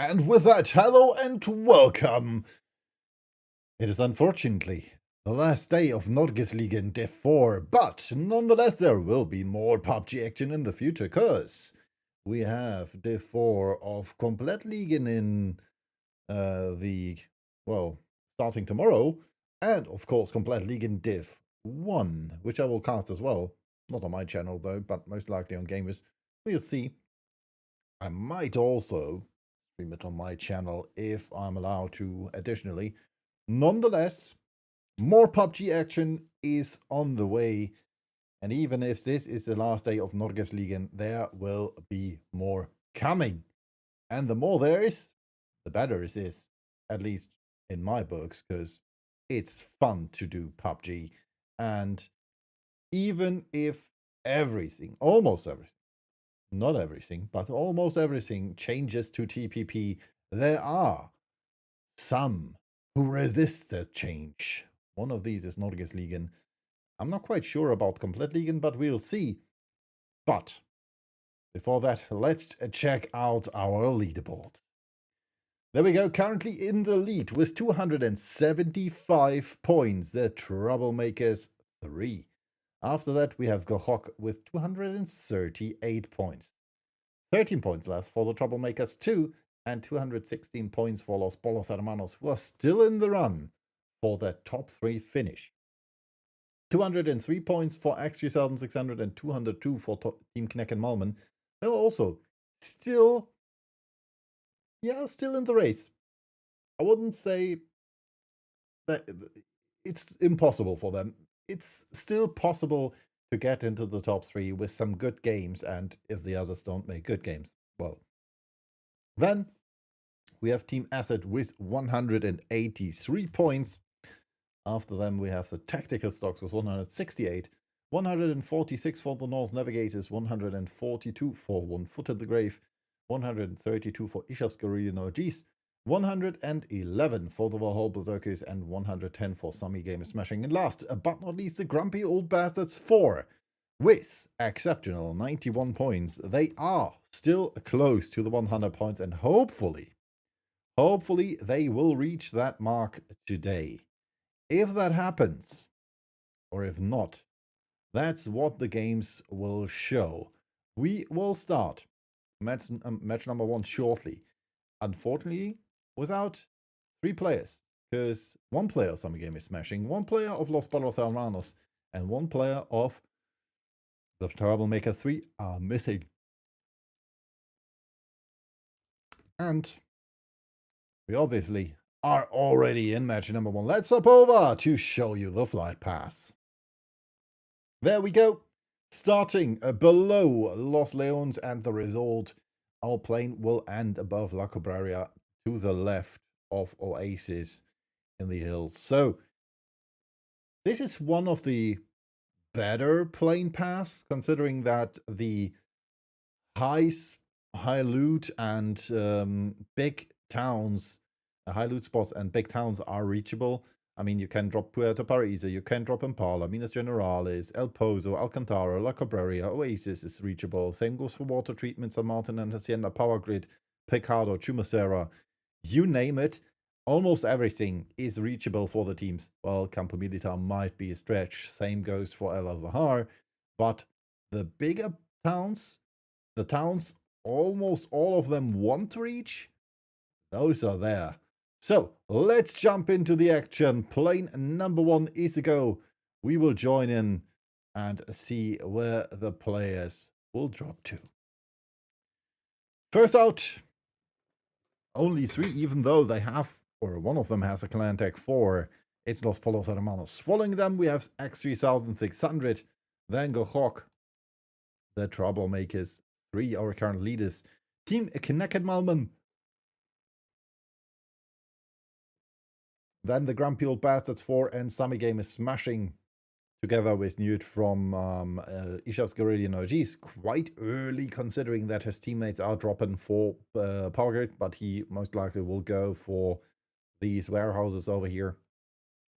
And with that, hello and welcome. It is unfortunately the last day of Norgesligaen Div 4, but nonetheless there will be more PUBG action in the future, cause we have Div 4 of Komplettligaen in starting tomorrow, and of course Komplettligaen Div 1, which I will cast as well. Not on my channel though, but most likely on Gamers. We'll see. I might also stream it on my channel if I'm allowed to additionally. Nonetheless, more PUBG action is on the way. And even if this is the last day of Norgesligaen, there will be more coming. And the more there is, the better it is. At least in my books, because it's fun to do PUBG. And even if everything, almost everything, not everything, but almost everything changes to TPP, there are some who resist that change. One of these is Norgesligaen. I'm not quite sure about Komplettligaen, but we'll see. But before that, let's check out our leaderboard. There we go, currently in the lead with 275 points, the Troublemakers 3. After that, we have Gohok with 238 points. 13 points left for the Troublemakers 2, and 216 points for Los Polos Hermanos, who are still in the run for their top 3 finish. 203 points for X3600 and 202 for Team Kneck and Malmen. They're also still in the race. I wouldn't say that it's impossible for them. It's still possible to get into the top 3 with some good games, and if the others don't make good games, well. Then we have Team Asset with 183 points. After them, we have the Tactical Stocks with 168, 146 for the Norse Navigators, 142 for One Foot in the Grave, 132 for Ishavskarelian OGs, 111 for the Valhalla Berserkers, and 110 for Sami Gamer Smashing. And last but not least, the Grumpy Old Bastards 4 with exceptional 91 points. They are still close to the 100 points, and hopefully they will reach that mark today. If that happens, or if not, that's what the games will show. We will start match number 1 shortly. Unfortunately, without 3 players, because 1 player of Summer Game is Smashing, 1 player of Los Polos Hermanos, and 1 player of the Troublemakers 3 are missing. And we obviously are already in match number 1. Let's hop over to show you the flight pass. There we go. Starting below Los Leones and the resort, our plane will end above La Cabrera to the left of Oasis in the hills. So this is one of the better plane paths, considering that the high loot and big towns, high loot spots and big towns are reachable. I mean, you can drop Puerto Paraíso, you can drop Impala, Minas Generales, El Pozo, Alcantara, La Cabrera, Oasis is reachable. Same goes for water treatment, San Martin and Hacienda, Power Grid, Picado, Chumacera, you name it. Almost everything is reachable for the teams. Well, Campo Militar might be a stretch. Same goes for El Azahar. But the bigger towns, the towns almost all of them want to reach, those are there. So let's jump into the action. Plane number 1 is a go. We will join in and see where the players will drop to. First out, only 3, even though they have, or one of them has a clan tag 4. It's Los Polos Hermanos. Following them, we have X3600, then Gohok, the Troublemakers 3, our current leaders. Team Kneck and Malmen. Then the Grumpy Old Bastards 4 and Sami Game is Smashing, together with Newt from Ishavskarelian OGs. Quite early, considering that his teammates are dropping for Power Grid, but he most likely will go for these warehouses over here.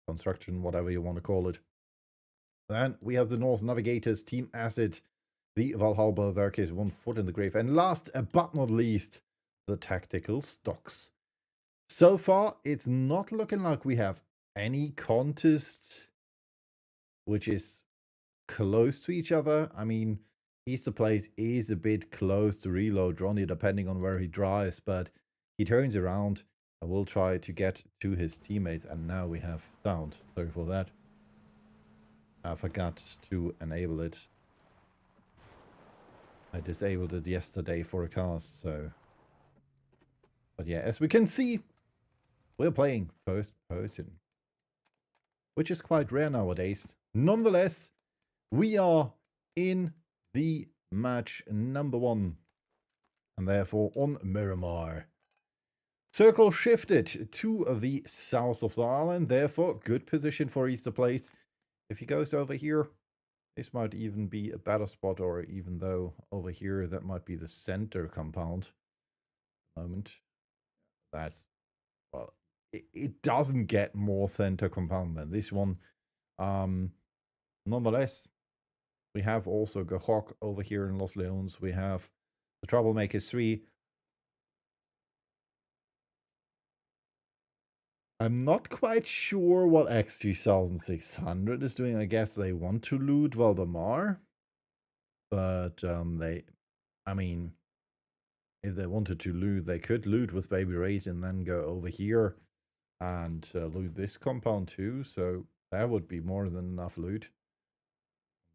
Construction, whatever you want to call it. Then we have the Norse Navigators, Team Acid, the Valhalla Berserkers, One Foot in the Grave. And last but not least, the tactical stocks. So far, it's not looking like we have any contest which is close to each other. I mean, Easter Place is a bit close to Reload Ronnie, depending on where he drives, but he turns around and will try to get to his teammates. And now we have sound. Sorry for that. I forgot to enable it. I disabled it yesterday for a cast, so. But yeah, as we can see, we're playing first person, which is quite rare nowadays. Nonetheless, we are in the match number 1, and therefore on Miramar. Circle shifted to the south of the island, therefore good position for Easter Place. If he goes over here, this might even be a better spot, or even though over here that might be the center compound. Moment. That's, well, it doesn't get more center compound than this one. Nonetheless, we have also Gahok over here in Los Leones. We have the Troublemakers 3. I'm not quite sure what X3600 is doing. I guess they want to loot Valdemar. But I mean, if they wanted to loot, they could loot with Baby Race and then go over here and loot this compound too. So that would be more than enough loot.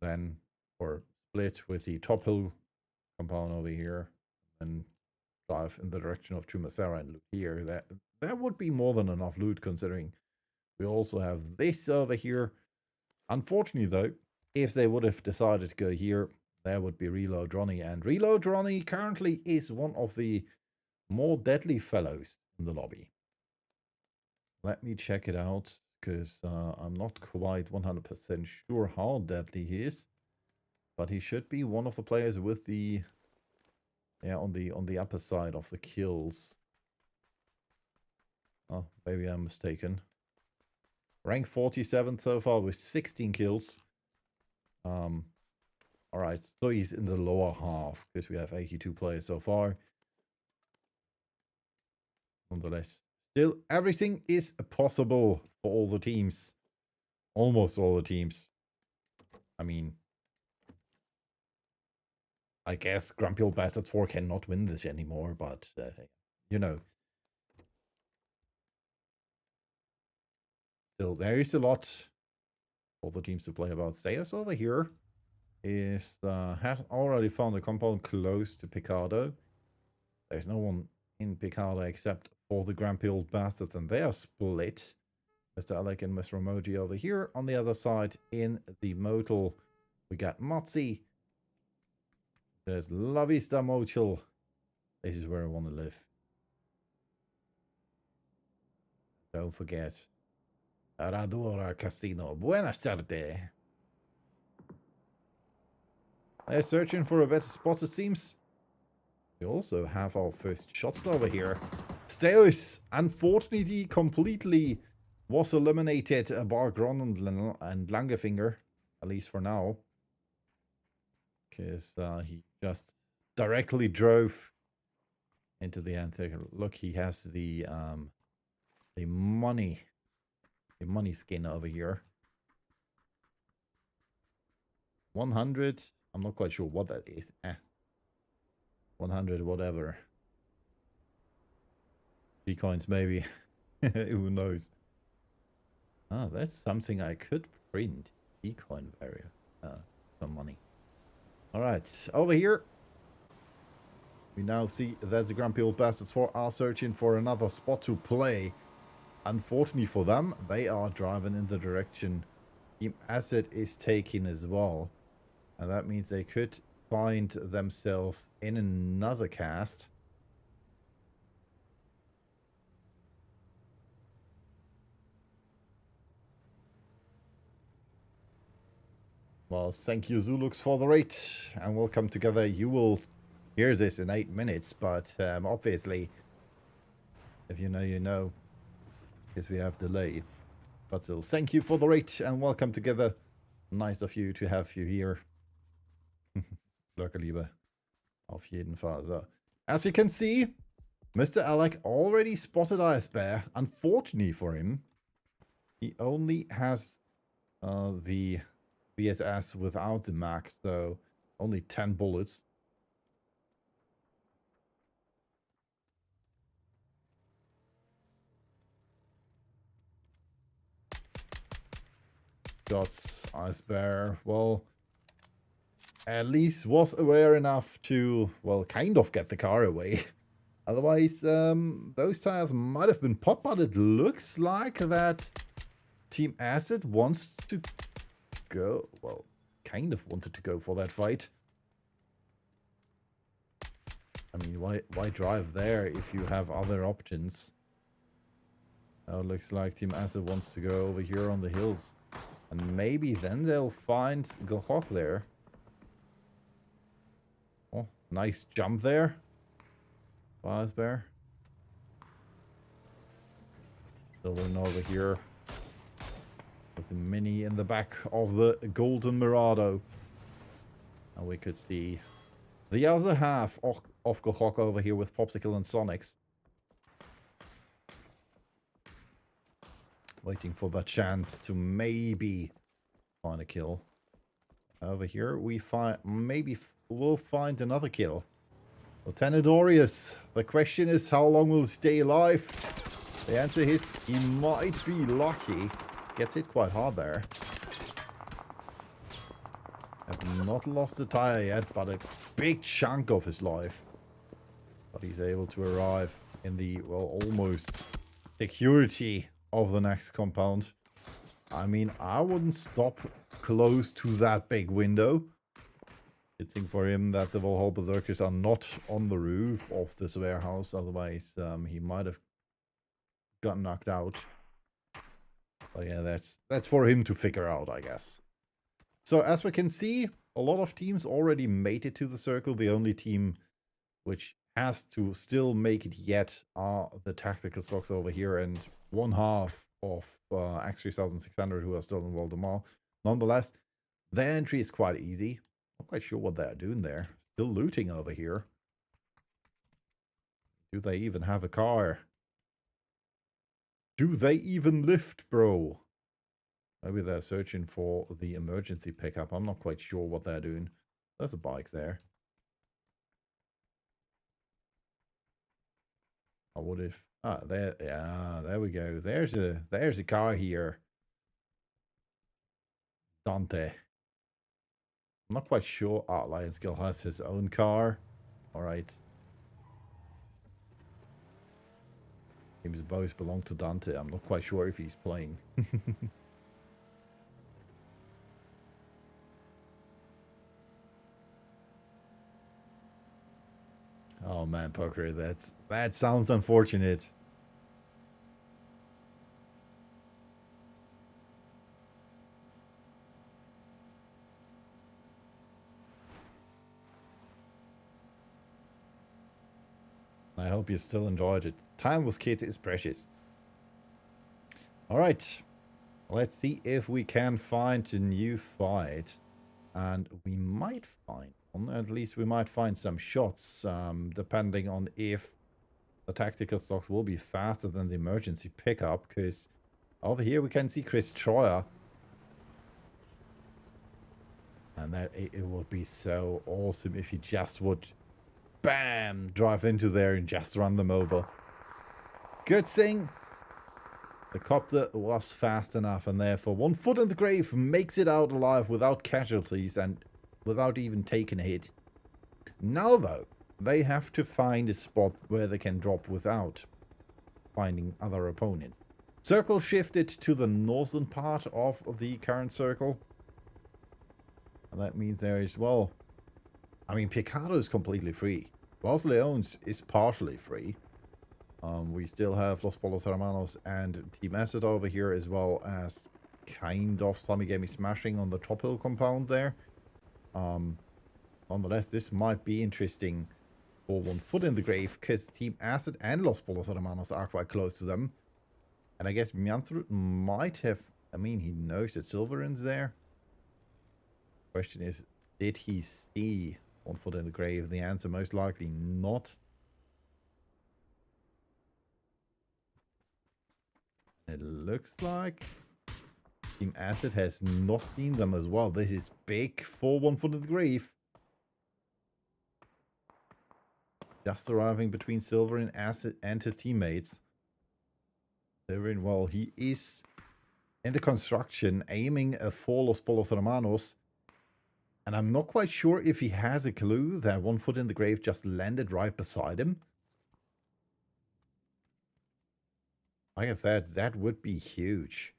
Then, or split with the top hill compound over here and drive in the direction of Chumacera and loot here. That would be more than enough loot, considering we also have this over here. Unfortunately though, if they would have decided to go here, there would be Reload Ronnie, and Reload Ronnie currently is one of the more deadly fellows in the lobby. Let me check it out, because I'm not quite 100% sure how deadly he is, but he should be one of the players with the, yeah, on the upper side of the kills. Oh, maybe I'm mistaken. Rank 47 so far with 16 kills. Alright, so he's in the lower half because we have 82 players so far. Nonetheless, still everything is possible for all the teams. Almost all the teams. I mean, I guess Grumpy Old Bastard 4 cannot win this anymore, but you know. Still, there is a lot for the teams to play about. Stayers over here is has already found a compound close to Picardo. There's no one in Picardo except for the Grumpy Old Bastards, and they are split. Mr. Alec and Mr. Emoji over here. On the other side, in the modal, we got Motzi. There's La Vista Motel. This is where I want to live. Don't forget. Aradora Casino. Buenas tardes. They're searching for a better spot, it seems. We also have our first shots over here. Steos, unfortunately, completely was eliminated by Gron and Langefinger, at least for now. Because he just directly drove into the end. Look, he has the money skin over here. 100. I'm not quite sure what that is. 100 whatever. G-coins maybe. Who knows? Oh, that's something I could print. G-coin barrier. Some money. Alright, over here. We now see that the Grumpy Old Bastards 4 are searching for another spot to play. Unfortunately for them, they are driving in the direction Team Asset is taking as well. And that means they could find themselves in another cast. Well, thank you, Zulux, for the rate, and we'll come together. You will hear this in 8 minutes, but obviously, if you know, you know, because we have delay. But still, thank you for the rate, and welcome together. Nice of you to have you here. Lurkerliebe. Auf jeden Fall. So, as you can see, Mr. Alec already spotted Ice Bear. Unfortunately for him, he only has the VSS without the max, so only 10 bullets. Shots, Ice Bear. Well, at least was aware enough to, well, kind of get the car away. Otherwise, those tires might have been popped, but it looks like that Team Acid wants to go, well, kind of wanted to go for that fight. I mean, why drive there if you have other options? Now it looks like Team Acid wants to go over here on the hills. And maybe then they'll find Gahok there. Oh, nice jump there. Fires Bear. Silver over here. With the Mini in the back of the Golden Mirado. And we could see the other half of Gahok over here with Popsicle and Sonics. Waiting for that chance to maybe find a kill. Over here we we'll find another kill. Lieutenant Aureus, the question is how long will he stay alive? The answer is he might be lucky. Gets hit quite hard there. Has not lost a tire yet, but a big chunk of his life. But he's able to arrive in the, well, almost security of the next compound. I mean, I wouldn't stop close to that big window. Good thing for him that the Valhalla Berserkers are not on the roof of this warehouse. Otherwise, he might have gotten knocked out. But yeah, that's for him to figure out, I guess. So as we can see, a lot of teams already made it to the circle. The only team which has to still make it yet are the tactical stocks over here, and one half of X3600 who are still in Voldemar. Nonetheless, their entry is quite easy. Not quite sure what they're doing there. Still looting over here. Do they even have a car? Do they even lift, bro? Maybe they're searching for the emergency pickup. I'm not quite sure what they're doing. There's a bike there. I would have... Ah, there, yeah, there we go. There's a car here. Dante. I'm not quite sure. Ah, Lion Skill has his own car. Alright. Teams both belong to Dante. I'm not quite sure if he's playing. Oh man, Poker, that sounds unfortunate. I hope you still enjoyed it. Time with kids is precious. Alright. Let's see if we can find a new fight. And we might find one. At least we might find some shots. Depending on if the tactical stocks will be faster than the emergency pickup. Because over here we can see Chris Troyer. And that it would be so awesome if he just would... Bam! Drive into there and just run them over. Good thing the copter was fast enough, and therefore 1 foot in the grave makes it out alive without casualties and without even taking a hit. Now though, they have to find a spot where they can drop without finding other opponents. Circle shifted to the northern part of the current circle. And that means there is, well... I mean, Picado is completely free. Los Leones is partially free. We still have Los Polos Hermanos and Team Acid over here, as well as kind of Samigami smashing on the top hill compound there. Nonetheless, this might be interesting for 1 foot in the grave, because Team Acid and Los Polos Hermanos are quite close to them. And I guess Miantrut might have... I mean, he knows that Silverin's there. Question is, did he see 1 foot in the grave? The answer most likely not. It looks like Team Acid has not seen them as well. This is big for 1 foot in the grave. Just arriving between Silver and Acid and his teammates. Silver, well, he is in the construction, aiming for Los Polos Hermanos. And I'm not quite sure if he has a clue that 1 foot in the grave just landed right beside him. Like I said, that would be huge.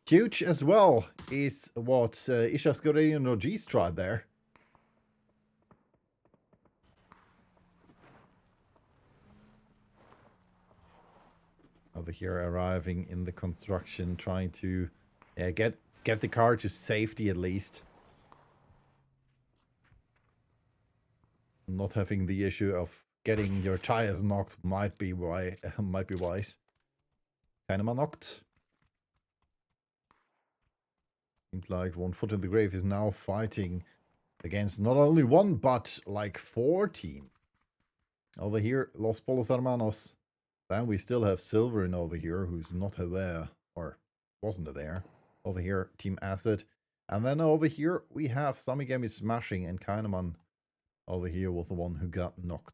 Huge as well is what Ishaskorei and Norges tried there. Over here, arriving in the construction, trying to get the car to safety at least. Not having the issue of getting your tires knocked might be wise. Kinda knocked. Seems like 1 foot in the grave is now fighting against not only one but like 4 teams. Over here, Los Polos Hermanos. Then we still have Silver in over here, who's not aware, or wasn't there. Over here, Team Acid. And then over here, we have Samigami Smashing and Kaineman over here was the one who got knocked.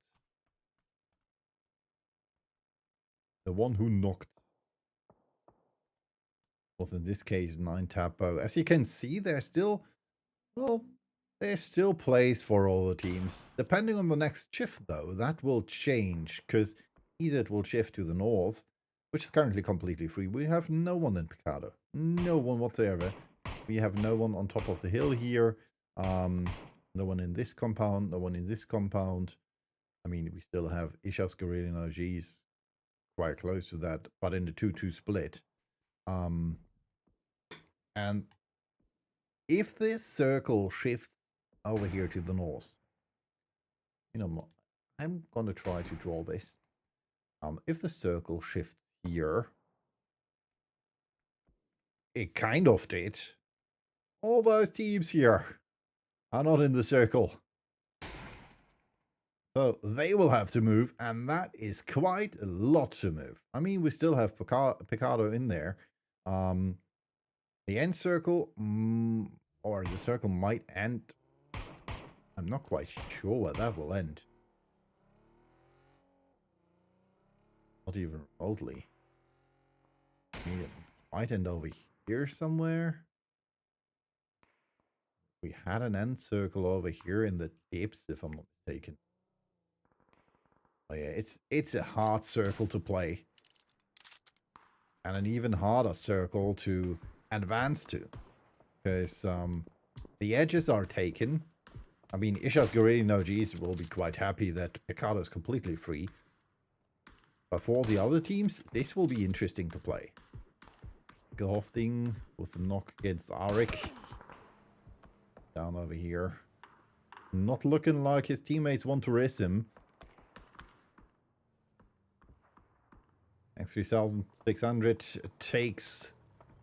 The one who knocked was in this case 9 Tapo. As you can see, there's still, well, there's still place for all the teams. Depending on the next shift, though, that will change, because either it will shift to the north, which is currently completely free. We have no one in Picado. No one whatsoever. We have no one on top of the hill here. No one in this compound. No one in this compound. I mean, we still have Ishaskorei and Norges quite close to that, but in the 2-2 split. And if this circle shifts over here to the north, you know, I'm going to try to draw this. If the circle shifts here, it kind of did. All those teams here are not in the circle. So they will have to move, and that is quite a lot to move. I mean, we still have Picado in there. The end circle, or the circle might end. I'm not quite sure where that will end. Not even remotely. I mean, it might end over here somewhere. We had an end circle over here in the dips, if I'm not mistaken. Oh yeah, it's a hard circle to play. And an even harder circle to advance to. Because the edges are taken. I mean, Ishaskorei Norges will be quite happy that Picado is completely free. But for the other teams, this will be interesting to play. Gofting with the knock against Arik. Down over here. Not looking like his teammates want to race him. X3600 takes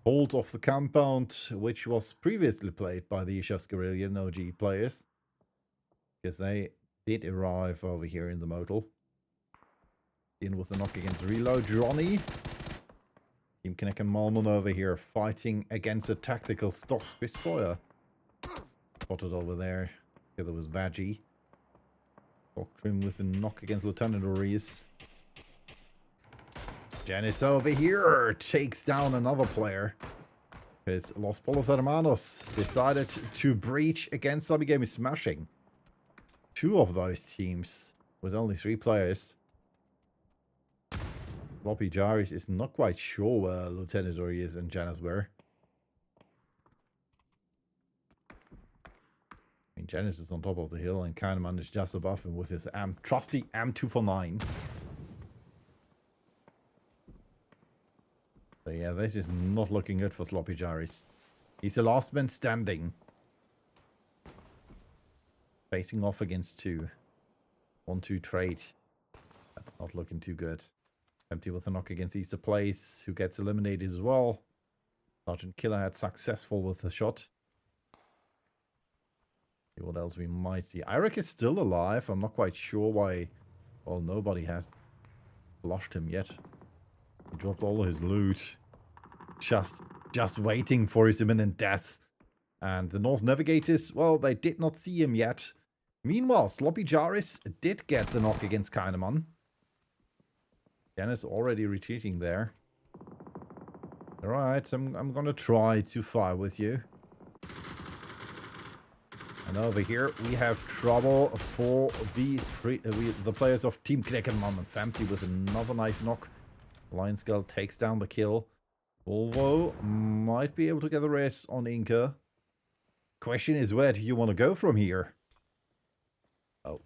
hold of the compound, which was previously played by the Ishaskorei and OG players. Because they did arrive over here in the modal. In with the knock against Reload. Ronnie. Team Kinect and Malmon over here fighting against a tactical stock Destroyer. Spotted over there. Together was Vaggie. Stock Trim with the knock against Lieutenant Oriz. Janice over here takes down another player. Because Los Polos Hermanos decided to breach against Samigami Smashing. 2 of those teams with only 3 players. Floppy Jaris is not quite sure where Lieutenant Oriz and Janice were. I mean, Janice is on top of the hill and Kahneman is just above him with his trusty M249. So yeah, this is not looking good for Sloppy Jaris. He's the last man standing. Facing off against 2. 1-2 trade. That's not looking too good. Empty with a knock against Easter Place, who gets eliminated as well. Sergeant Killer had successful with the shot. See what else we might see. Irik is still alive. I'm not quite sure why. Well, nobody has flushed him yet. He dropped all of his loot. just waiting for his imminent death. And the Norse Navigators, well, they did not see him yet. Meanwhile, Sloppy Jarvis did get the knock against Kahneman. Dennis already retreating there. Alright, I'm gonna try to fire with you. And over here, we have trouble for the players of Team Kneckenman and Famty with another nice knock. Lion Skull takes down the kill. Volvo might be able to get the res on Inca. Question is, where do you want to go from here? Oh.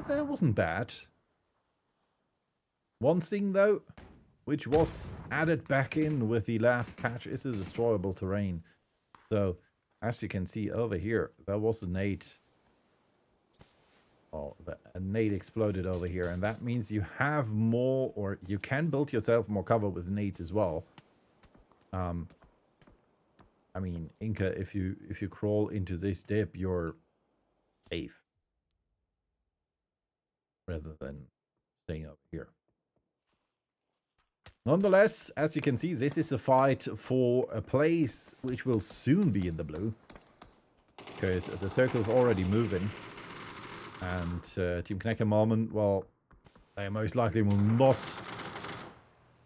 That wasn't bad. One thing, though, which was added back in with the last patch, is the destroyable terrain. So, as you can see over here, there was a nade. Oh, a nade exploded over here, and that means you have more, or you can build yourself more cover with nades as well. I mean, Inca, if you crawl into this dip, you're safe, rather than staying up here. Nonetheless, as you can see, this is a fight for a place which will soon be in the blue, because the circle is already moving. And Team Kneckenman, well, they most likely will not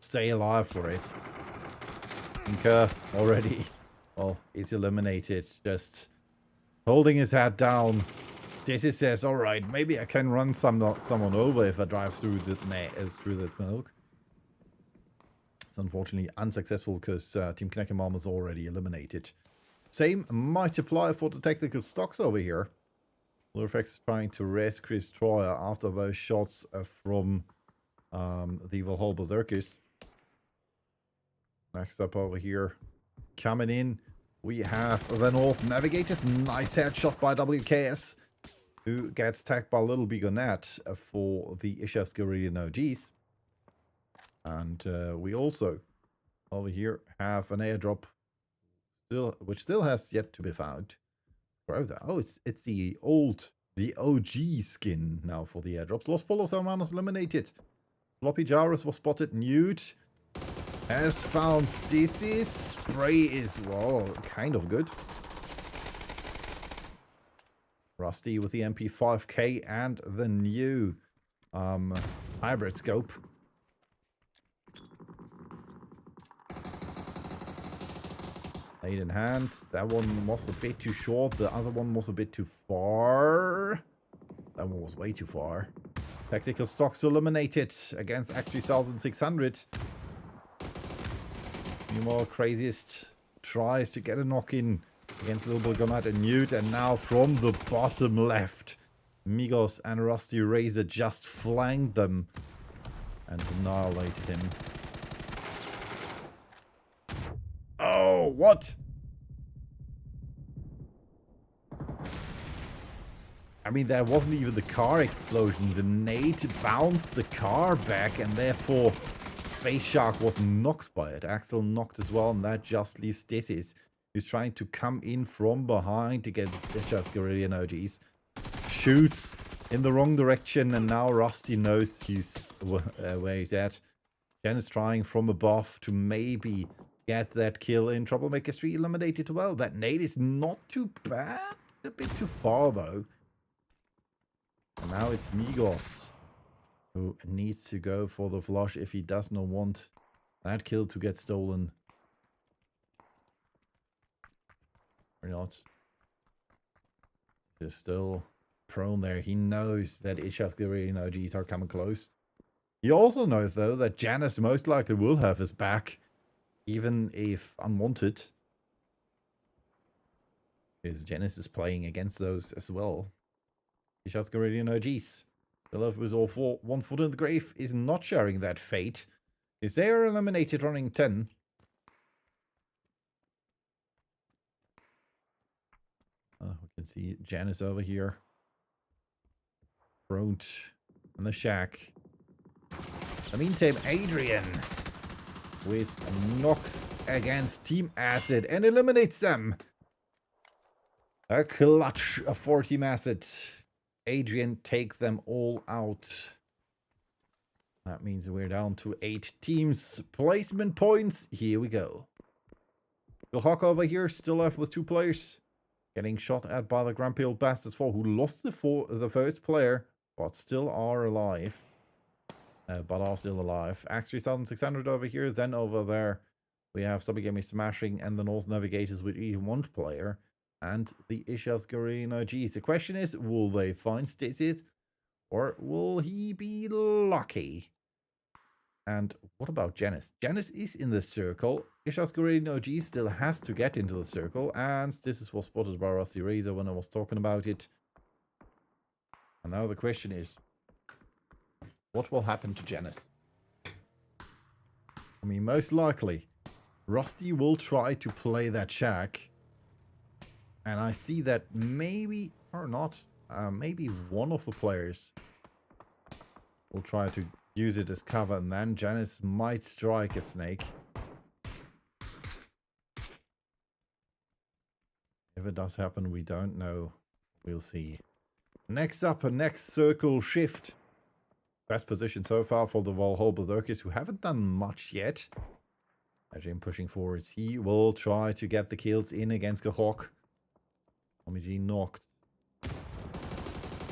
stay alive for it. Inca already, well, is eliminated, just holding his head down. Dizzy says, alright, maybe I can run someone over if I drive through the smoke. It's unfortunately unsuccessful because Team Kneckenman is already eliminated. Same might apply for the technical stocks over here. Lurfex trying to res Chris Troyer after those shots from the Valhalla Berserkers. Next up over here, coming in, we have the North Navigators. Nice headshot by WKS, who gets tagged by Little Bigonet for the Ishev's Guerrillan OGs. And we also, over here, have an airdrop, which still has yet to be found. Oh, it's the OG skin now for the airdrops. Los Polos Hermanos eliminated. Sloppy Jarvis was spotted nude. Has found Stasis. Spray is, well, kind of good. Rusty with the MP5K and the new hybrid scope. Nade in hand. That one was a bit too short. The other one was a bit too far. That one was way too far. Tactical stocks eliminated against X3600. Meanwhile, Craziest tries to get a knock in against Little Bigonet and Newt. And now from the bottom left, Migos and Rusty Razor just flanked them and annihilated him. Oh, what? I mean, there wasn't even the car explosion. The nade bounced the car back, and therefore Space Shark was knocked by it. Axel knocked as well, and that just leaves Dizzy, who's trying to come in from behind against Ishev's Guerrillan OGs. Shoots in the wrong direction, and now Rusty knows he's where he's at. Jen is trying from above to maybe get that kill in. Troublemaker 3 eliminated well. That nade is not too bad. A bit too far, though. And now it's Migos who needs to go for the flush if he does not want that kill to get stolen. Or not. He's still prone there. He knows that Ishev's Guerrillan OGs are coming close. He also knows, though, that Janice most likely will have his back, even if unwanted. Because Janice is playing against those as well. Ishev's Guerrillan OGs. The love with all four. One foot in the grave is not sharing that fate. Because they are eliminated running 10. We can see Janice over here. Prone in the shack. In the meantime, Adrian with knocks against Team Acid and eliminates them. A clutch for Team Acid. Adrian takes them all out. That means we're down to 8 teams. Placement points. Here we go. The Hawk over here still left with 2 players. Getting shot at by the grumpy old bastards 4 who lost the first player, but still are alive. Axe 3600 over here. Then over there we have Stubby Gaming Smashing and the Norse Navigators with each 1 player. And the Ishav's Garino G's. The question is, will they find Stizzies? Or will he be lucky? And what about Janice? Janice is in the circle. Ishav's Garino G still has to get into the circle. And this was spotted by Rusty Razor when I was talking about it. And now the question is, what will happen to Janice? I mean, most likely, Rusty will try to play that shack. And I see that maybe, or not, maybe one of the players will try to use it as cover. And then Janice might strike a snake. If it does happen, we don't know. We'll see. Next up, a next circle shift. Best position so far for the Valhalla Berserkers, who haven't done much yet. Adrian pushing forwards. He will try to get the kills in against Gahok. Omg knocked.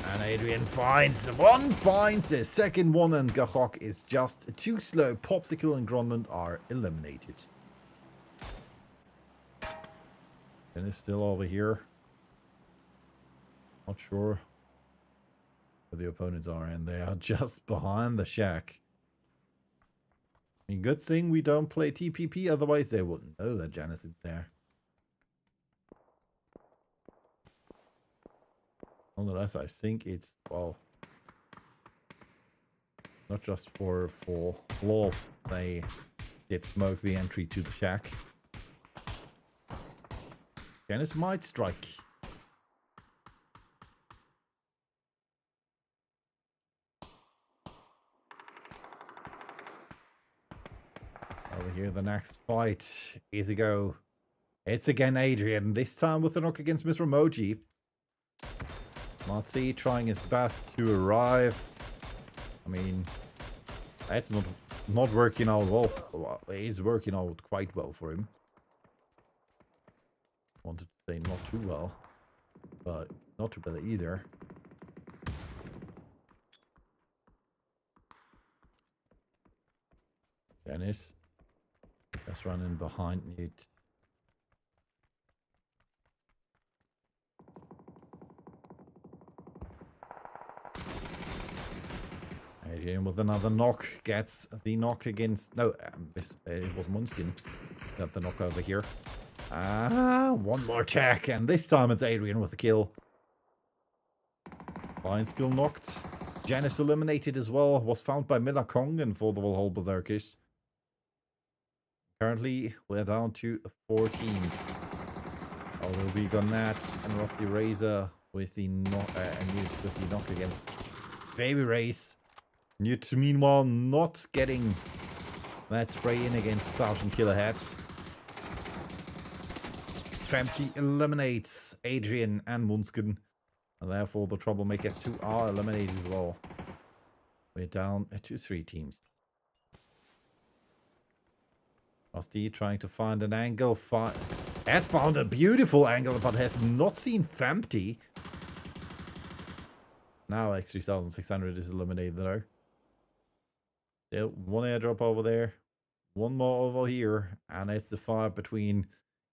And Adrian finds one, finds the second one, and Gahok is just too slow. Popsicle and Grondland are eliminated. And it's still over here. Not sure where the opponents are, and they are just behind the shack. I mean, good thing we don't play TPP, otherwise they wouldn't know that Janice is there. Nonetheless, I think it's, well, not just for flaws, they did smoke the entry to the shack. Janice might strike. Over here, the next fight is a go. It's again Adrian, this time with a knock against Mr. Emoji. Matsi trying his best to arrive. I mean, that's not working out well. Well, it is working out quite well for him. Wanted to say not too well, but not too bad either. Dennis just running behind it. Adrian with another knock gets the knock against. No, it was Munskin. Got the knock over here. One more check, and this time it's Adrian with the kill. Fine skill knocked. Janice eliminated as well. Was found by Miller Kongen for the Valhalla Berserkers. Currently, we're down to 4 teams. Although we got Nat and Rusty Razor with the knock against Baby Race. Newt, meanwhile, not getting that spray in against Sergeant Killerhead. Famke eliminates Adrian and Munskin. And therefore, the Troublemakers 2 are eliminated as well. We're down to 3 teams. Rusty trying to find an angle. Has found a beautiful angle, but has not seen Famke. Now X3600 is eliminated though. Still one airdrop over there. One more over here. And it's the fight between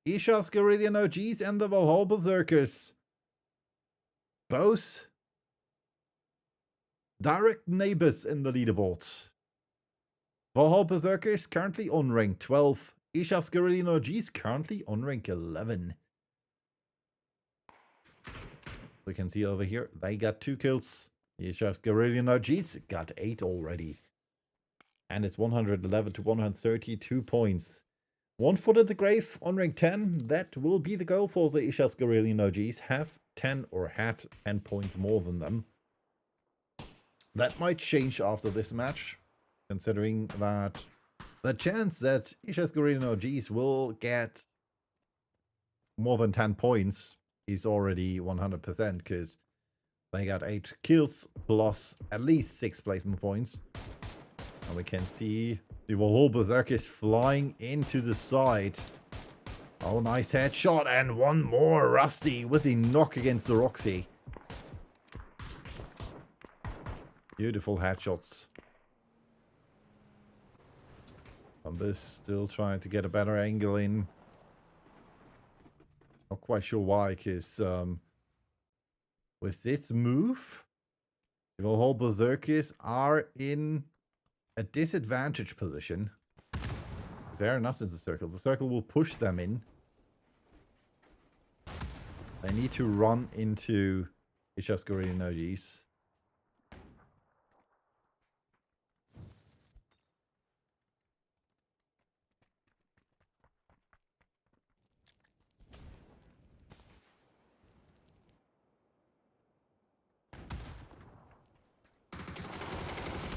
Ishav's Garilian OGs and the Valhalla Berserkers. Both direct neighbors in the leaderboard. Valhalla Berserkers currently on rank 12. Ishav's Garilian OGs currently on rank 11. We can see over here, they got 2 kills. Ishav's Garilian OGs got 8 already. And it's 111 to 132 points. One foot at the grave on rank 10. That will be the goal for the Ishav's Garilian OGs. Have 10 or had 10 points more than them. That might change after this match, considering that the chance that Ishav's Garilian OGs will get more than 10 points is already 100% because they got 8 kills plus at least 6 placement points. And we can see the whole Berserker is flying into the side. Oh, nice headshot. And one more. Rusty with the knock against the Roxy. Beautiful headshots. Numbers still trying to get a better angle in. Not quite sure why, because with this move, the whole Berserkers are in a disadvantaged position. They're not in the circle. The circle will push them in. They need to run into Ishasguri Nojis.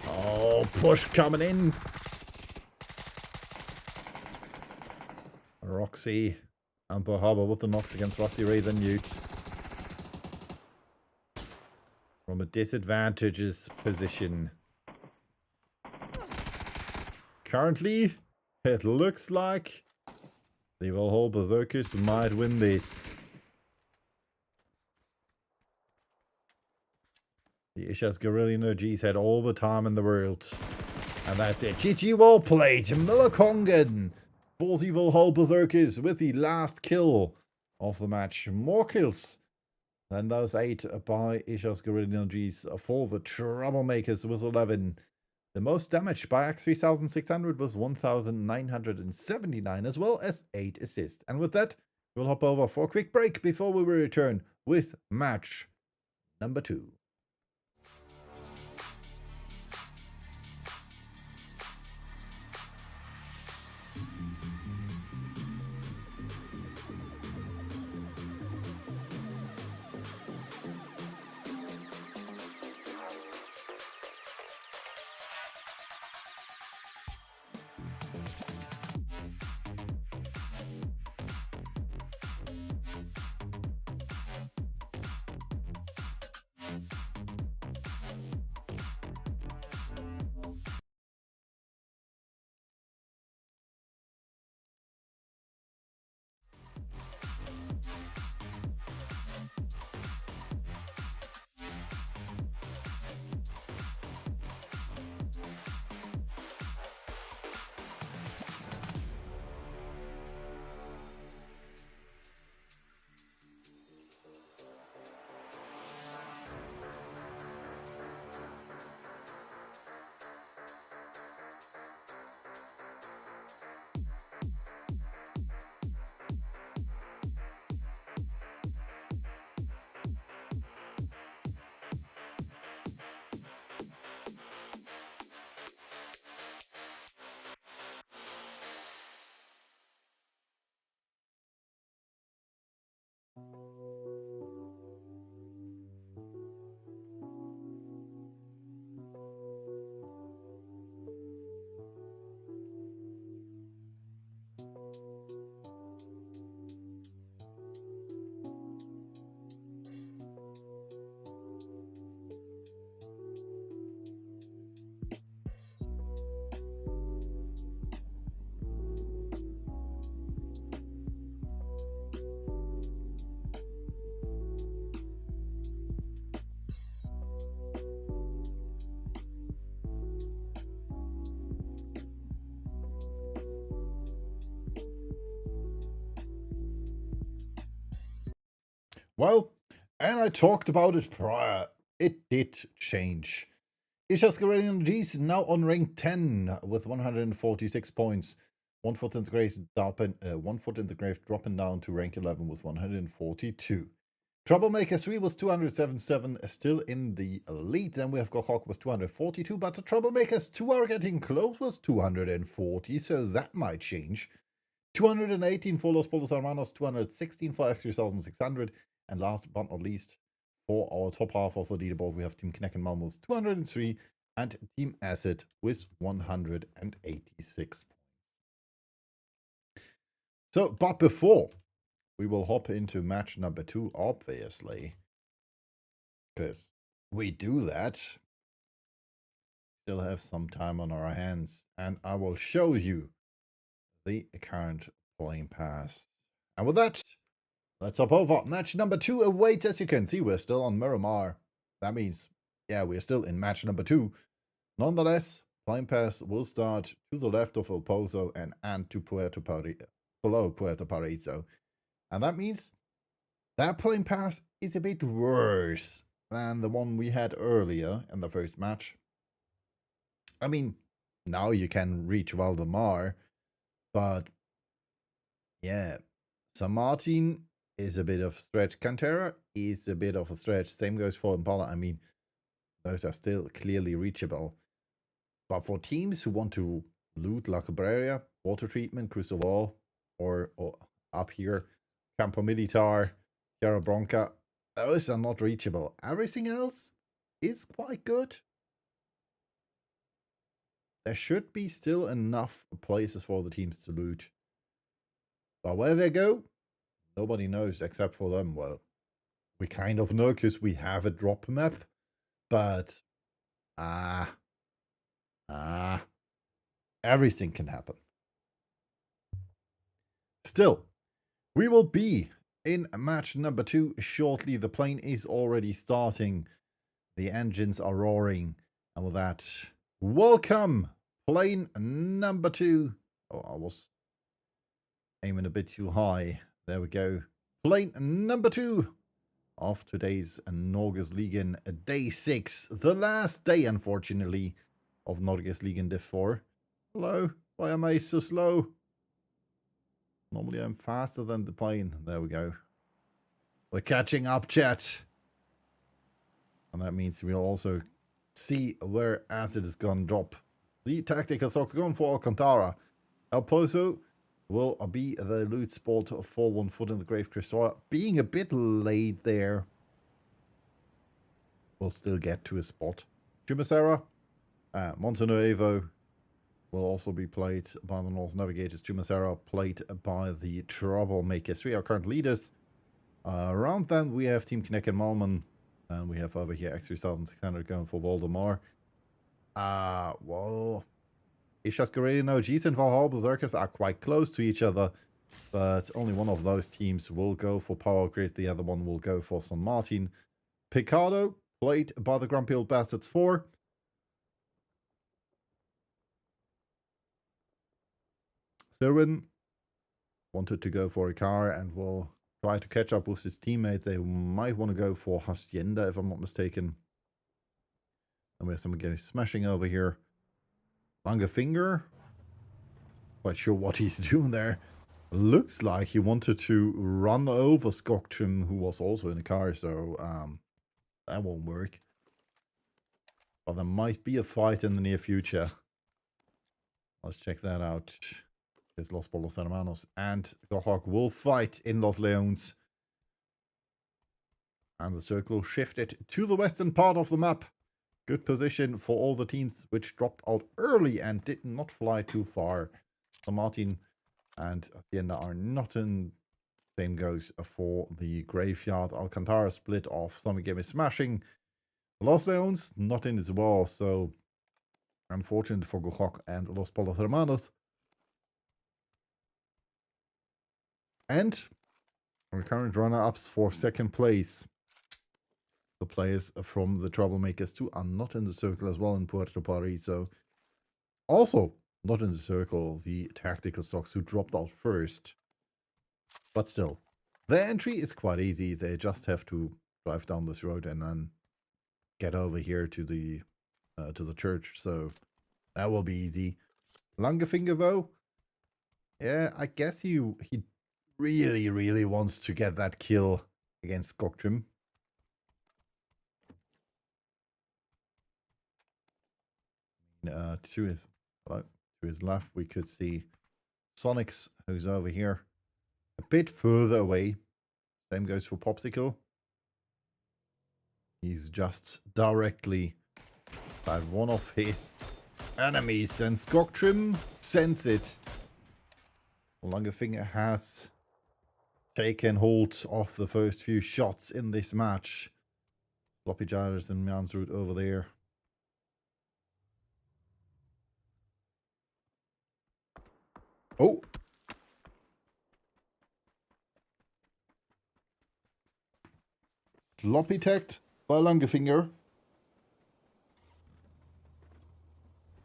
Oh, push coming in. Roxy and Bahaba with the knocks against Rusty Razor Newt. From a disadvantageous position. Currently, it looks like the whole Berserkers might win this. The Ishas Guerrilla Energies had all the time in the world. And that's it. GG well played. Miller Kongen for the whole Berserkers with the last kill of the match. More kills than those 8 by Ishas Guerrilla Energies for the Troublemakers with 11. The most damage by X3600 was 1979, as well as 8 assists. And with that, we'll hop over for a quick break before we return with match number 2. Well, and I talked about it prior. It did change. Ishas Guerrilla G's now on rank 10 with 146 points. 1 foot in the grave dropping, 1 foot in the grave dropping down to rank 11 with 142. Troublemaker 3 was 277, still in the lead. Then we have Gohawk with 242, but the Troublemakers 2 are getting close with 240, so that might change. 218 for Los Pollos Hermanos, 216 for X3600, and last but not least, for our top half of the leaderboard, we have Team Knack and Malm with 203 and Team Acid with 186 points. So, but before we will hop into match number 2, obviously, because we do that. still have some time on our hands, and I will show you the current playing pass. And with that, let's hop over. Match number 2 awaits. As you can see, we're still on Miramar. That means, yeah, we're still in match number 2. Nonetheless, playing pass will start to the left of El Pozo and to below Puerto Paraiso. And that means that playing pass is a bit worse than the one we had earlier in the first match. I mean, now you can reach Valdemar, but yeah, San Martin is a bit of a stretch. Cantera is a bit of a stretch. Same goes for Impala. I mean, those are still clearly reachable. But for teams who want to loot La Cabrera, Water Treatment, Crusoval, or up here, Campo Militar, Sierra Bronca, those are not reachable. Everything else is quite good. There should be still enough places for the teams to loot. But where they go, nobody knows except for them. Well, we kind of know because we have a drop map. But, everything can happen. Still, we will be in match number 2 shortly. The plane is already starting. The engines are roaring. And with that, welcome, plane number 2. Oh, I was aiming a bit too high. There we go. Plane number 2 of today's Norgesligaen Day 6. The last day, unfortunately, of Norgesligaen Div 4. Hello, why am I so slow? Normally I'm faster than the plane. There we go. We're catching up, chat. And that means we'll also see where acid is gonna drop. The tactical stocks going for Alcantara. El Pozo will be the loot spot for 1 foot in the grave. Crystal being a bit late there. We'll still get to a spot. Chumacera, Montenuevo will also be played by the North Navigators. Chumacera played by the Troublemakers. 3 are current leaders. Around them we have Team Kinect and Malman. And we have over here X3600 going for Voldemar. Well, Ishas Guerrero, G's and Valhalla Berserkers are quite close to each other. But only one of those teams will go for Power Grid. The other one will go for San Martin. Picado, played by the Grumpy Old Bastards 4. Sirwin wanted to go for a car and will try to catch up with his teammate. They might want to go for Hacienda, if I'm not mistaken. And we have someone getting smashing over here. Longer finger. Quite sure what he's doing there. Looks like he wanted to run over Skogtrim, who was also in the car, so that won't work. But there might be a fight in the near future. Let's check that out. There's Los Polos Hermanos and Gohawk will fight in Los Leones. And the circle shifted to the western part of the map. Good position for all the teams which dropped out early and did not fly too far. San Martin and Hacienda are not in. Same goes for the Graveyard. Alcantara split off. Some game is smashing. Los Leones not in as well. So unfortunate for Gohawk and Los Polos Hermanos. And our current runner-ups for second place. The players from the Troublemakers 2 are not in the circle as well in Puerto Paraiso. Also not in the circle, the tactical stocks who dropped out first. But still, their entry is quite easy. They just have to drive down this road and then get over here to the church. So that will be easy. Longerfinger though, yeah, I guess he really wants to get that kill against Skogtrim. To his left, we could see Sonics, who's over here a bit further away. Same goes for Popsicle. He's just directly by one of his enemies, and Skogtrim sends it. Longerfinger has taken hold of the first few shots in this match. Sloppy Gyres and Mansroot over there. Oh. Sloppy tagged by Langefinger.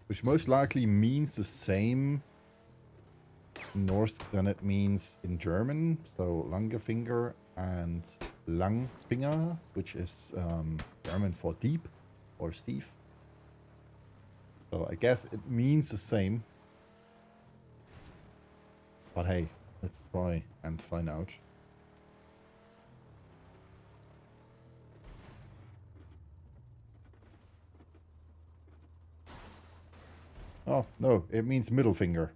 Which most likely means the same in Norse than it means in German. So Langefinger and Langfinger, which is German for deep or thief. So I guess it means the same. But hey, let's try and find out. Oh, no, it means middle finger.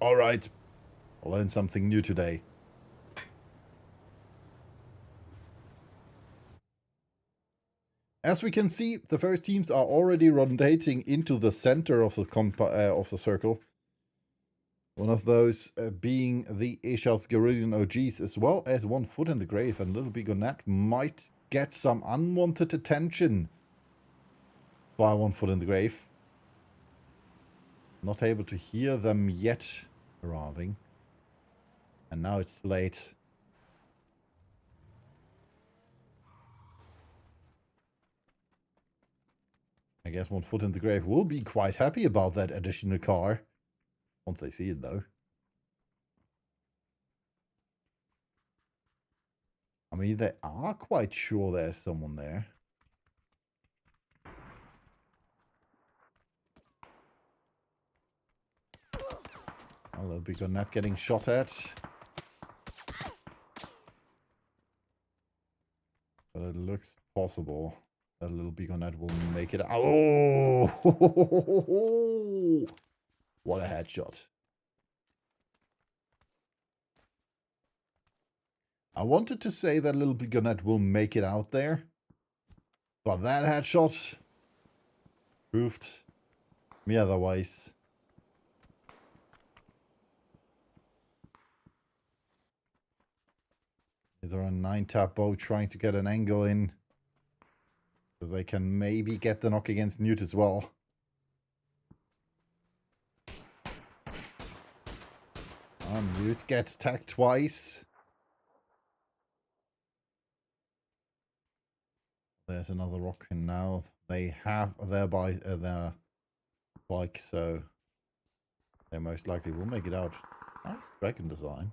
Alright, I learned something new today. As we can see, the first teams are already rotating into the center of the circle. One of those being the Aesop's Guerrillian OGs, as well as 1 foot in the grave, and Little Big Net might get some unwanted attention by 1 foot in the grave. Not able to hear them yet arriving. And now it's late. I guess 1 foot in the grave will be quite happy about that additional car. Once they see it, though. I mean, they are quite sure there's someone there. A little bit of Net getting shot at. But it looks possible that Little Big Net will make it. Oh! What a headshot. I wanted to say that Little Big Net will make it out there. But that headshot proved me otherwise. Is there a 9-tap bow trying to get an angle in? So they can maybe get the knock against Newt as well. Newt gets tagged twice. There's another rock, and now they have their bike, so they most likely will make it out. Nice dragon design.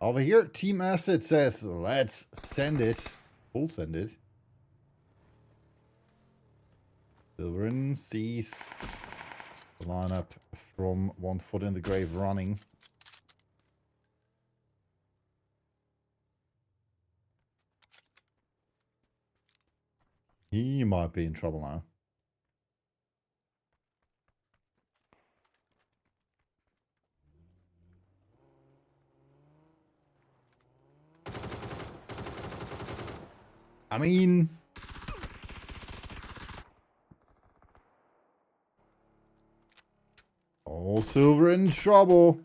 Over here, Team Asset says, let's send it. We'll send it. Silverin sees the lineup from 1 foot in the grave running. He might be in trouble now. I mean... Oh, Silver in trouble.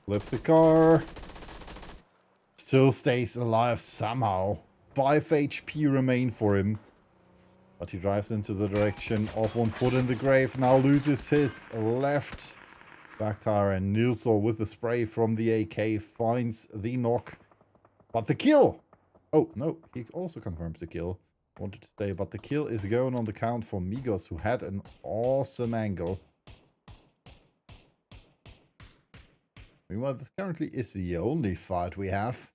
Flips the car. Still stays alive somehow. 5 HP remain for him. But he drives into the direction of 1 foot in the grave. Now loses his left back tire. And Nilsson with the spray from the AK finds the knock. But the kill! Oh, no. He also confirms the kill. Wanted to say, but the kill is going on the count for Migos, who had an awesome angle. Meanwhile, this currently is the only fight we have.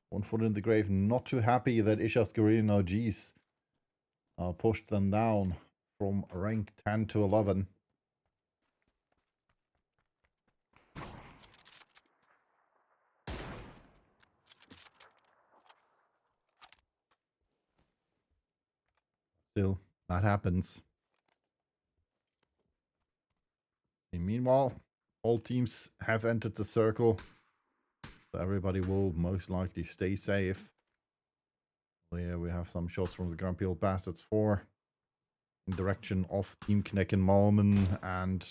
One foot in the grave, not too happy that Ishas Guerrillian OGs pushed them down from rank 10 to 11. Still, that happens. And meanwhile, all teams have entered the circle. So everybody will most likely stay safe. Yeah, we have some shots from the Grumpy Old Bastards 4 in direction of Team Kneck and Malmen, and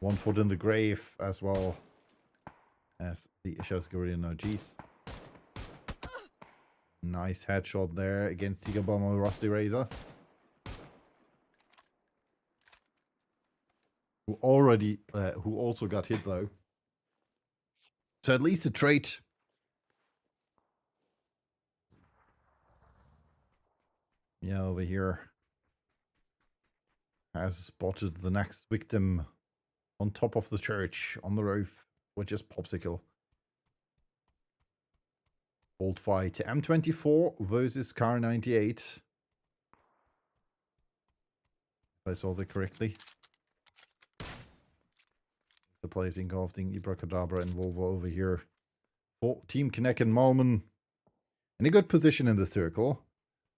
1 foot in the grave as well as the Ishas Guerrillian OGs. Nice headshot there against Tiger Bomber Rusty Razor. Who also got hit though. So at least a trait. Yeah, over here has spotted the next victim on top of the church on the roof, which is Popsicle. Bold fight. M24 versus Car 98. If I saw that correctly. The placing of the Ibracadabra and Volvo over here. For Team Kinect and Malman. In a good position in the circle.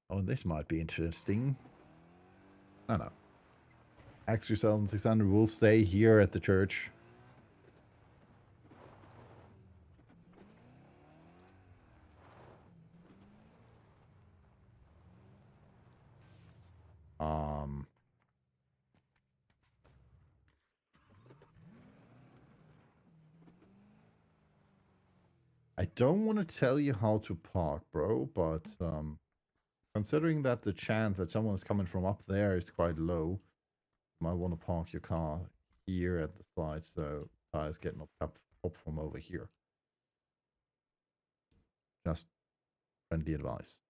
Oh, this might be interesting. No. X3600 will stay here at the church. I don't want to tell you how to park, bro, but considering that the chance that someone is coming from up there is quite low, you might want to park your car here at the side so tires get knocked up from over here. Just friendly advice.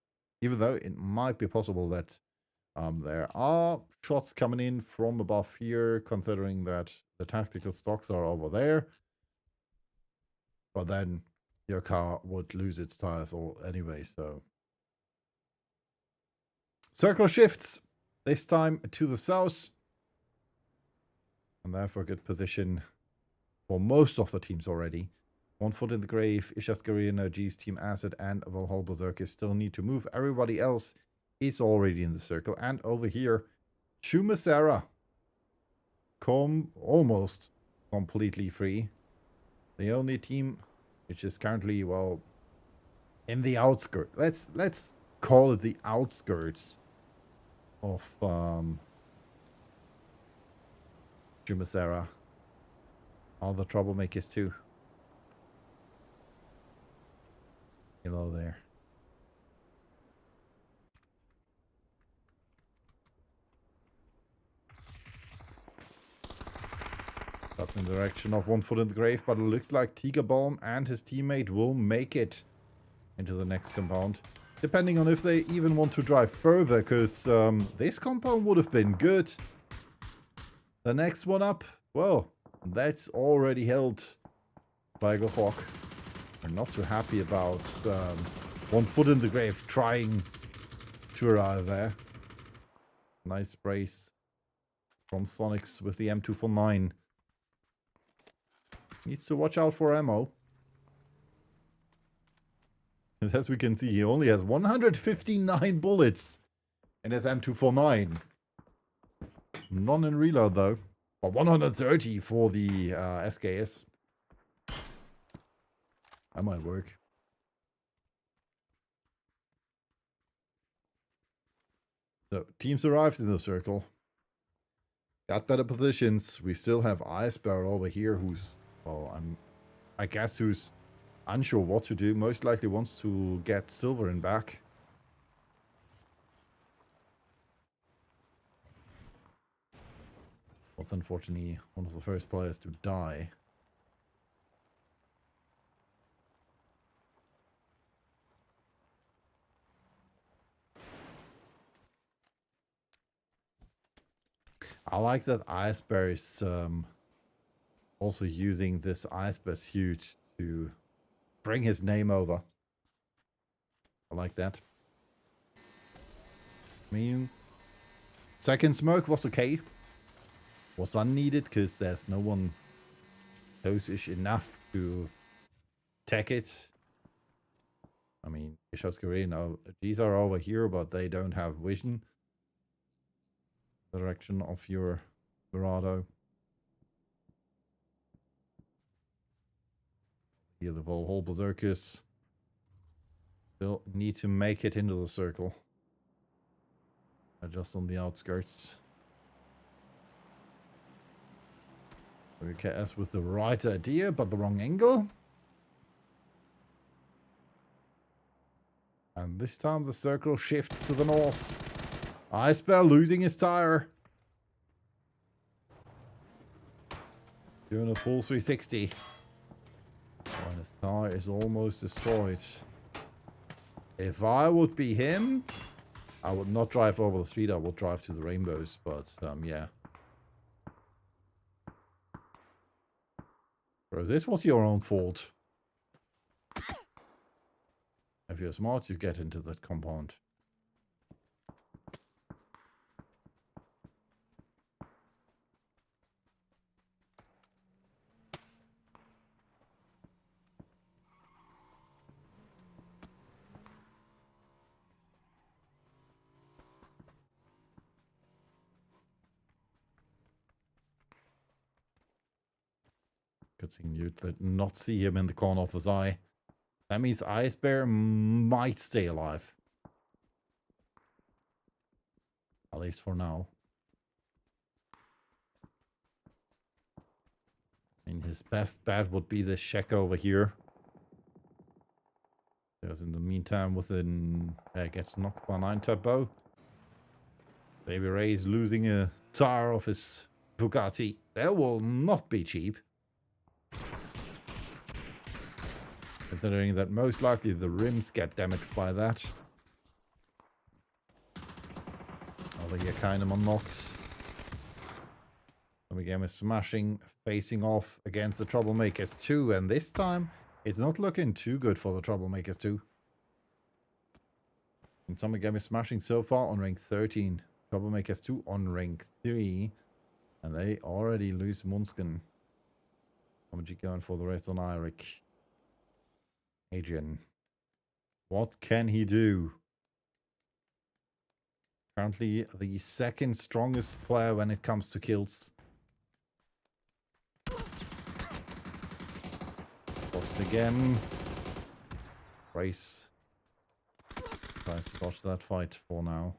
Even though it might be possible that there are shots coming in from above here, considering that the tactical stocks are over there. But then your car would lose its tires all anyway, so. Circle shifts, this time to the south. And therefore a good position for most of the teams already. 1 foot in the grave, Ishaskarina, G's Team Acid, and Valhalla Berserkers still need to move. Everybody else is already in the circle. And over here, Chumasera almost completely free. The only team which is currently, well, in the outskirts. Let's call it the outskirts of Chumasera. All the troublemakers too. Hello there. That's in the direction of 1 foot in the grave, but it looks like Tigerbalm and his teammate will make it into the next compound. Depending on if they even want to drive further, because this compound would have been good. The next one up, well, that's already held by Gohawk. We're not too happy about 1 foot in the grave trying to arrive there. Nice brace from Sonics with the M249. Needs to watch out for ammo. And as we can see, he only has 159 bullets in his M249. None in reload though. But 130 for the SKS. That might work. So, teams arrived in the circle. Got better positions. We still have Icebear over here who's, well, I guess who's unsure what to do. Most likely wants to get silver in back. Was unfortunately one of the first players to die. I like that Icebear is also using this Icebear suit to bring his name over. I like that. I mean, second smoke was okay. Was unneeded because there's no one close-ish enough to tech it. I mean, these are over here, but they don't have vision. The direction of your Verado. Here the whole Berserkers still need to make it into the circle. Just on the outskirts. Okay, as with the right idea, but the wrong angle. And this time the circle shifts to the north. Ice Bear losing his tire. Doing a full 360. When his tire is almost destroyed. If I would be him, I would not drive over the street. I would drive to the rainbows. But, yeah. Bro, this was your own fault. If you're smart, you get into that compound. Good thing you did not see him in the corner of his eye. That means Ice Bear might stay alive. At least for now. I mean, his best bet would be this check over here. Because in the meantime, gets knocked by 9 turbo. Baby Ray is losing a tire of his Bugatti. That will not be cheap. Considering that most likely the rims get damaged by that. Although you're kind of unlocked. And again, we're smashing, facing off against the Troublemakers 2. And this time, it's not looking too good for the Troublemakers 2. And some again is smashing so far on rank 13. Troublemakers 2 on rank 3. And they already lose Munskin. How going for the rest on Eirik? Adrian. What can he do? Currently the second strongest player when it comes to kills. Lost again. Race. Tries to watch that fight for now.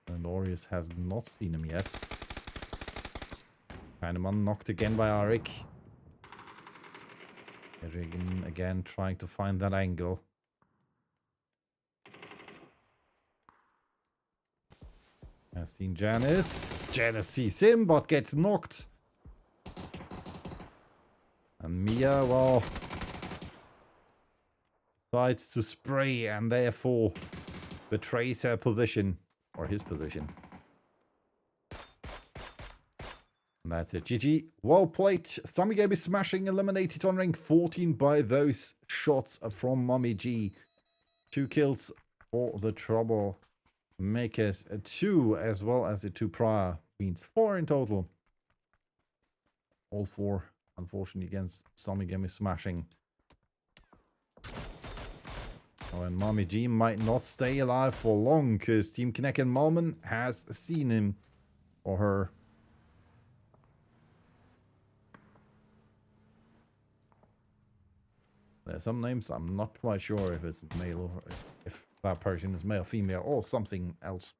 And Orius has not seen him yet. Heinemann knocked again by Arik. Adrian again trying to find that angle. Has seen Janice. Janice sees him but gets knocked. And Mia, well, decides to spray and therefore betrays her position. Or his position. And that's it. GG. Well played. Samigame is smashing, eliminated on rank 14 by those shots from Mommy G. 2 kills for the Troublemakers 2, as well as the 2 prior. Means 4 in total. All 4, unfortunately, against Samigame smashing. Oh, and Mommy G might not stay alive for long, because Team Kinect and Malman has seen him or her. There's some names I'm not quite sure if it's male or if that person is male, female, or something else.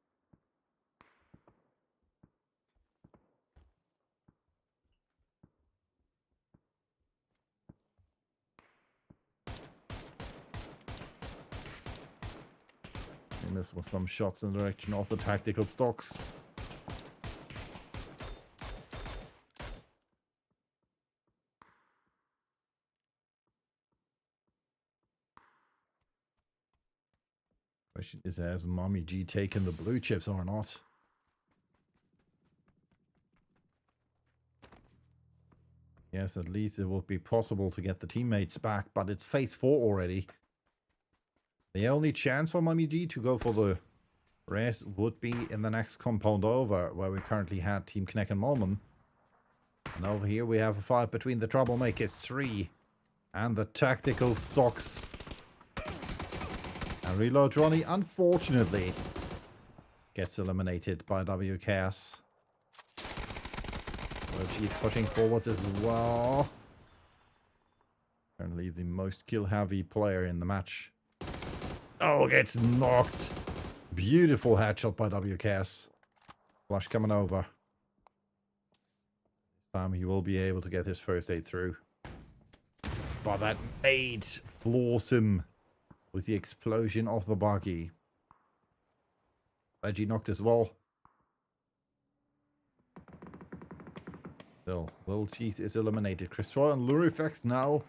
And this was some shots in the direction of the tactical stocks. Question is, has Mommy G taken the blue chips or not? Yes, at least it will be possible to get the teammates back, but it's phase 4 already. The only chance for Mommy G to go for the rest would be in the next compound over, where we currently had Team Kinect and Malman. And over here we have a fight between the Troublemakers 3 and the tactical stocks. And Reload Ronnie, unfortunately, gets eliminated by WKS. So she's pushing forwards as well. Currently the most kill-heavy player in the match. Oh, gets knocked. Beautiful headshot by WKS. Flash coming over. This time he will be able to get his first aid through. but that nade floors him with the explosion of the buggy. Reggie knocked as well. Still, Will Cheese is eliminated. Chris Troy and Lurifex now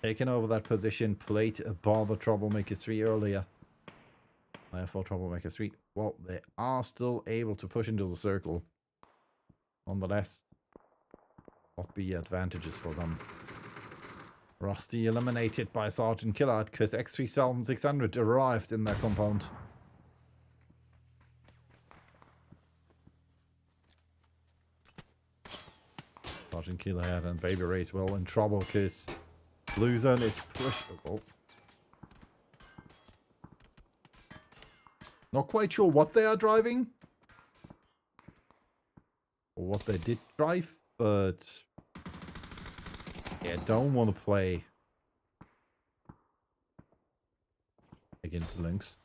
taking over that position. Played by the Troublemaker 3 earlier. Therefore, Troublemaker 3, well, they are still able to push into the circle. Nonetheless, not be advantages for them. Rusty eliminated by Sergeant Killer because X3600 arrived in their compound. Sergeant Killerhead and Baby Ray's well in trouble because Blue Zone is pushable. Not quite sure what they are driving. Or what they did drive, but yeah, don't want to play against Lynx.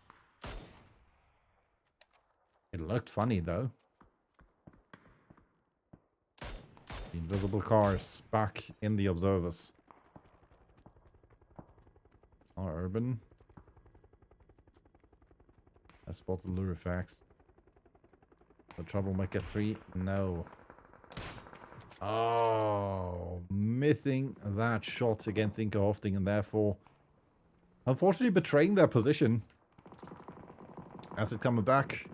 It looked funny though. The invisible cars back in the observers. Are urban. I spotted Lurifax. The Troublemaker 3, no. Oh, missing that shot against Inka Hofting and therefore, unfortunately, betraying their position. Acid coming back.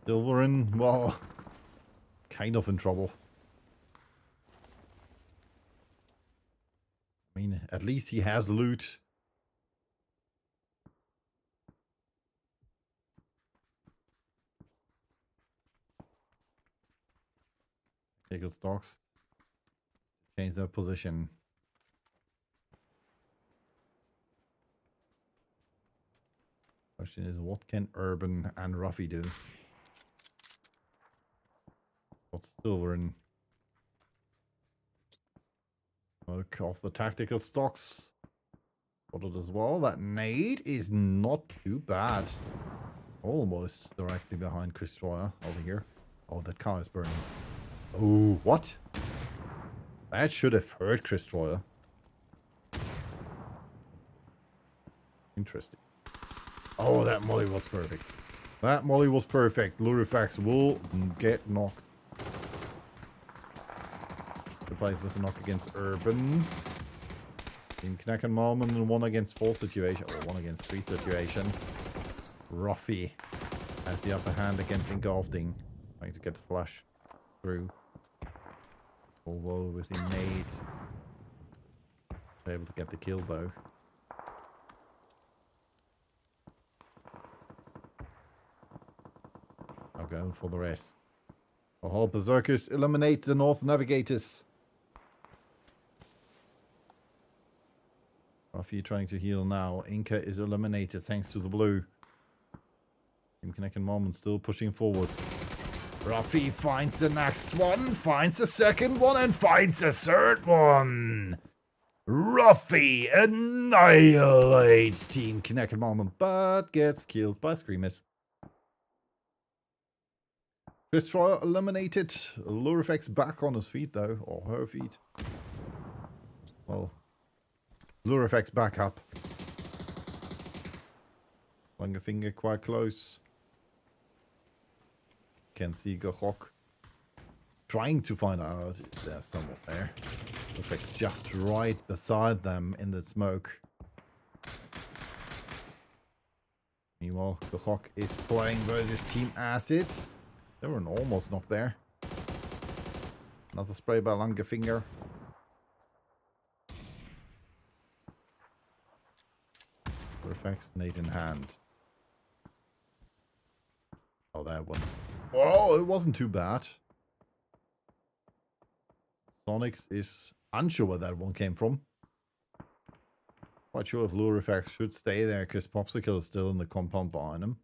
Silverin, well, kind of in trouble. I mean, at least he has loot. Eagle stocks. Change their position. Question is, what can Urban and Ruffy do? What's Silverin? Smoke off the tactical stocks. Spotted as well. That nade is not too bad. Almost directly behind Chris Troyer over here. Oh, that car is burning. Oh, what? That should have hurt Chris Troyer. Interesting. Oh, that molly was perfect. That molly was perfect. Lurifax will get knocked. Replace with a knock against Urban. Team Knack and Marmon in 1 against 4 situation. Or 1 against 3 situation. Ruffy has the upper hand against Engulfing. Trying to get the flash through. Although with the nade, able to get the kill though. I'll go for the rest. The whole Berserkers eliminate the North Navigators. Ruffy trying to heal now. Inca is eliminated thanks to the blue. Team Connect and Moment still pushing forwards. Ruffy finds the next one, finds the second one, and finds the third one. Ruffy annihilates Team Connect and Moment, but gets killed by Screamers. Chris Troyer eliminated. Lurifex back on his feet though, or her feet. Well, Lurifex back up. Langerfinger quite close. Can see Gahok trying to find out if there's someone there. Lurifex just right beside them in the smoke. Meanwhile, Gahok is playing versus Team Acid. They were almost knocked there. Another spray by Langerfinger. Perfect nade in hand. Oh, that was... Oh, it wasn't too bad. Sonics is unsure where that one came from. Quite sure if Lurifax should stay there because Popsicle is still in the compound behind him.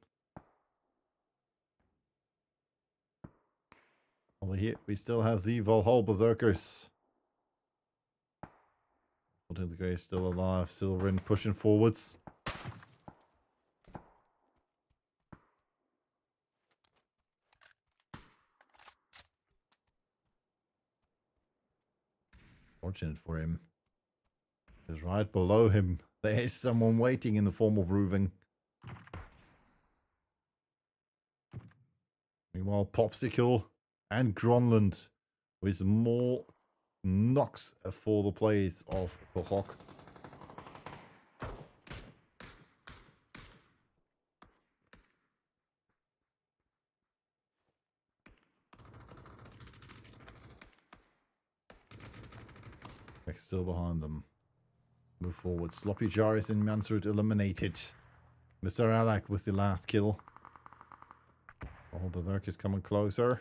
Over here, we still have the Valhalla Berserkers. Holding the Grey still alive. Silverin pushing forwards. Fortunate for him. Is right below him. There is someone waiting in the form of Rooving. Meanwhile, Popsicle and Gronland with more knocks for the plays of the Hawk. Next, still behind them. Move forward. Sloppy Jarvis and Mansrud eliminated. Mr. Alak with the last kill. Oh, Berserk is coming closer.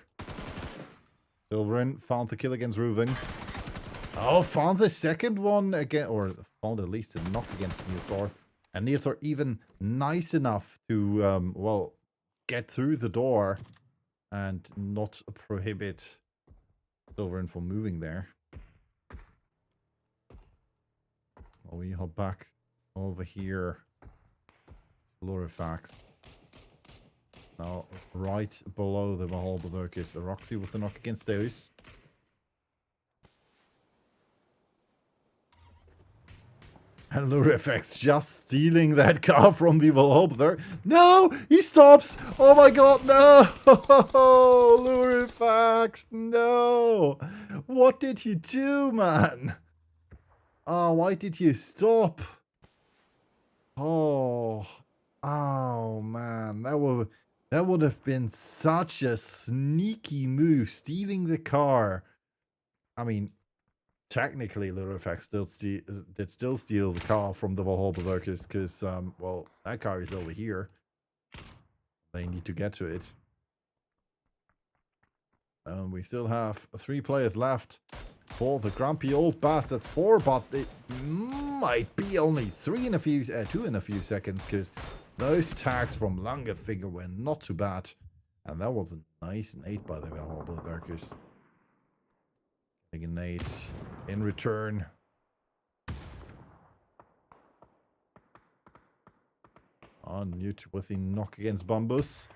Silverin found the kill against Rooving. Oh, found the second one again, or found at least a knock against Nielsor. And Nielsor even nice enough to, well, get through the door and not prohibit Silverin from moving there. Oh, we hop back over here. Lorifax. Now, right below the Mahal Berserk is Roxy with the knock against Deus. And Lurifex just stealing that car from the Mahal Berserk. No! He stops! Oh my god, no! Lurifax, no! What did you do, man? Oh, why did you stop? Oh, man, that would have been such a sneaky move, stealing the car. I mean, technically, Lurifax did still steal the car from the Valhalla Berserkers because, well, that car is over here. They need to get to it. We still have 3 players left for the grumpy old bastards. 4, but it might be only 2 in a few seconds, because those tags from Langefinger were not too bad. And that was a nice nade by the Valhalla Berserkers. Getting a nade in return. On Newt with the knock against Bombus.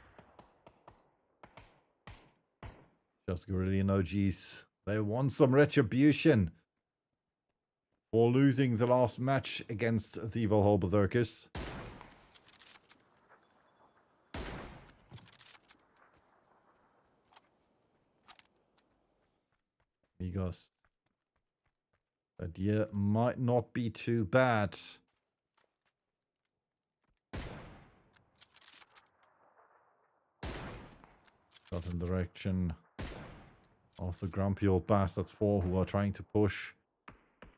Just Guerrillian OGs. They want some retribution for losing the last match against the Valhalla Berserkers. Migos. Idea might not be too bad. Got in direction of the grumpy old bastards 4 who are trying to push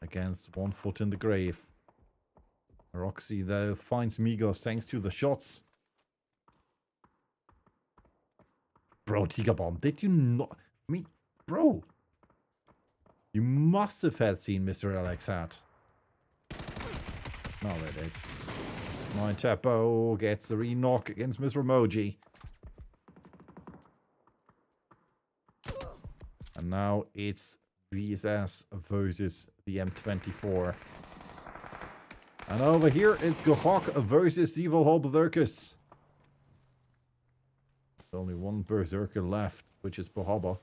against 1 foot in the grave. Roxy, though, finds Migos thanks to the shots. Bro, Tiger Bomb, did you not? I mean, bro, you must have had seen Mr. Alex hat. No, they did. Mind Chapo gets the re-knock against Mr. Emoji. And now it's VSS versus the M24. And over here it's Gohok versus the Valhalla Berserkers. There's only 1 Berserker left, which is Bahaba.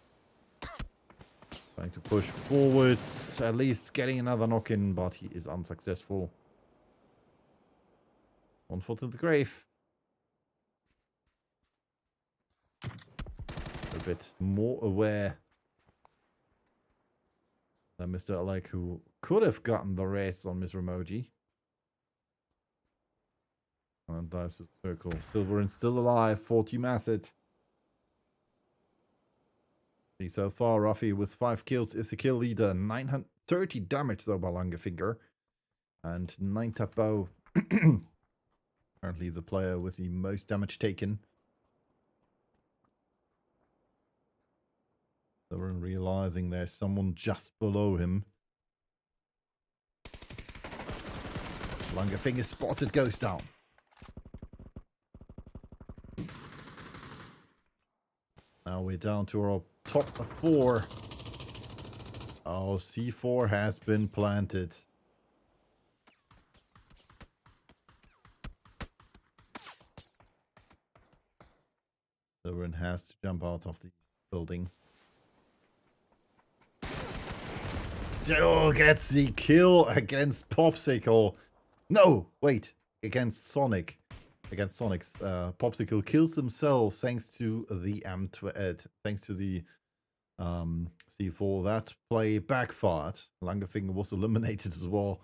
Trying to push forwards, at least getting another knock in, but he is unsuccessful. 1 foot in the grave. A bit more aware than Mr. Alec, who could have gotten the race on Mr. Emoji. And dives the circle. Silverin still alive for Team Acid. See, so far, Ruffy with 5 kills is the kill leader. 930 damage though by Langefinger. And 9 Tapo. Currently the player with the most damage taken. Silverin realizing there's someone just below him. Langefinger spotted, goes down. Now we're down to our top 4. Oh, C4 has been planted. Silverin has to jump out of the building. still gets the kill against Popsicle. No, wait, against Sonic. Against Sonic's Popsicle kills himself thanks to the thanks to the C4. That play backfired. Langerfinger was eliminated as well.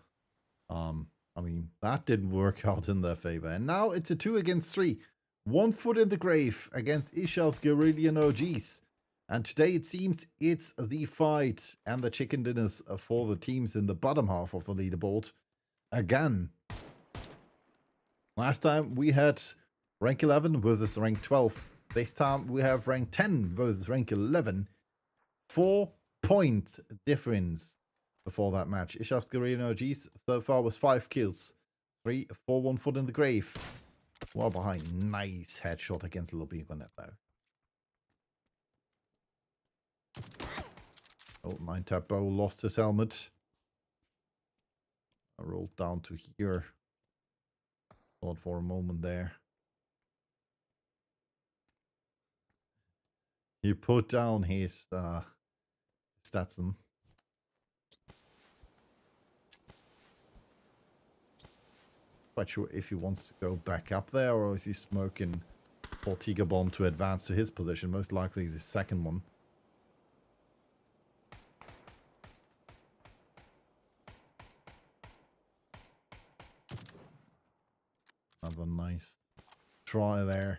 I mean, that didn't work out in their favor. And now it's a 2 against 3. 1 foot in the grave against Ishal's Guerrillian OGs. And today it seems it's the fight and the chicken dinners for the teams in the bottom half of the leaderboard. Again. Last time we had rank 11 versus rank 12. This time we have rank 10 versus rank 11. 4-point difference before that match. Ishal's Guerrillian OGs so far was 5 kills. 3 for 1 foot in the grave. Well behind. Nice headshot against Little Big on that though. Oh, 9-tap bow lost his helmet. I rolled down to here. Thought for a moment there. He put down his Stetson. Quite sure if he wants to go back up there or is he smoking for Tiger Bomb to advance to his position. Most likely the second one. Another nice try there.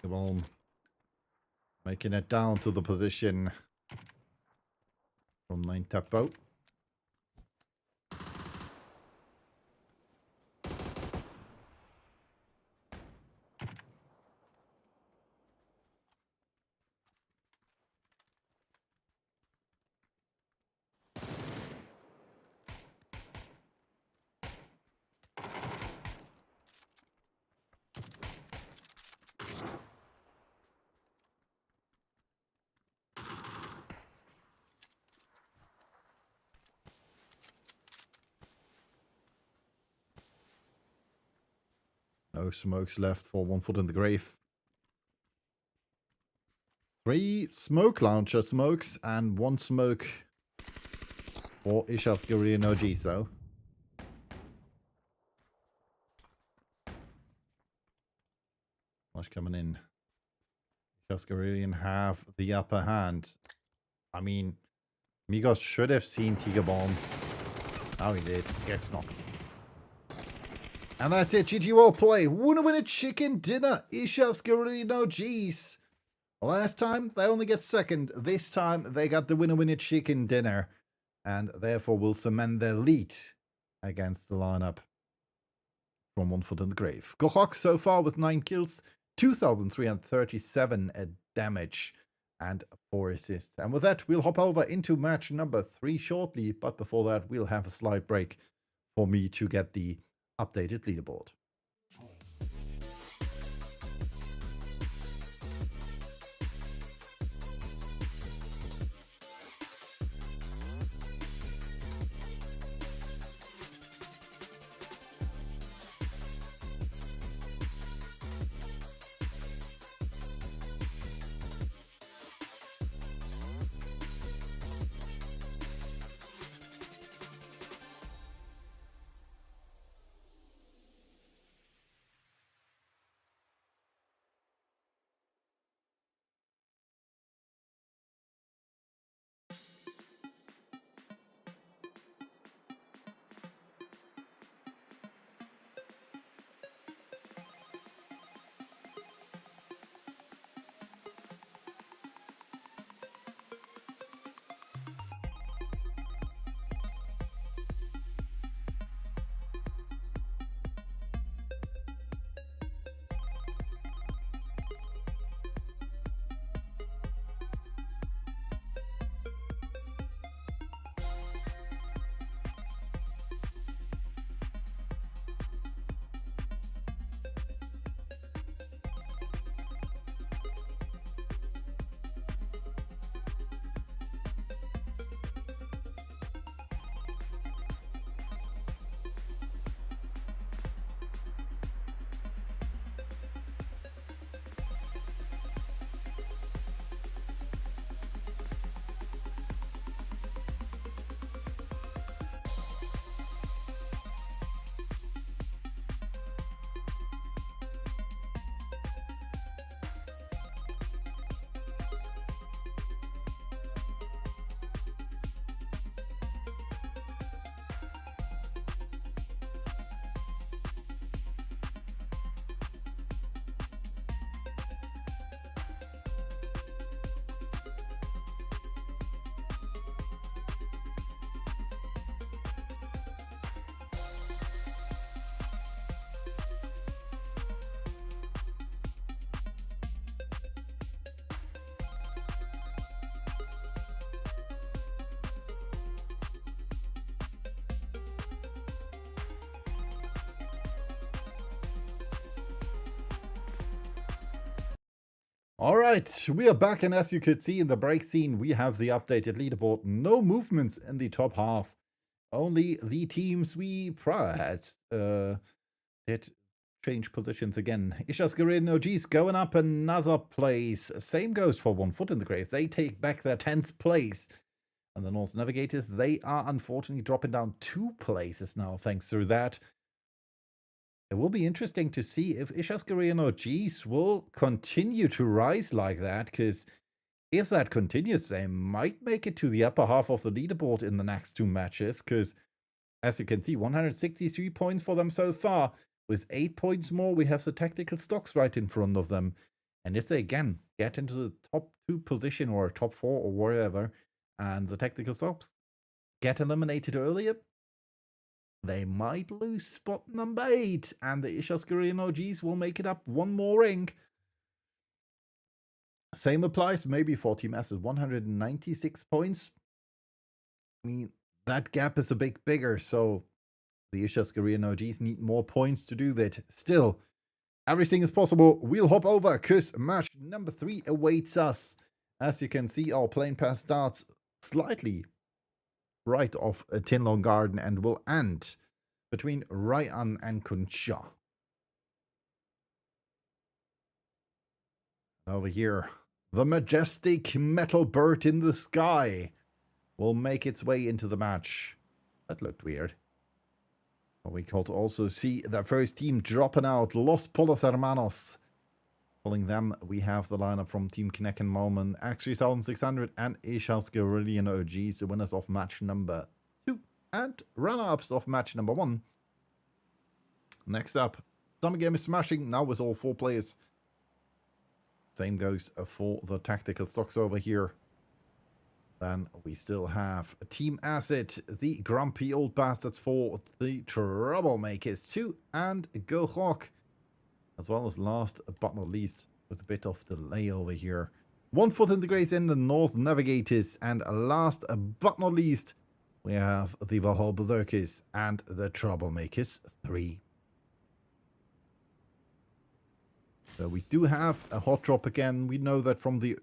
Come on. Making it down to the position from 9-tap boat. No smokes left for 1 foot in the grave. 3 smoke launcher smokes and 1 smoke for Ishal's Guerrillian OG, so. Flash coming in. Ishal's Guerrillian have the upper hand. I mean, Migos should have seen Tiger Bomb. Now he did. Gets knocked. And that's it. GG well played. Winner chicken dinner. Ishal's Guerrillian OGs. Last time, they only get second. This time, they got the winner chicken dinner. And therefore will cement their lead against the lineup from 1 foot in the grave. Gohok so far with 9 kills, 2,337 damage, and 4 assists. And with that, we'll hop over into match number 3 shortly. But before that, we'll have a slight break for me to get the updated leaderboard. All right, we are back, and as you could see in the break scene, we have the updated leaderboard. No movements in the top half. Only the teams we prior had did change positions again. InviSan OGs going up another place. Same goes for One Foot in the Grave. They take back their 10th place. And the North Navigators, they are unfortunately dropping down 2 places now, thanks to that. It will be interesting to see if InviSan OGs will continue to rise like that, because if that continues, they might make it to the upper half of the leaderboard in the next 2 matches, because as you can see, 163 points for them so far. With 8 points more, we have the tactical stocks right in front of them. And if they again get into the top 2 position or top 4 or wherever, and the tactical stocks get eliminated earlier, they might lose spot number 8, and the InviSan OGs will make it up 1 more ring. Same applies maybe for Team S's 196 points. I mean, that gap is a bit bigger, so the InviSan OGs need more points to do that. Still, everything is possible. We'll hop over, because match number 3 awaits us. As you can see, our plane pass starts slightly right off Tinlong Garden and will end between Ryan and Kunsha. Over here, the majestic metal bird in the sky will make its way into the match. That looked weird. We could also see the first team dropping out, Los Polos Hermanos. Following them, we have the lineup from Team Knecken Malman, X3600 and InviSan OGs, the winners of match number 2 and runner-ups of match number 1. Next up, Summer Game is smashing, now with all 4 players. Same goes for the tactical stocks over here. Then we still have Team Acid, the Grumpy Old Bastards 4, the Troublemakers 2, and Go Rock. As well as last but not least, with a bit of delay over here, One Foot in the Grave in the North Navigators. And last but not least, we have the Valhalla Berserkers and the Troublemakers 3. So we do have a hot drop again. We know that from the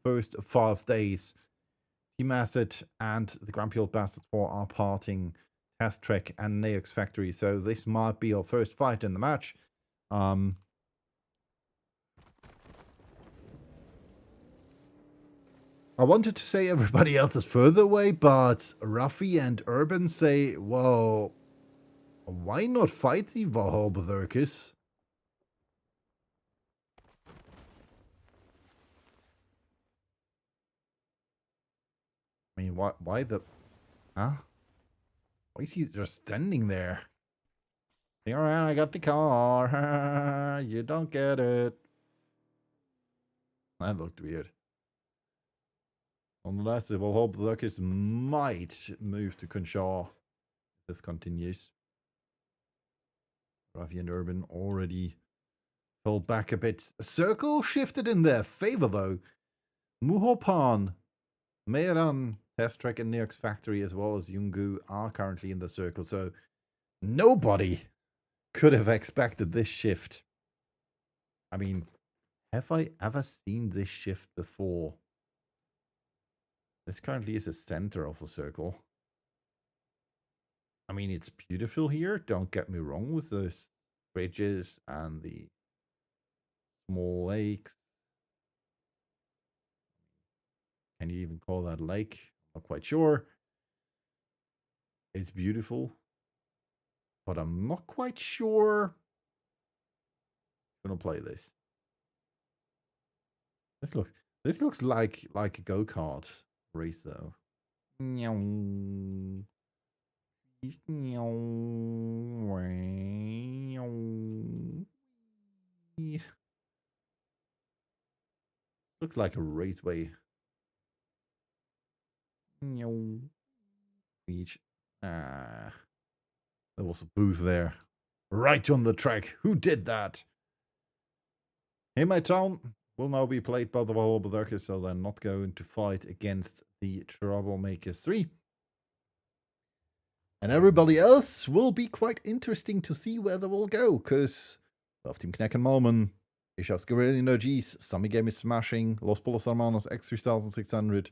first 5 days. Team Acid and the Grumpy Old Bastards 4 are parting Test Trek and Neox Factory. So this might be our first fight in the match. I wanted to say everybody else is further away, but Ruffy and Urban say, well, why not fight the Valhalla Berserkers? I mean, why the... Huh? Why is he just standing there? Alright, I got the car. You don't get it. That looked weird. Unless the Valhalla Berserkers might move to Kunsha. This continues. Ravi and Urban already fell back a bit. Circle shifted in their favor though. Muhopan, Meiran, Test Trek and Neox Factory as well as Yungu are currently in the circle. So nobody could have expected this shift. I mean, have I ever seen this shift before? This currently is the center of the circle. I mean, it's beautiful here. Don't get me wrong with those bridges and the small lakes. Can you even call that a lake? I'm not quite sure. It's beautiful. But I'm not quite sure I'm gonna play this. This looks like a go-kart race though. Looks like a raceway. Beach. There was a booth there. Right on the track. Who did that? In my town will now be played by the Valhalla Berserkers, so they're not going to fight against the Troublemakers 3. And everybody else will be quite interesting to see where they will go, because we have Team Knecken Malman, Ich hab's Guerrilla Energies, Summy Game is smashing, Los Polos Hermanos X3600,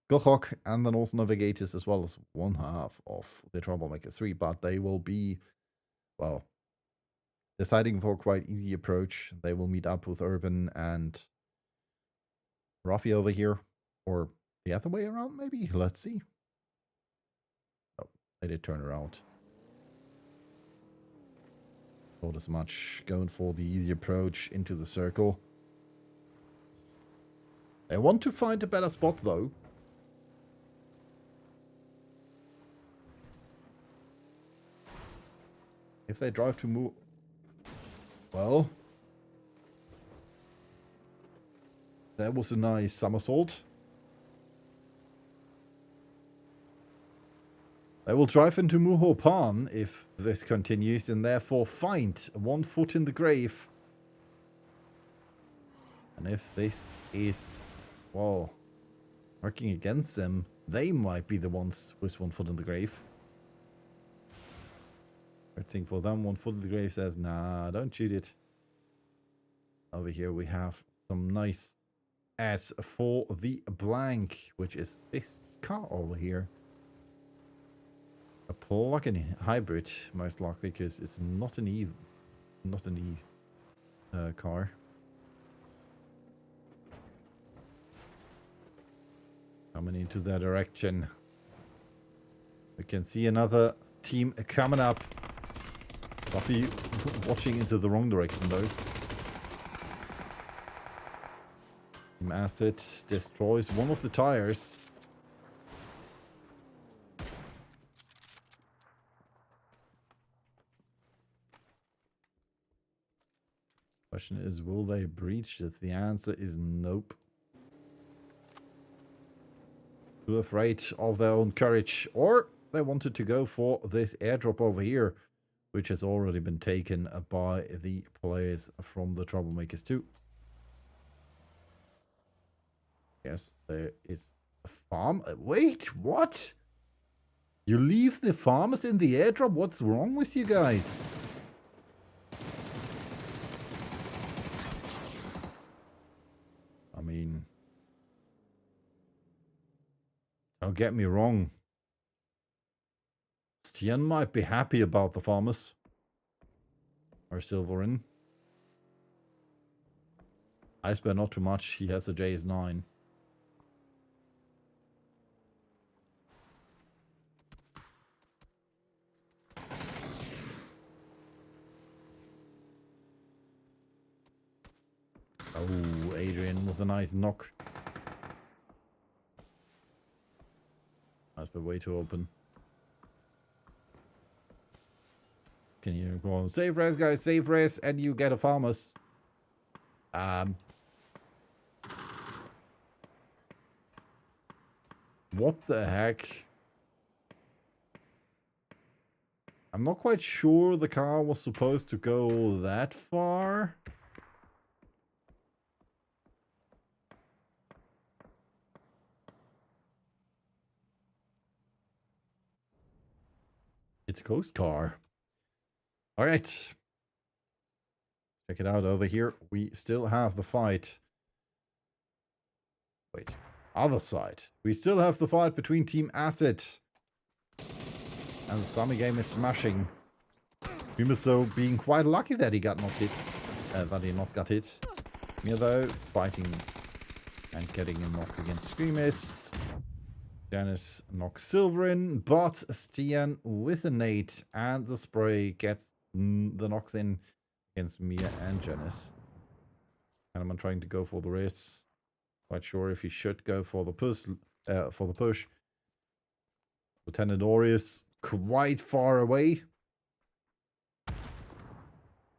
Gohok, and then also Navigators as well as one half of the Troublemaker 3, but they will be, well, deciding for a quite easy approach. They will meet up with Urban and Rafi over here, or the other way around maybe? Let's see. Oh, they did turn around. Not as much, going for the easy approach into the circle. They want to find a better spot though. If they drive to move... Well... That was a nice somersault. They will drive into Muhopan if this continues and therefore find 1 foot in the grave. And if this is, well, working against them, they might be the ones with 1 foot in the grave. I think for them, 1 foot in the grave says, nah, don't shoot it. Over here we have some nice S for the blank, which is this car over here. A plug-in hybrid, most likely, because it's not an E car. Coming into that direction. We can see another team coming up. Buffy watching into the wrong direction though. Team Asset destroys one of the tires. Question is, will they breach this? The answer is nope. Too afraid of their own courage, or they wanted to go for this airdrop over here, which has already been taken by the players from the Troublemakers too. Yes, there is a farm. Wait, what? You leave the farmers in the airdrop? What's wrong with you guys? I mean, don't get me wrong. Stian might be happy about the farmers. Or Silverin. Icebear not too much. He has a JS9. Oh, Adrian with a nice knock. That's the way to open. Can you go on save res, guys? Save res, and you get a farmers. What the heck? I'm not quite sure the car was supposed to go that far. It's a ghost car. All right. Check it out over here. We still have the fight. Wait. Other side. We still have the fight between Team Asset. And the Summer Game is smashing. Mimaso being quite lucky that he got not hit. That he not got hit. Mia though, fighting and getting a knock against Screamists. Janice knocks Silverin, but Stian with a nade and the spray gets the knocks in against Mia and Janice. And I'm trying to go for the race. Quite sure if he should go for the push. Lieutenant Aureus quite far away.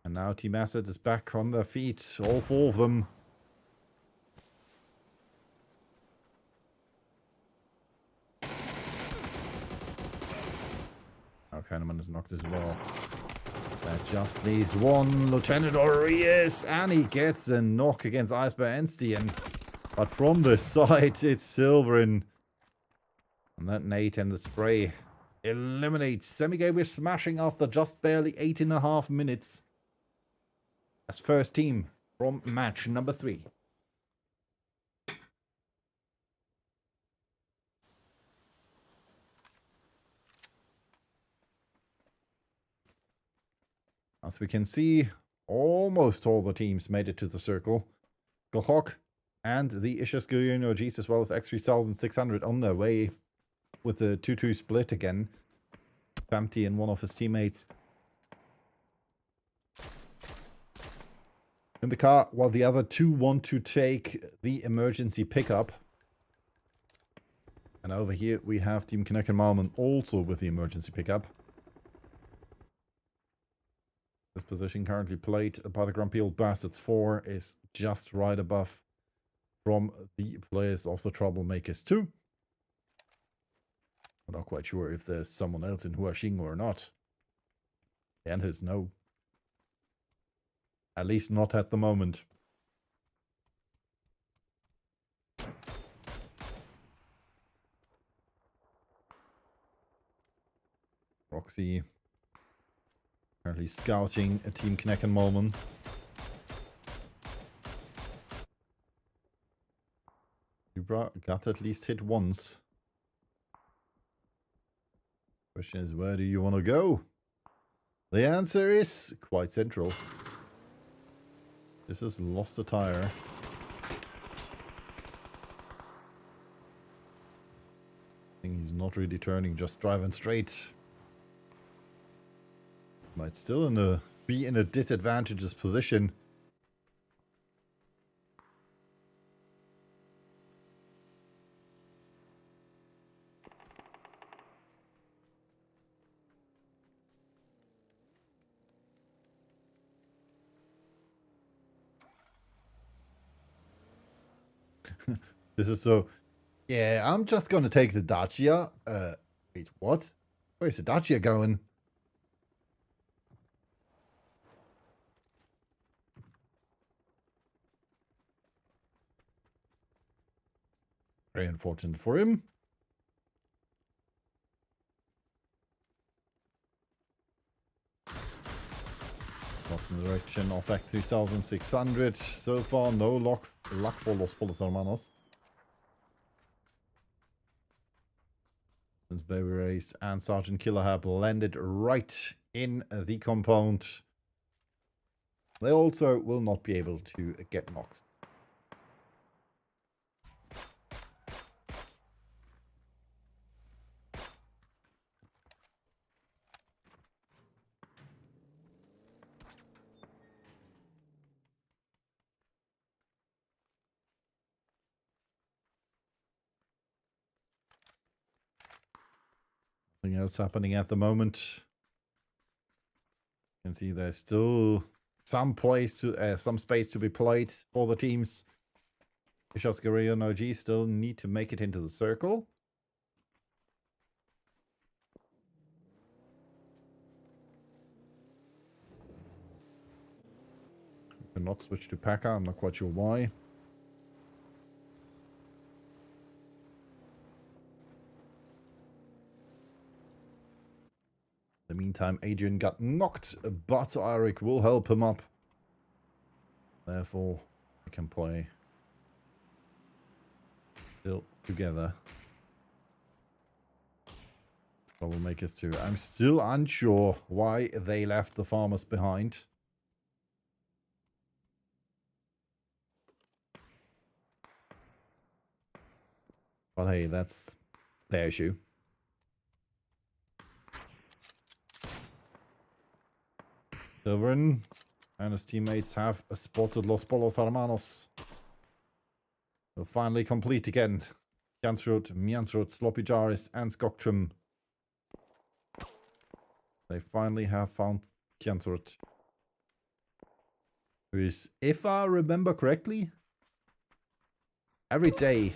And now Team Asset is back on their feet, all 4 of them. Now Kahneman is knocked as well. That just needs one. Lieutenant Aureus, and he gets a knock against Icebear and Stian. But from the side, it's Silverin. And that nade and the spray eliminates. Semigame with smashing after just barely 8.5 minutes. As first team from match number 3. As we can see, almost all the teams made it to the circle. Gohok and the Norgesligaen Div as well as X3600 on their way with a 2-2 split again. Famty and one of his teammates in the car, while the other two want to take the emergency pickup. And over here we have Team Kneck and Malman also with the emergency pickup. This position currently played by the Grumpy Old Bastards 4 is just right above from the players of the Troublemakers 2. I'm not quite sure if there's someone else in Huashing or not. The answer is no. At least not at the moment. Roxy currently scouting a Team Kneck and Malman. Ubra got at least hit once. Question is, where do you want to go? The answer is quite central. This has lost a tire. I think he's not really turning, just driving straight. Might still be in a disadvantageous position. This is so... Yeah, I'm just gonna take the Dacia. Wait, what? Where's the Dacia going? Very unfortunate for him. Not in the direction of X3600. So far, no luck for Los Polos Hermanos. Since Baby Race and Sergeant Killer have landed right in the compound, they also will not be able to get knocked. Nothing else happening at the moment. You can see there's still some space to be played for the teams. Norgesligaen OG still need to make it into the circle. Cannot switch to Packer, I'm not quite sure why. In the meantime, Adrian got knocked, but Eric will help him up. Therefore, we can play still together. Troublemakers too. I'm still unsure why they left the farmers behind. But hey, that's their issue. Silverin and his teammates have spotted Los Polos Hermanos. Will finally complete again. Jansrud, Miansrud, Sloppy Jaris, and Skoktrum. They finally have found Jansrud, who is, if I remember correctly, every game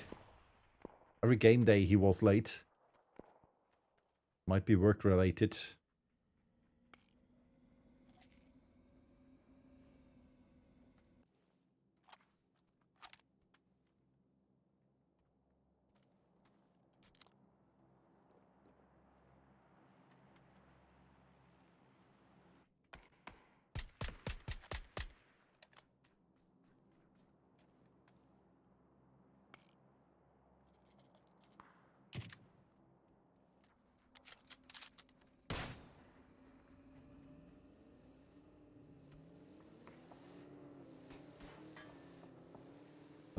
day he was late. Might be work related.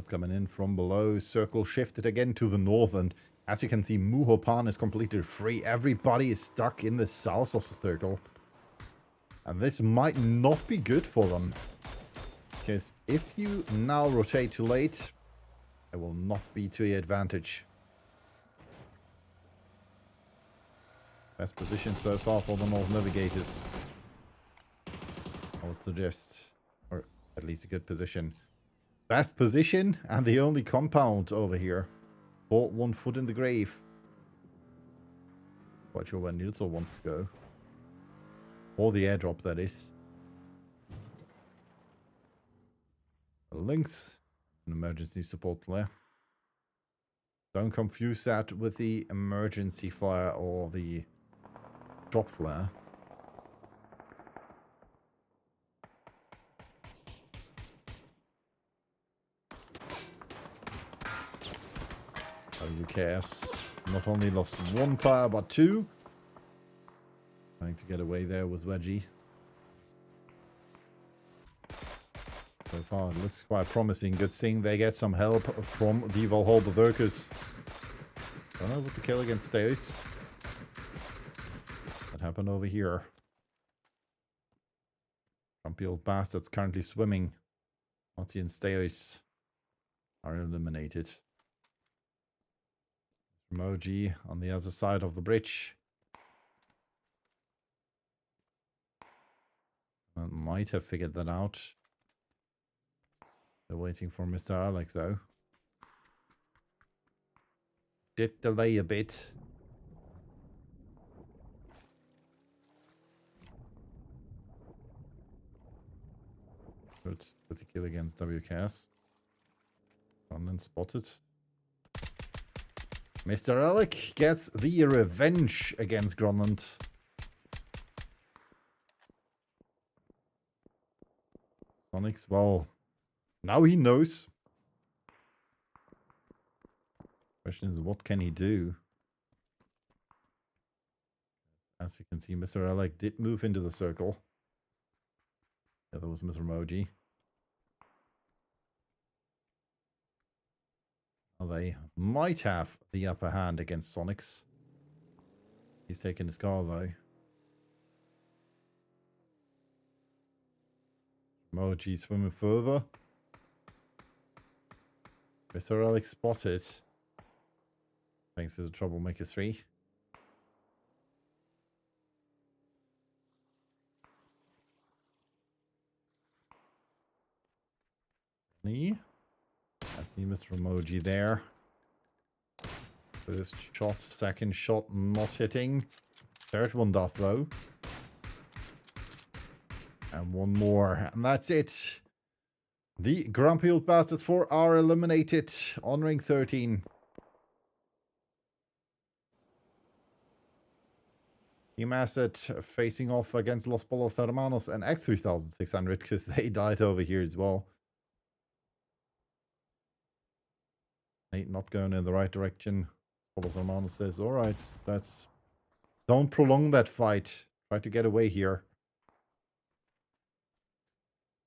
What's coming in from below? Circle shifted again to the north, and as you can see, Muhopan is completely free. Everybody is stuck in the south of the circle. And this might not be good for them. Because if you now rotate too late, it will not be to your advantage. Best position so far for the North Navigators. I would suggest, or at least a good position. Best position and the only compound over here. For 1 foot in the grave. Quite sure where Nilsson wants to go. Or the airdrop, that is. Links. An emergency support flare. Don't confuse that with the emergency flare or the drop flare. WKS not only lost 1 tire but 2. Trying to get away there with Wedgie. So far it looks quite promising. Good thing they get some help from the Valhalla Berserkers. Don't know what the kill against Steus. What happened over here? Grumpy old bastards currently swimming. Nazi and Steus are eliminated. Emoji on the other side of the bridge. I might have figured that out. They're waiting for Mr. Alex though. Did delay a bit. Good with the kill against WKS. Gone and spotted. Mr. Alec gets the revenge against Grönland. Sonic's, well, now he knows. Question is, what can he do? As you can see, Mr. Alec did move into the circle. Yeah, that was Mr. Emoji. They might have the upper hand against Sonics. He's taking his car though. Emoji swimming further. Mr. Alex spotted. Thanks to the Troublemaker 3. I see Mr. Emoji there. First shot, second shot not hitting. Third one does though. And one more. And that's it. The Grumpy Old Bastards 4 are eliminated on ring 13. Team Asset facing off against Los Polos Hermanos and X3600 because they died over here as well. Not going in the right direction. Polos Hermanos says, alright, don't prolong that fight. Try to get away here.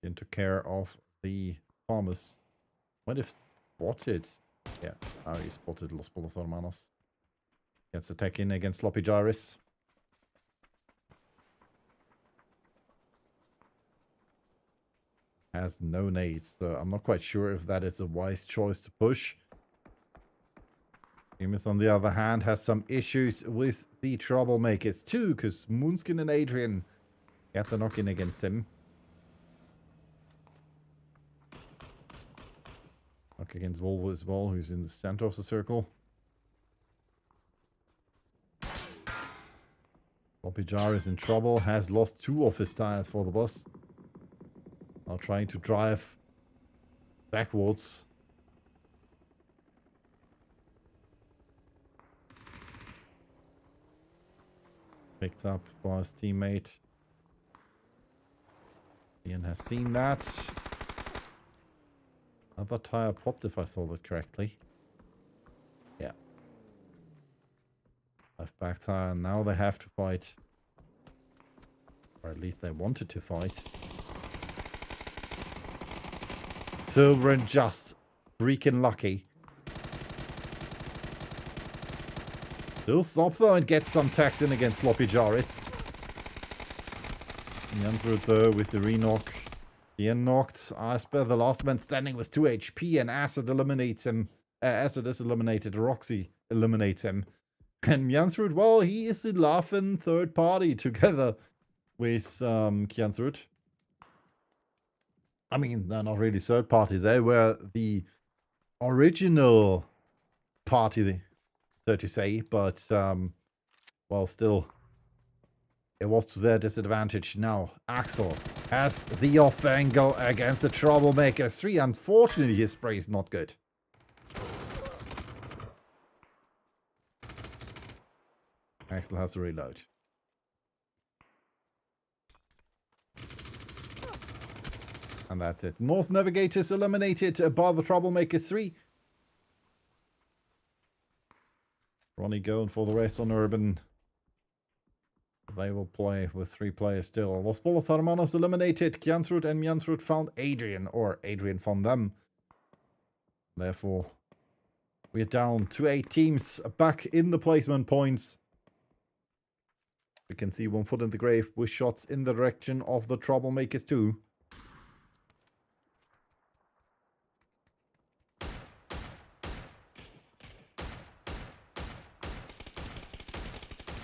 Into care of the farmers. Might have spotted. Yeah, he spotted Los Polos Hermanos. Gets attack in against Sloppy Gyrus. Has no nades, so I'm not quite sure if that is a wise choice to push. Emith, on the other hand, has some issues with the Troublemakers too, because Moonskin and Adrian get the knock-in against him. Knock against Volvo as well, who's in the center of the circle. Floppy Jar is in trouble, has lost 2 of his tires for the bus. Now trying to drive backwards. Picked up by his teammate. Ian has seen that. Another tire popped if I saw that correctly. Yeah. Left back tire, and now they have to fight. Or at least they wanted to fight. Silver and Just freaking lucky. Still stops though and gets some tax in against Sloppy Jarvis. Jansrud though with the re-knock. He knocked Asper, the last man standing with 2 HP, and Acid eliminates him. Acid is eliminated, Roxy eliminates him. And Jansrud, well, he is the laughing third party together with Jansrud. I mean, they're not really third party. They were the original party, so to say, but, well, still, it was to their disadvantage. Now, Axel has the off angle against the Troublemaker 3. Unfortunately, his spray is not good. Axel has to reload. And that's it. North Navigators eliminated by the Troublemaker 3. Ronnie going for the rest on Urban. They will play with 3 players still. Los Polos Hermanos eliminated. Jansrud and Jansrud found Adrian, or Adrian found them. Therefore, we're down to 8 teams back in the placement points. We can see one foot in the grave with shots in the direction of the Troublemakers too.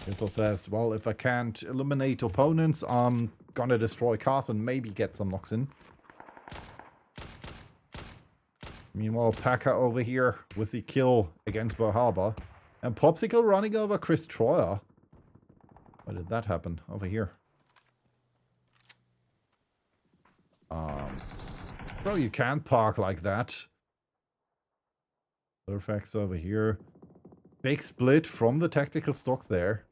It also says, well, if I can't eliminate opponents, I'm gonna destroy cars and maybe get some knocks in. Meanwhile, Packer over here with the kill against Bar Harbor. And Popsicle running over Chris Troyer. Why did that happen? Over here. Bro, you can't park like that. Perfect's over here. Big split from the tactical stock there.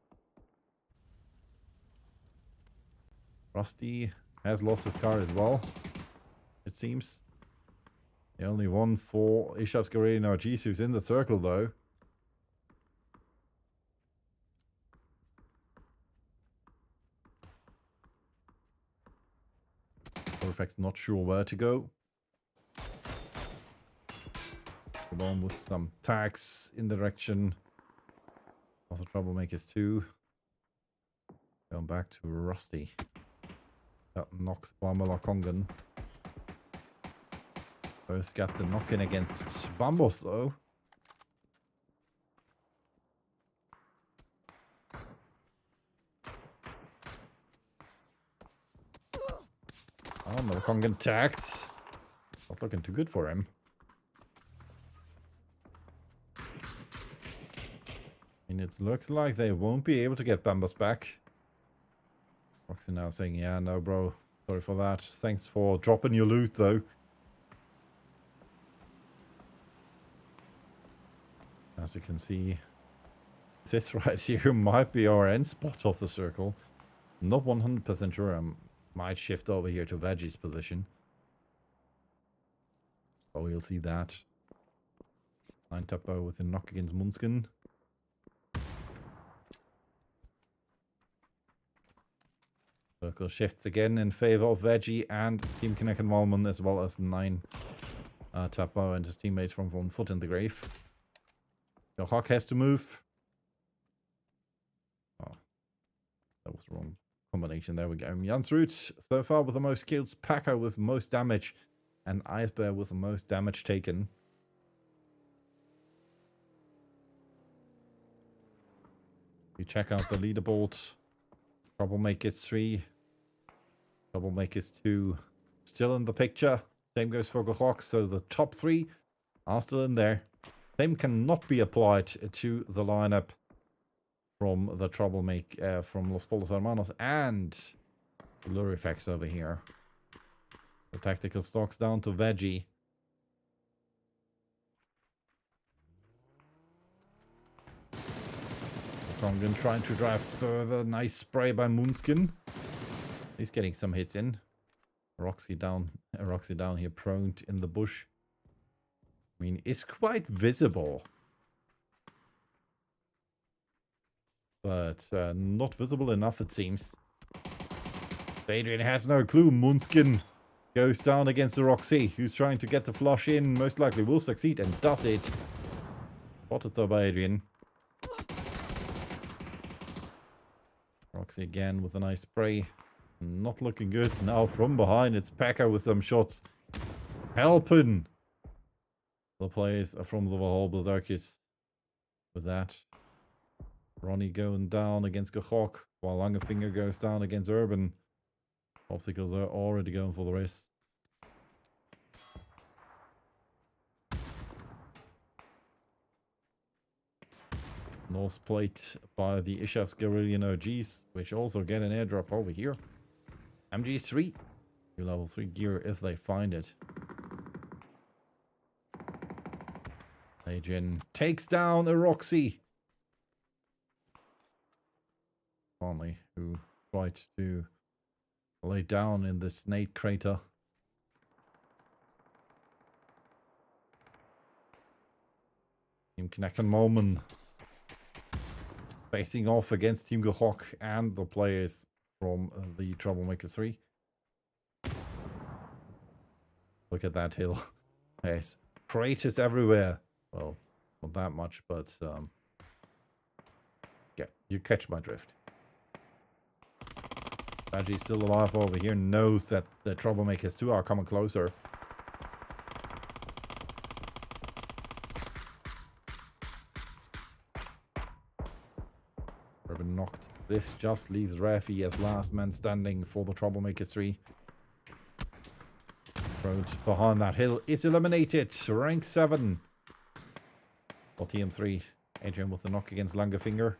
Rusty has lost his car as well, it seems. The only one for Ishav's Guerrero Nargis, who's in the circle though. Perfect's not sure where to go. Come on with some tags in the direction of the Troublemakers too. Going back to Rusty. Got knocked by Malakongan. Both got the knock in against Bambos though. Oh, Malakongan tagged. Not looking too good for him. And it looks like they won't be able to get Bambos back. Roxy now saying, yeah, no, bro. Sorry for that. Thanks for dropping your loot, though. As you can see, this right here might be our end spot of the circle. Not 100% sure. I might shift over here to Veggie's position. Oh, we'll see that. 9 Tupper with a knock against Munskin. Circle shifts again in favor of Veggie and Team Kinect and Malman, as well as 9 Tupper and his teammates from 1 foot in the grave. The Hawk has to move. Oh, that was the wrong combination. There we go. Jansrud so far with the most kills, Packer with most damage, and Ice Bear with the most damage taken. We check out the leaderboard. Troublemakers 3. Troublemakers 2 still in the picture. Same goes for Gahawk, so the top 3 are still in there. Same cannot be applied to the lineup from the Troublemaker, from Los Polos Hermanos and Lurifex over here. The tactical stocks down to Veggie. Kongan trying to drive further. Nice spray by Moonskin. He's getting some hits in. Roxy down here, prone in the bush. I mean, it's quite visible. But not visible enough, it seems. Adrian has no clue. Moonskin goes down against the Roxy, who's trying to get the flush in. Most likely will succeed and does it. Spotted though by Adrian. Roxy again with a nice spray. Not looking good. Now from behind, it's Packer with some shots. Helping the players from the Valhalla Berserkers with that. Ronnie going down against Gehok, while Langefinger goes down against Urban. Obstacles are already going for the rest. North plate by the Ishaf's Guerrillian OGs, which also get an airdrop over here. MG3, level 3 gear if they find it. Adrian takes down a Roxy. Conley, who tried to lay down in the snake crater. Team Knacken Moment facing off against Team Gehok and the players from the Troublemaker 3. Look at that hill. There's craters everywhere. Well, not that much, but yeah, you catch my drift. Badgie's still alive over here, knows that the Troublemakers 2 are coming closer. Urban knocked. This just leaves Rafi as last man standing for the Troublemakers 3. Road behind that hill is eliminated. Rank 7. For TM3. Adrian with the knock against Langefinger.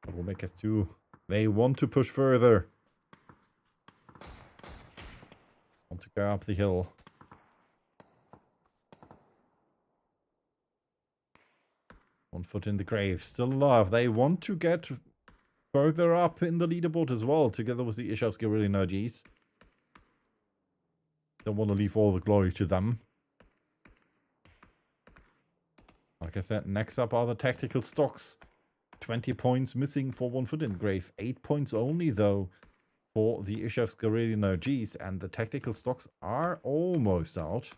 Troublemakers 2. They want to push further. Want to go up the hill. One foot in the grave. Still alive. They want to get further up in the leaderboard as well, together with the Ishaf's Guerrillian OGs. Don't want to leave all the glory to them. Like I said, next up are the tactical stocks. 20 points missing for One Foot in the Grave. 8 points only, though, for the Ishaf's Guerrillian OGs. And the tactical stocks are almost out.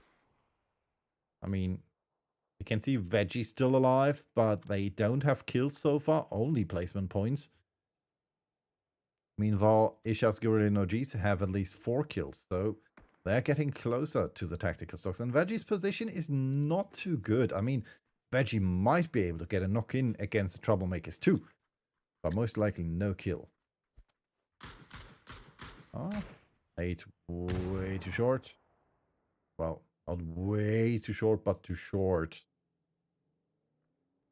I mean, you can see Veggie still alive, but they don't have kills so far. Only placement points. Meanwhile, Ishaf's Guerrillian OGs have at least 4 kills, so they're getting closer to the tactical stocks. And Veggie's position is not too good. I mean, Veggie might be able to get a knock-in against the Troublemakers too, but most likely no kill. Ah, 8 way too short. Well, not way too short, but too short.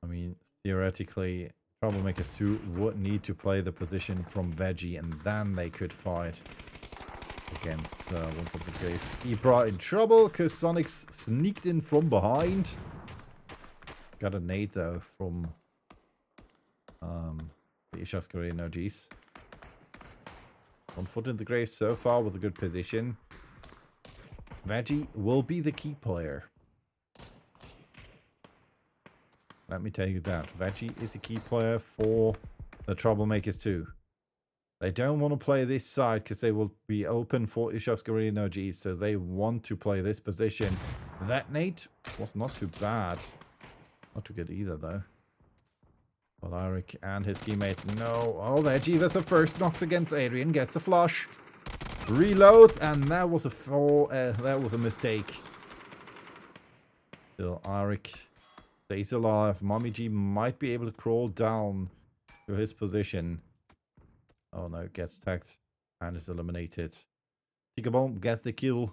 I mean, theoretically, Troublemakers 2 would need to play the position from Veggie, and then they could fight against One Foot in the Grave. Ibra in trouble because Sonic's sneaked in from behind. Got a nade though from the Ishaf's Guerrillian OGs. One Foot in the Grave so far with a good position. Veggie will be the key player. Let me tell you that. Veggie is a key player for the Troublemakers too. They don't want to play this side because they will be open for Ishaf's Guerrillian OGs, so they want to play this position. That nade was not too bad. Not too good either, though. But Eric and his teammates know. Oh, Veggie with the first knocks against Adrian. Gets the flush. Reload. And that was a fall. That was a mistake. Still, Eric stays alive. Mommy G might be able to crawl down to his position. Oh, no. Gets tagged and is eliminated. Tikabomb gets the kill.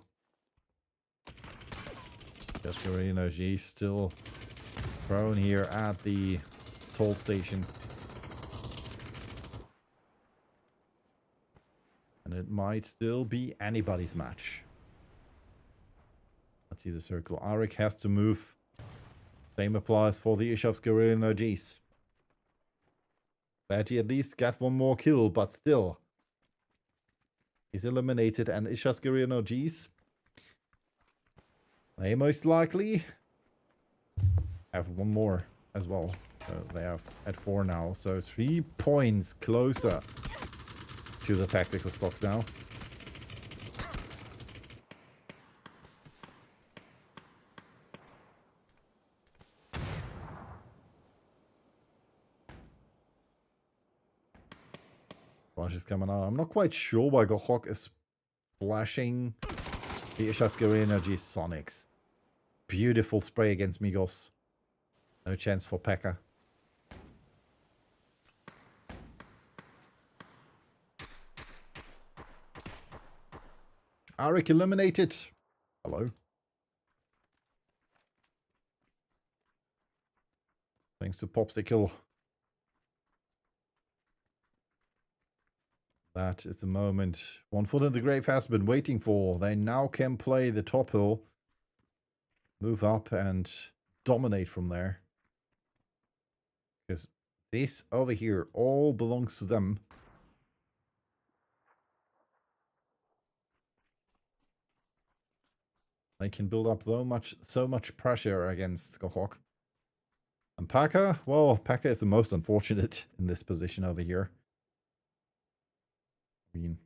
Just Guerrillian OG still prone here at the toll station. And it might still be anybody's match. Let's see the circle. Arik has to move. Same applies for the Ishaf's Guerrillian OGs. Veggie at least got one more kill, but still. He's eliminated, and Ishaf's Guerrillian OGs, they most likely have one more as well. So they have at 4 now. So 3 points closer to the tactical stocks now. coming out. I'm not quite sure why Gohok is flashing the Ishaskiri Energy Sonics. Beautiful spray against Migos. No chance for P.E.K.K.A. Arik eliminated. Hello. Thanks to Popsicle. That is the moment One Foot in the Grave has been waiting for. They now can play the top hill, move up and dominate from there. Because this over here all belongs to them. They can build up so much pressure against Gohok. And P.E.K.K.A, well, P.E.K.K.A is the most unfortunate in this position over here. I mean,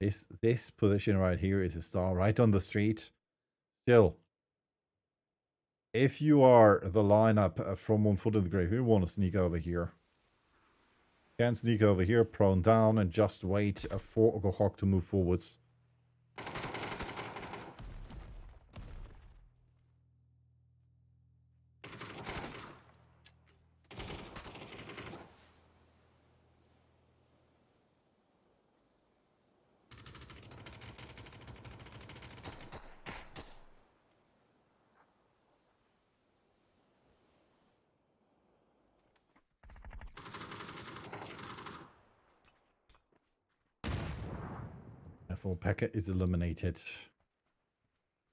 this position right here is a star right on the street. Still, if you are the lineup from One Foot in the Grave, you want to sneak over here. You can sneak over here, prone down, and just wait for Gohok to move forwards. P.E.K.K.A is eliminated.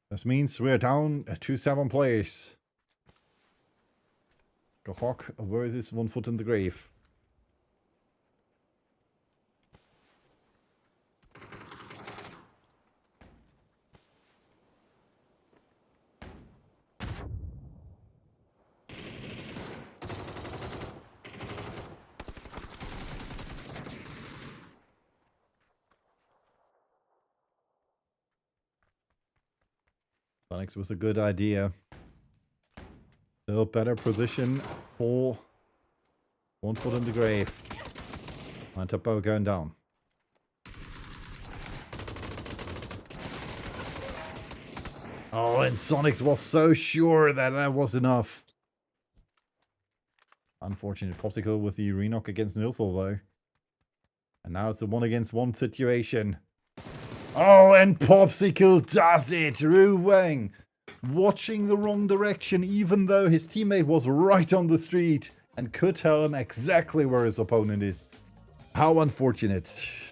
This means we're down to 7 players. Gohok versus One Foot in the Grave. Sonics was a good idea. Still better position for One Foot in the Grave. Antapo going down. Oh, and Sonics was so sure that that was enough. Unfortunate Popsicle with the re-knock against Nilsel though. And now it's a 1-against-1 situation. Oh, and Popsicle does it! Ru Wang watching the wrong direction even though his teammate was right on the street and could tell him exactly where his opponent is. How unfortunate.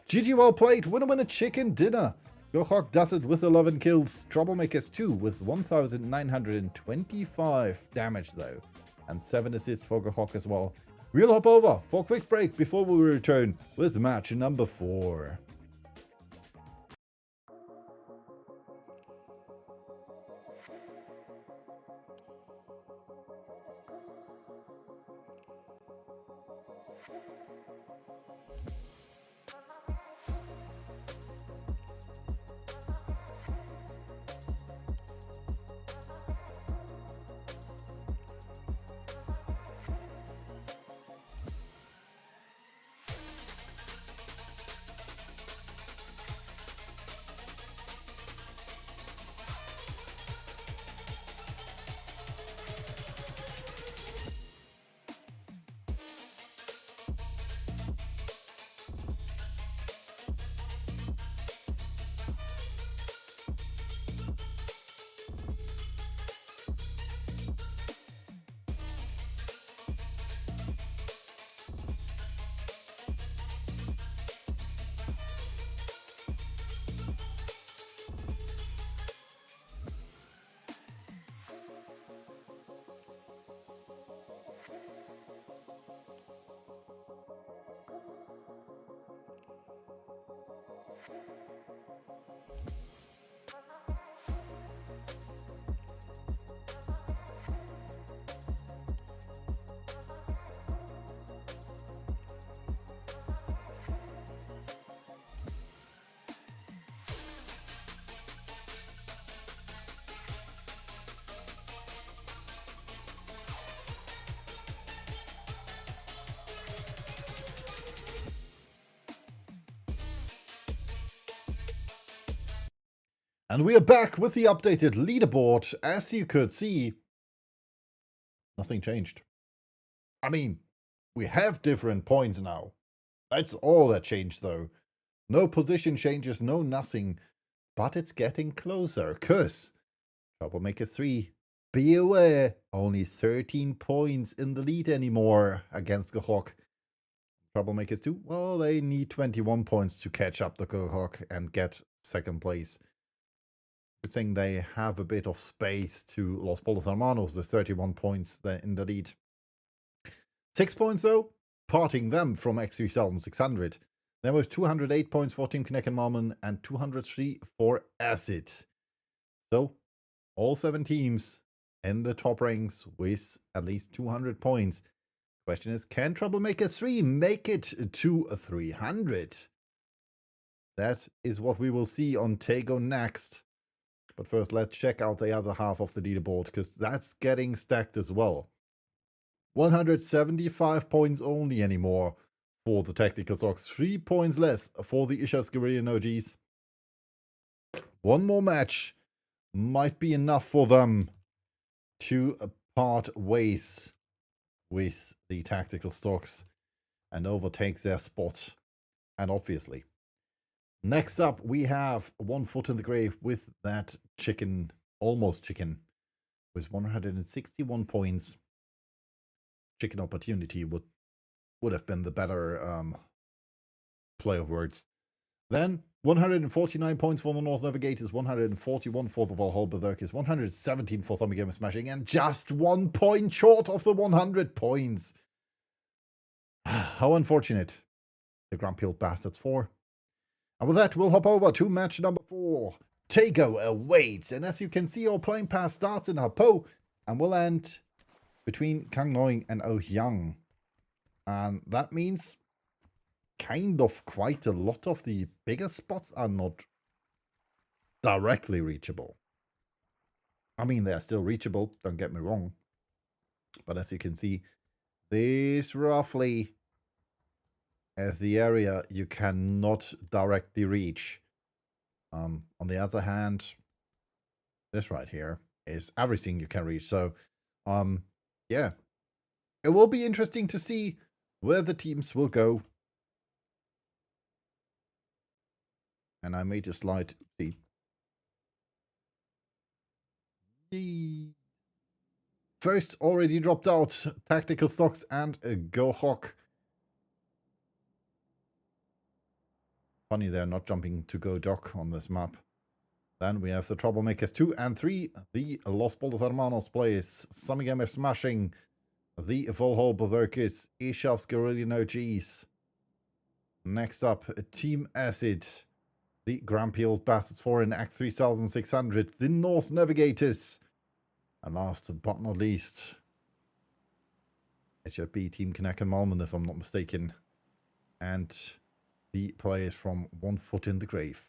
GG well played. Winner chicken dinner. Gohok does it with 11 kills. Troublemakers 2 with 1,925 damage though. And 7 assists for Gohok as well. We'll hop over for a quick break before we return with match number 4. And we are back with the updated leaderboard. As you could see, nothing changed. I mean, we have different points now. That's all that changed, though. No position changes, no nothing. But it's getting closer, because Troublemaker 3, be aware, only 13 points in the lead anymore against Gehawk. Troublemakers 2, well, they need 21 points to catch up to Gehawk and get second place. Good thing they have a bit of space to Los Pollos Hermanos, the 31 points there in the lead. 6 points, though, parting them from X3600. There was 208 points for Team Kneck and Marmon and 203 for Acid. So, all 7 teams in the top ranks with at least 200 points. Question is, can Troublemaker 3 make it to 300? That is what we will see on Tego next. But first, let's check out the other half of the leaderboard, because that's getting stacked as well. 175 points only anymore for the Tactical Socks. 3 points less for the Ishas Guerrillan OGs. One more match might be enough for them to part ways with the Tactical Stocks and overtake their spot. And obviously, next up we have One Foot in the Grave with that chicken, almost chicken, with 161 points. Chicken Opportunity would have been the better play of words. Then 149 points for the North Navigators, 141 for the Valhalla Berserkers, 117 for Zombie Gamer Smashing, and just 1 point short of the 100 points. How unfortunate. The Grumpy-Old Bastards 4. And with that, we'll hop over to match number 4. Tego awaits, and as you can see, our playing pass starts in Hapo and will end between Kang Noing and Oh Yang. And that means kind of quite a lot of the bigger spots are not directly reachable. I mean, they're still reachable, don't get me wrong. But as you can see, this roughly is the area you cannot directly reach. On the other hand, this right here is everything you can reach. So, yeah, it will be interesting to see where the teams will go. And I made a slide. See. First already dropped out Tactical Stocks and Go Hawk. Funny they're not jumping to Go Doc on this map. Then we have the Troublemakers 2 and 3. The Los Pollos Hermanos plays Zombie Gamer Smashing. The Valhalla Berserkers, Ishaf's Guerrillan OGs. Next up, Team Acid. The Grumpy-Old Bastards 4 in X3600. The North Navigators. And last but not least, HFB Team Kneck and Malmon, if I'm not mistaken. And the players from One Foot in the Grave.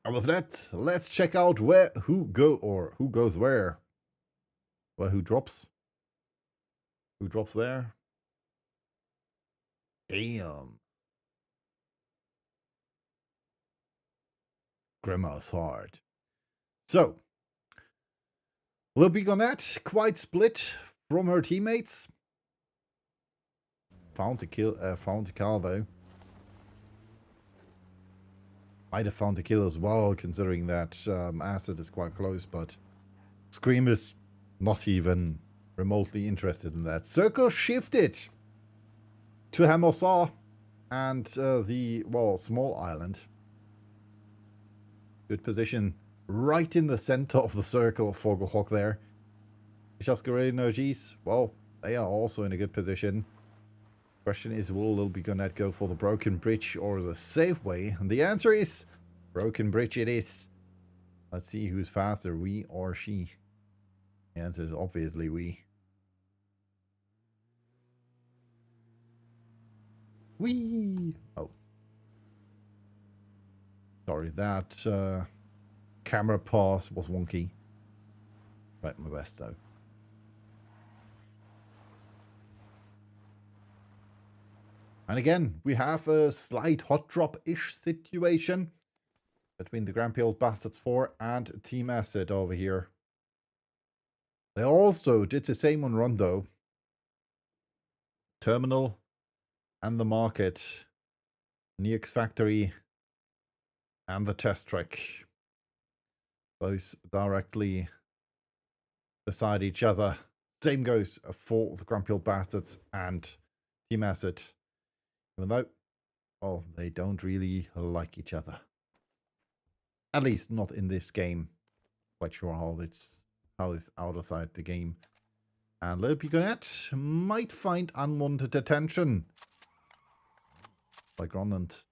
And with that, let's check out who goes where. Well, who drops? Who drops where? Damn. Grandma's hard. So, Lil Gonette, quite split from her teammates. Found a kill though. Might have found a kill as well, considering that Acid is quite close, but Scream is not even remotely interested in that. Circle shifted to Hamosar and the, well, small island. Good position right in the center of the circle for Gohok there. Ishas Guerrillan OGs, well, they are also in a good position. Question is, will Lil Gonette go for the broken bridge or the safe way? And the answer is broken bridge it is. Let's see who's faster, we or she. The answer is obviously we. Whee! Oh. Sorry, that camera pass was wonky. Right, my best though. And again, we have a slight hot drop-ish situation. between the Grumpy Old Bastards 4 and Team Acid over here. They also did the same on Rondo. Terminal and the Market, Neox Factory, and the Test Track. Both directly beside each other. Same goes for the Grumpy Old Bastards and Team Acid. Even though, well, they don't really like each other. At least not in this game. Quite sure how it's outside the game. And Little Piconette might find unwanted attention. Like Ronland.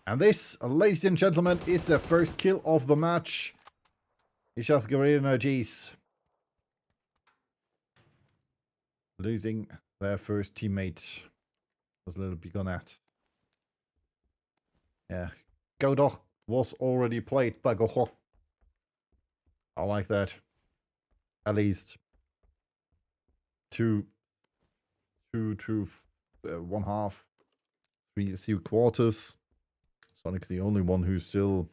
And this, ladies and gentlemen, is the first kill of the match. It's just Guerrilla Energies losing their first teammate. Was Little Piconette. Yeah. Godoch was already played by Godoch. I like that. At least 1/2, 3/4. Sonic's the only one who's still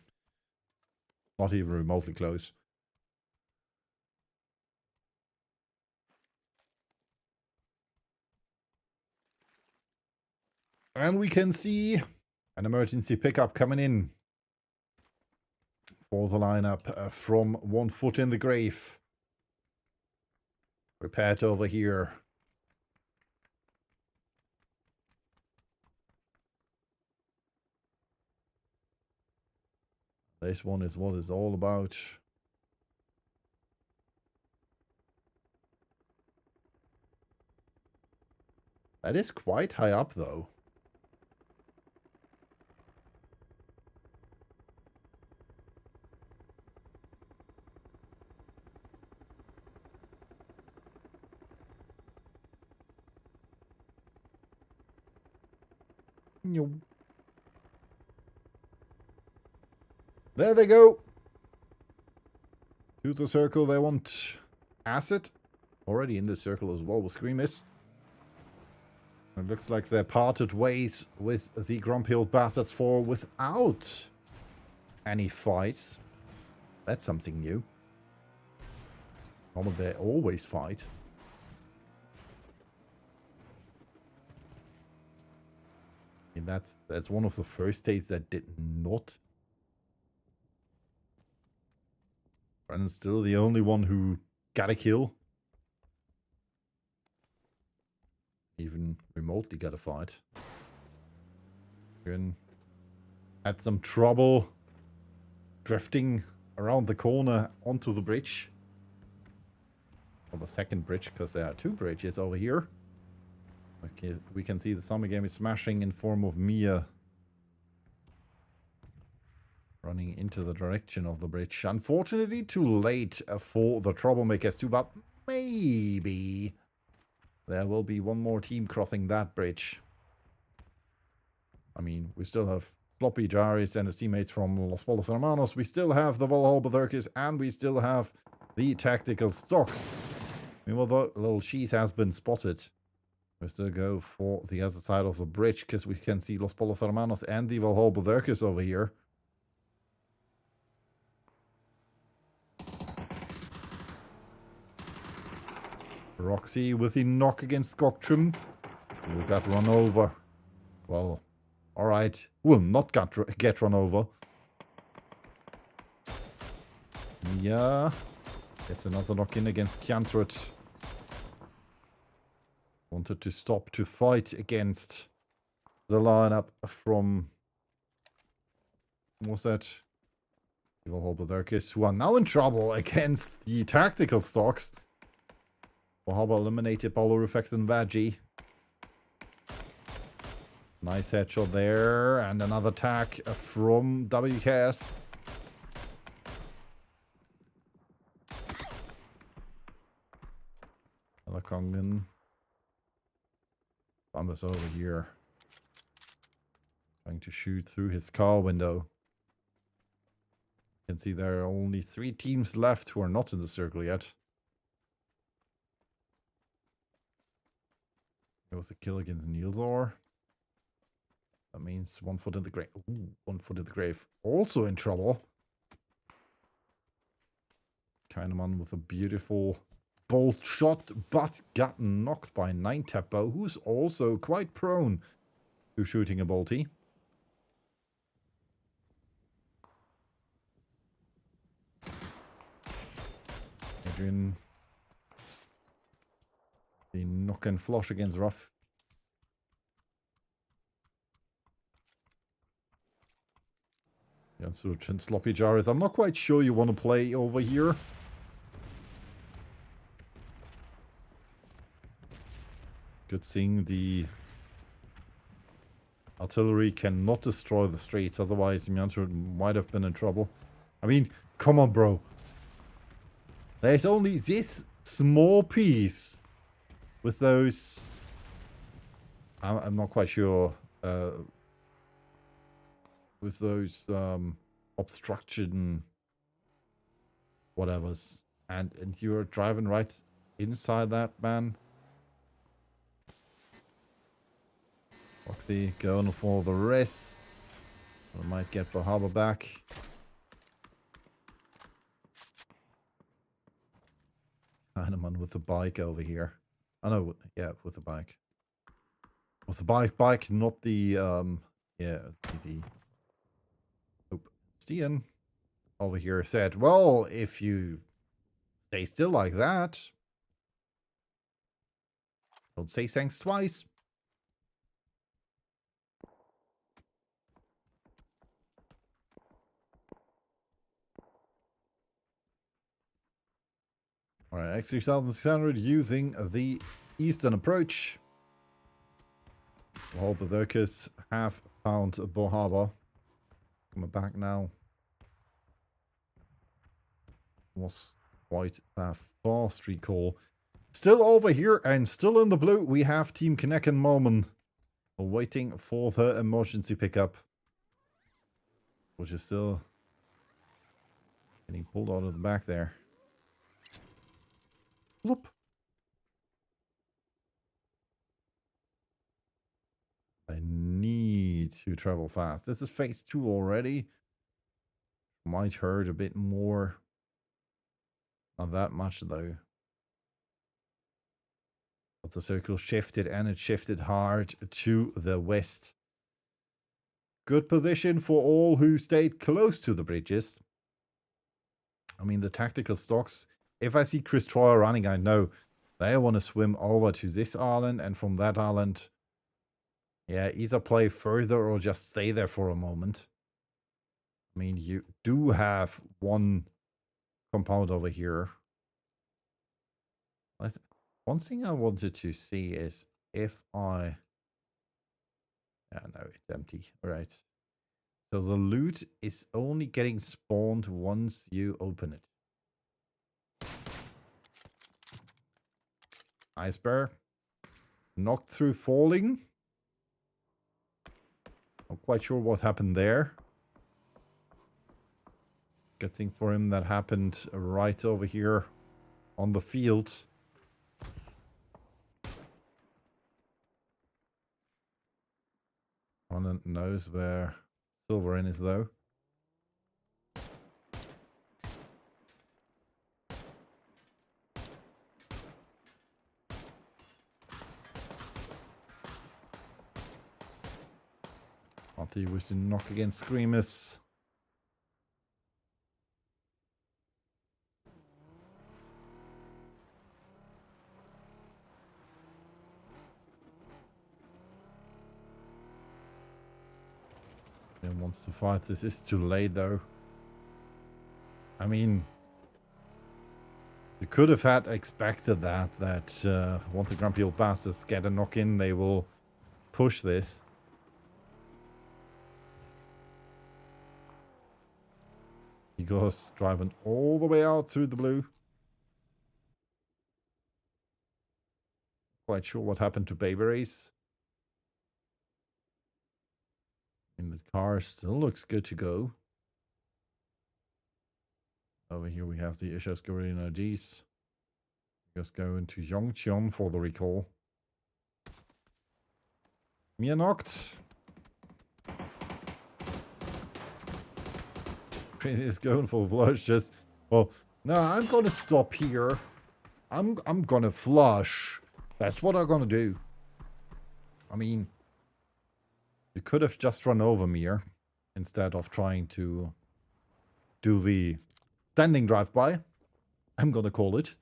not even remotely close. And we can see an emergency pickup coming in for the lineup from 1 Foot in the Grave. Prepared over here. This one is what it's all about. That is quite high up, though. There they go. To the circle. They want Acid. Already in the circle as well with Screamis. It looks like they parted ways with the Grumpy Old Bastards 4 without any fights. That's something new. Normally they always fight. And that's one of the first days that did not. And still the only one who got a kill. Even remotely got a fight. Again, had some trouble drifting around the corner onto the bridge. Or the second bridge, because there are 2 bridges over here. Okay, we can see the zombie game is smashing in form of Mia. Running into the direction of the bridge. Unfortunately, too late for the troublemakers too, but maybe there will be one more team crossing that bridge. I mean, we still have Floppy Jaris and his teammates from Los Polos Hermanos. We still have the Valhalla Berserkers, and we still have the Tactical Stocks. Meanwhile, the little cheese has been spotted. We still go for the other side of the bridge, because we can see Los Polos Hermanos and the Valhalla Berserkers over here. Roxy with the knock against Gokchum. We got run over. Well, alright. Will not get run over. Yeah. Gets another knock in against Kjansrud. Wanted to stop to fight against the lineup from... What was that? Evil Berserkers, who are now in trouble against the Tactical Stocks. Valhalla eliminated Paulo Rufex and Vaggie. Nice headshot there. And another attack from WKS. Another Kongan. Bambus over here. Trying to shoot through his car window. You can see there are only 3 teams left who are not in the circle yet. There was a kill against Nielzor. That means 1 foot in the grave. Ooh, 1 foot in the grave. Also in trouble. Kahneman with a beautiful bolt shot, but got knocked by 9-Tappo, who's also quite prone to shooting a bolty. Adrian. The knock and flush against Ruff. Jansut and Sloppy Jarvis. I'm not quite sure you want to play over here. Good thing the artillery cannot destroy the streets, otherwise Jansut might have been in trouble. I mean, come on, bro. There's only this small piece with those... I'm not quite sure... with those obstruction whatevers, and you're driving right inside that, man. Foxy going for the rest. So I might get Bahaba back. Hanneman with the bike over here. I know, yeah, with the bike. With the bike, not the yeah, the Stian over here said, well, if you stay still like that, don't say thanks twice. Alright, X3600 using the eastern approach. All Berserkers have found Bo Harbor. Coming back now. Was quite a fast recall. Still over here and still in the blue, we have Team Kinect and Moment waiting for the emergency pickup, which is still getting pulled out of the back there. Bloop. I need to travel fast. This is phase 2 already. Might hurt a bit more. Not that much though. But the circle shifted, and it shifted hard to the west. Good position for all who stayed close to the bridges. I mean, the tactical stocks, if I see Chris Troyer running, I know they want to swim over to this island, and from that island, yeah, either play further or just stay there for a moment. I mean, you do have one compound over here. One thing I wanted to see is if I... Yeah, no, it's empty. All right. So the loot is only getting spawned once you open it. Ice bear. Knocked through falling. Not quite sure what happened there. Good thing for him that happened right over here on the field. One knows where Silverin is though. Arthur was to knock against Screamers. Wants to fight. This is too late though. I mean, you could have had expected that once the grumpy old bastards get a knock in, they will push this. He goes driving all the way out through the blue. Quite sure what happened to Baby Race. And the car still looks good to go. Over here we have the Ishas Gorilla Gs. Just going to Yongcheon for the recall. Mia knocked. is going for flush. Just, well, no, I'm gonna stop here. I'm gonna flush. That's what I'm gonna do. I mean, you could have just run over me here instead of trying to do the standing drive-by. I'm gonna call it.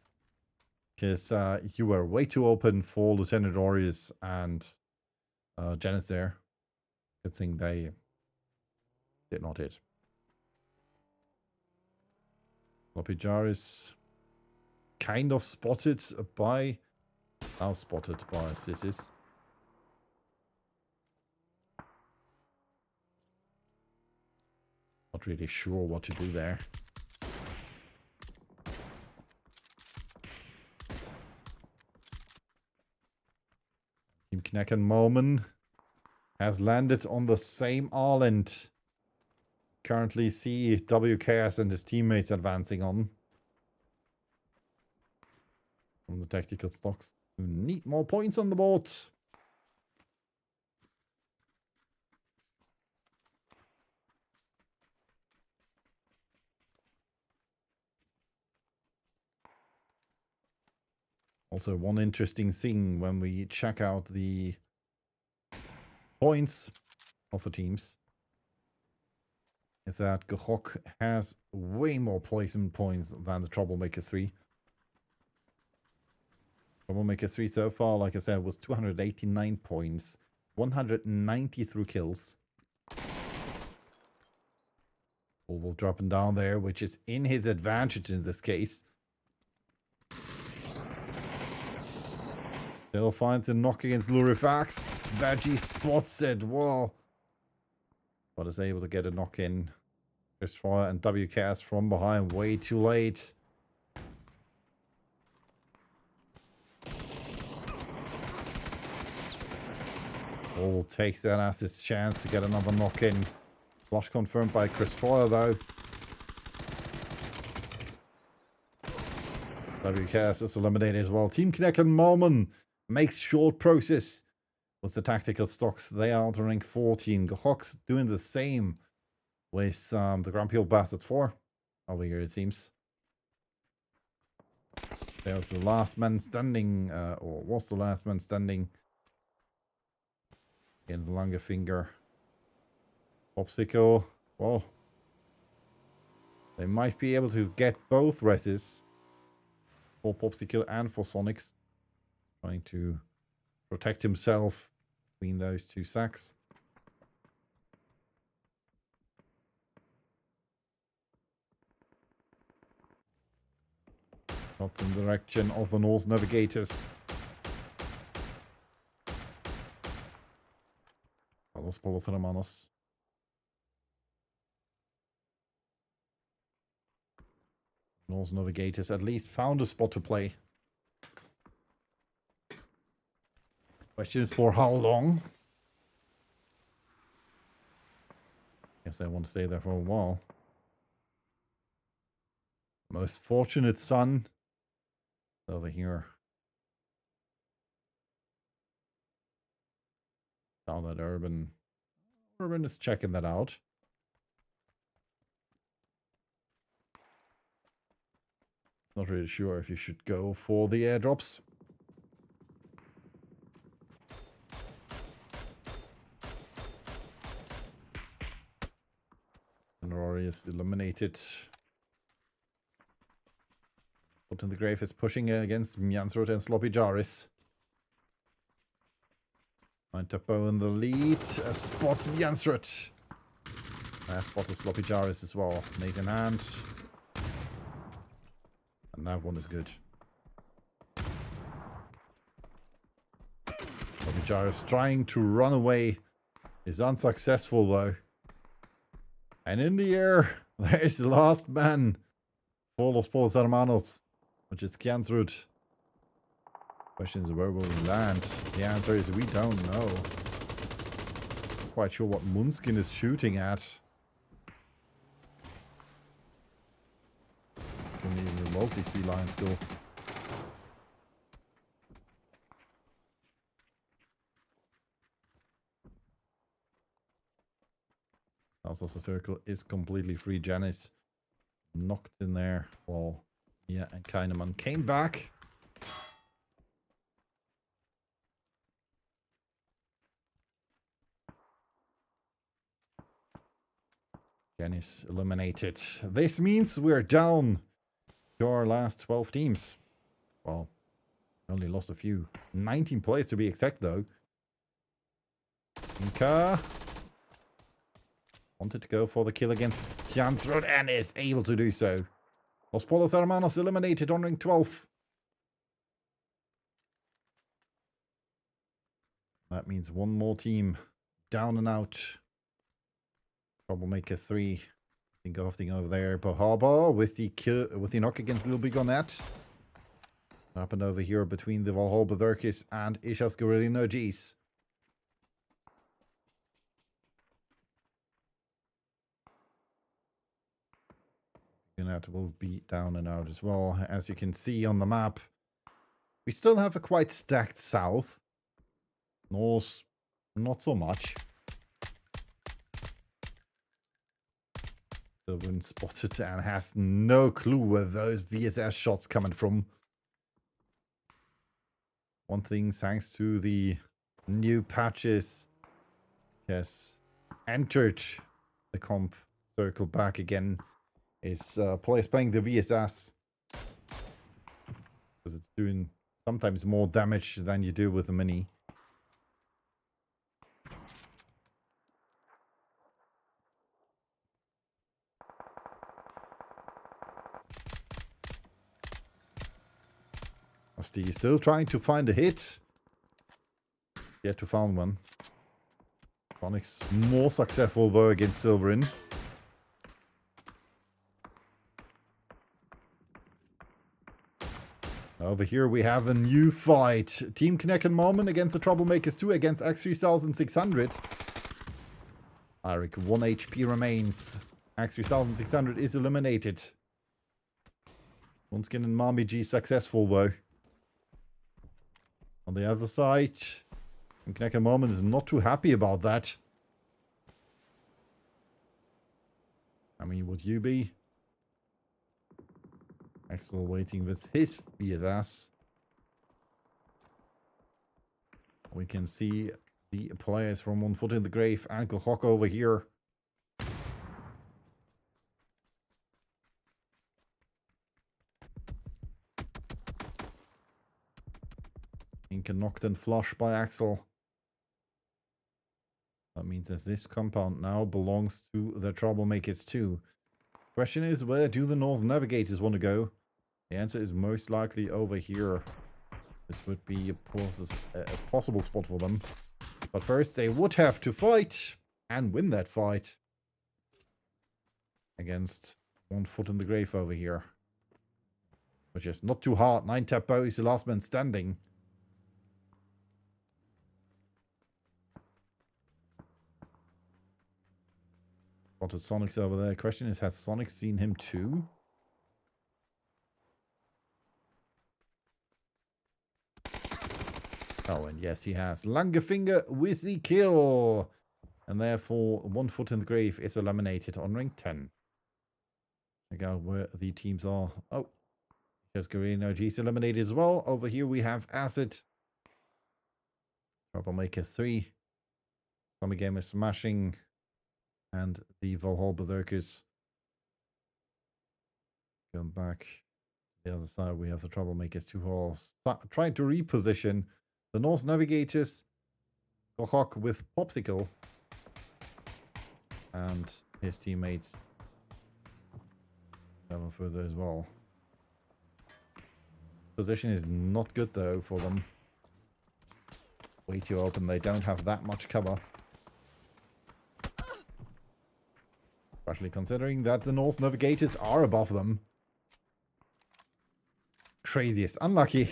Because you were way too open for Lieutenant Orius and Janice there. Good thing they did not hit. Sloppy Jar is kind of spotted by... Now spotted by Sissis. Not really sure what to do there. Team Knack and Moman has landed on the same island. Currently see WKS and his teammates advancing on. From the tactical stocks who need more points on the board. Also, one interesting thing when we check out the points of the teams is that Gehok has way more placement points than the Troublemaker 3. Troublemaker 3 so far, like I said, was 289 points, 190 through kills. Volvo dropping down there, which is in his advantage in this case. Still finds a knock against Lurifax. Veggie spots it. Well, but is able to get a knock in. Destroyer and WKS from behind. Way too late. All takes that as his chance to get another knock in. Flush confirmed by Chris Troyer though. WKS is eliminated as well. Team Knack and Malman makes short process with the tactical stocks. They are the rank 14. Gehok's doing the same with the Grumpy Old Bastards 4 over here, it seems. There's the last man standing, or was the last man standing. In the longer finger. Popsicle. Well, they might be able to get both reses for Popsicle and for Sonics. Trying to protect himself between those two sacks. Not in the direction of the Norse Navigators. Los polos hermanos. Norse Navigators at least found a spot to play. Question is for how long? Guess they want to stay there for a while. Most fortunate son over here. Now that Urban is checking that out. Not really sure if you should go for the airdrops. And Rory is eliminated. Put in the Grave is pushing against Mjansrud and Sloppy Jaris. Topo in the lead. Spots Mjansrud. Spotted Sloppy Jaris as well. Nate in hand. And that one is good. Sloppy Jaris trying to run away. Is unsuccessful though. And in the air, there's the last man for Los Polos Hermanos, which is Mjansrud. Question is, where will we land? The answer is we don't know. Not quite sure what Moonskin is shooting at. Can even remotely see Lion Skull. Also, the circle is completely free. Janice knocked in there. Well, yeah, and Kahneman came back. Janice eliminated. This means we're down to our last 12 teams. Well, only lost a few. 19 players to be exact, though. Inka wanted to go for the kill against Jansrud and is able to do so. Los Polos Hermanos eliminated on ring 12. That means one more team down and out. Troublemaker 3. Think of thing over there. Bahaba with the kill, with the knock against Lil Big on that. Happened over here between the Valhalla Berserkis and Ishas Guerrilla G's. That will be down and out as well. As you can see on the map, we still have a quite stacked south. North, not so much. Silverman spotted and has no clue where those VSS shots coming from. One thing, thanks to the new patches, has entered the comp circle back again. Is players playing the VSS because it's doing sometimes more damage than you do with the mini. Rusty is still trying to find a hit. Yet to find one. Sonic's more successful though against Silverin. Over here we have a new fight. Team Kneck and Mormon against the Troublemakers 2 against X3600. Arik, 1 HP remains. X3600 is eliminated. Munskin and Mami G successful though. On the other side, Team Kneck and Mormon is not too happy about that. I mean, would you be? Axel waiting with his VSS. We can see the players from One Foot in the Grave. Ankle Hawk over here. Inca knocked and flushed by Axel. That means that this compound now belongs to the Troublemakers too. Question is, where do the North Navigators want to go? The answer is most likely over here. This would be a possible spot for them. But first they would have to fight and win that fight against One Foot in the Grave over here. Which is not too hard. 9-tap bow is the last man standing. Spotted Sonic's over there. Question is, has Sonic seen him too? Oh, and yes, he has. Langefinger with the kill. And therefore, One Foot in the Grave is eliminated on ring 10. Check out where the teams are. Oh, there's Garino G's eliminated as well. Over here we have Acid. Troublemaker 3. Zombie Gamer Smashing. And the Valhalla Berserkers. Going back to the other side, we have the Troublemakers 2 halls. Trying to reposition the North Navigators. Gohok with Popsicle. And his teammates. Going further as well. Position is not good though for them. Way too open. They don't have that much cover. Especially considering that the North Navigators are above them. Craziest. Unlucky.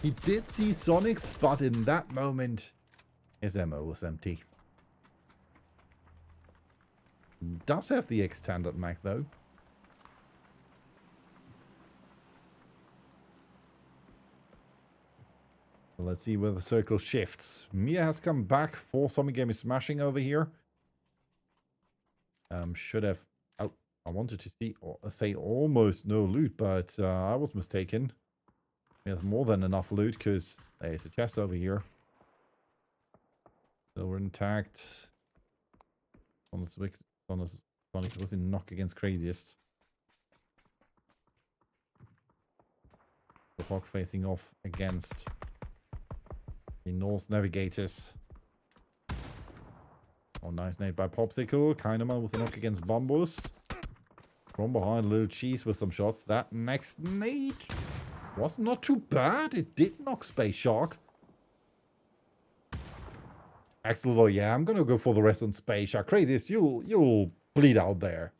He did see Sonic's, but in that moment, his ammo was empty. Does have the extended mag though. So let's see where the circle shifts. Mia has come back for Zombie Game is smashing over here. Should have... Oh, I wanted to see or say almost no loot, but I was mistaken. There's more than enough loot, because there's a chest over here. Silver intact. Sonic was in knock against craziest. The Hawk facing off against the Norse Navigators. Oh, nice nade by Popsicle. Kinderman with a knock against Bombus. From behind, Little Cheese with some shots. That next nade was not too bad. It did knock Space Shark. Axel though, yeah, I'm gonna go for the rest on Space Shark. Craziest, you'll bleed out there.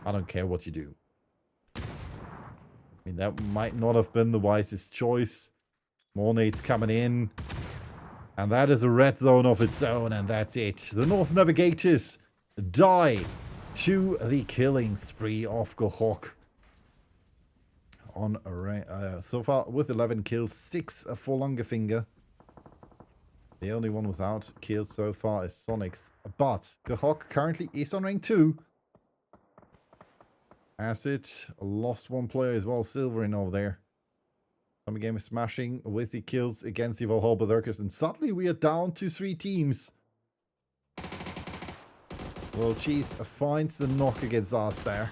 I don't care what you do. I mean, that might not have been the wisest choice. More nades coming in. And that is a red zone of its own, and that's it. The North Navigators die to the killing spree of Gohok. On so far with 11 kills, 6 for Longerfinger. The only one without kills so far is Sonic's. But Gohok currently is on rank 2. Acid lost one player as well, Silverin over there. Summer Game is smashing with the kills against the Valhalla Berserkers, and suddenly we are down to 3 teams. Well, Cheese finds the knock against Arsbear.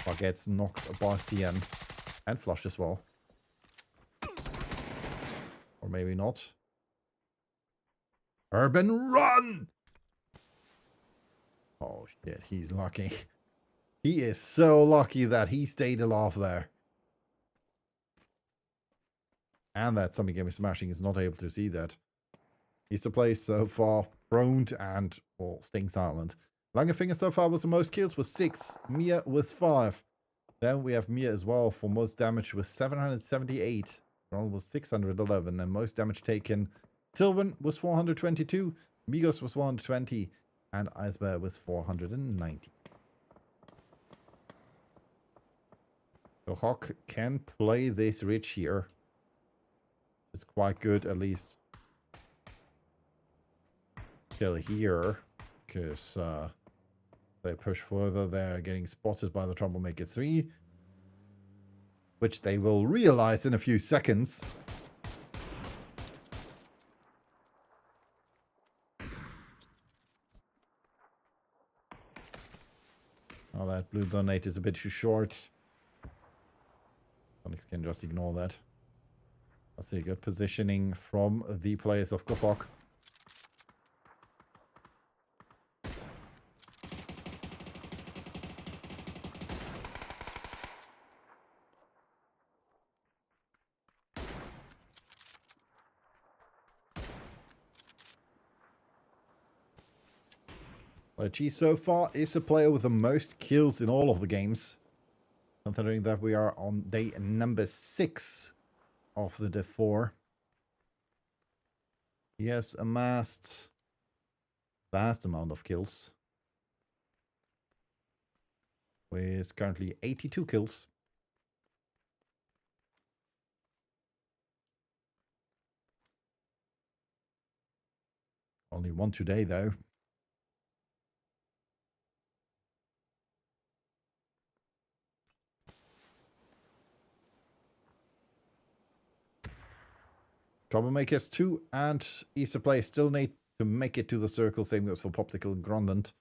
But gets knocked by Stian. And Flush as well. Or maybe not. Urban, run! Oh shit, he's lucky. He is so lucky that he stayed alive there. And that Summer Game is smashing is not able to see that. He's the place so far prone and, well, staying silent. Langerfinger so far with the most kills with 6. Mia with 5. Then we have Mia as well for most damage with 778. Ronald with 611. And most damage taken. Sylvan was 422. Migos was 120. And Icebear was 490. So Hawk can play this rich here. It's quite good, at least till here, because they push further. They're getting spotted by the Troublemaker 3, which they will realize in a few seconds. Oh, that blue donate is a bit too short. Sonics can just ignore that. I see good positioning from the players of Gothok. Well, G so far is a player with the most kills in all of the games. Considering that we are on day number 6 of the Div 4. He has amassed vast amount of kills. With currently 82 kills. Only one today though. Troublemakers 2 and Easter players still need to make it to the circle. Same goes for Popsicle and Grondant.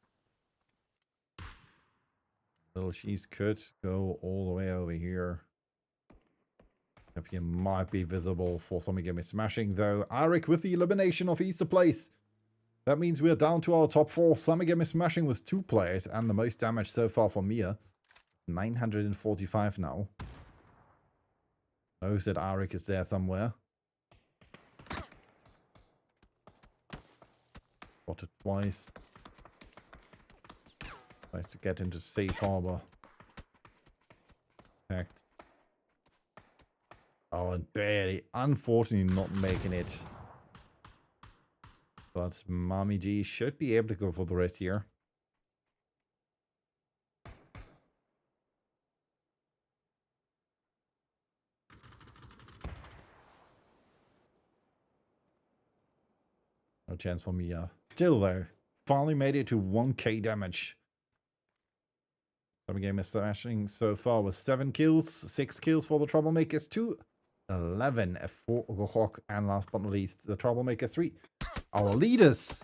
Little Cheese could go all the way over here. Up here might be visible for Summer Game is smashing though. Arik with the elimination of Easter Place. That means we are down to our top 4. Summer Game is smashing with 2 players and the most damage so far for Mia. 945 now. Knows that Arik is there somewhere. Spotted twice. Tries to get into safe harbor. Attacked. Oh, and barely, unfortunately, not making it. But Mommy G should be able to go for the rest here. chance for Mia. Still though, finally made it to 1k damage. Summer Game is smashing so far with 7 kills, 6 kills for the Troublemakers, 2, 11 for Gohok, and last but not least, the Troublemakers 3. Our leaders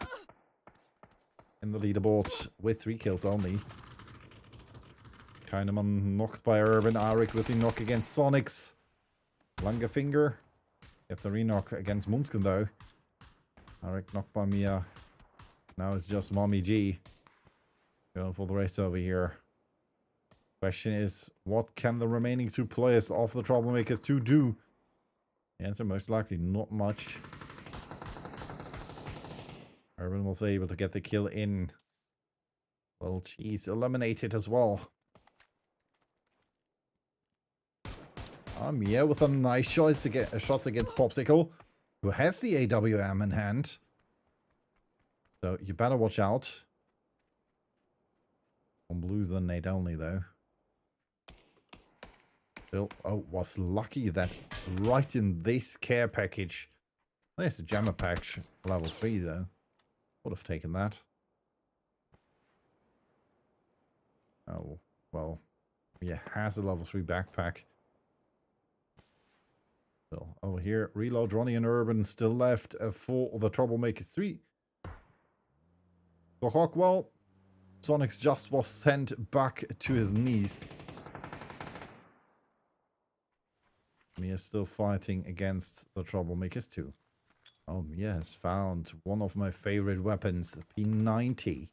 in the leaderboard with 3 kills only. Kahneman knocked by Urban, Arik with the knock against Sonics. Langerfinger get the re-knock against Munskin though. Arik knocked by Mia. Now it's just Mommy G going for the race over here. Question is, what can the remaining 2 players of the Troublemakers 2 do? The answer most likely not much. Urban was able to get the kill in. Well, she's eliminated as well. Mia with a nice shots against Popsicle, who has the AWM in hand. So you better watch out. On blues than nade only though. Bill, was lucky that right in this care package. There's the jammer patch, level 3 though. Would have taken that. Oh, well. Yeah, has a level 3 backpack. So over here, Reload, Ronnie and Urban still left for the Troublemakers 3. The Hawkwell, Sonics just was sent back to his knees. Mia's still fighting against the Troublemakers 2. Oh, Mia has found one of my favorite weapons, P90.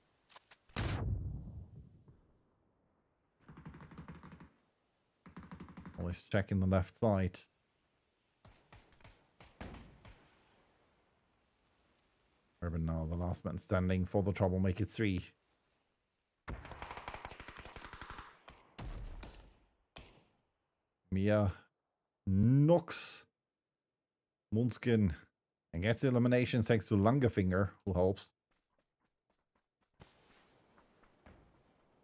Always checking the left side. Urban now, the last man standing for the Troublemakers 3. Mia knocks Munskin and gets the elimination thanks to Langerfinger, who helps.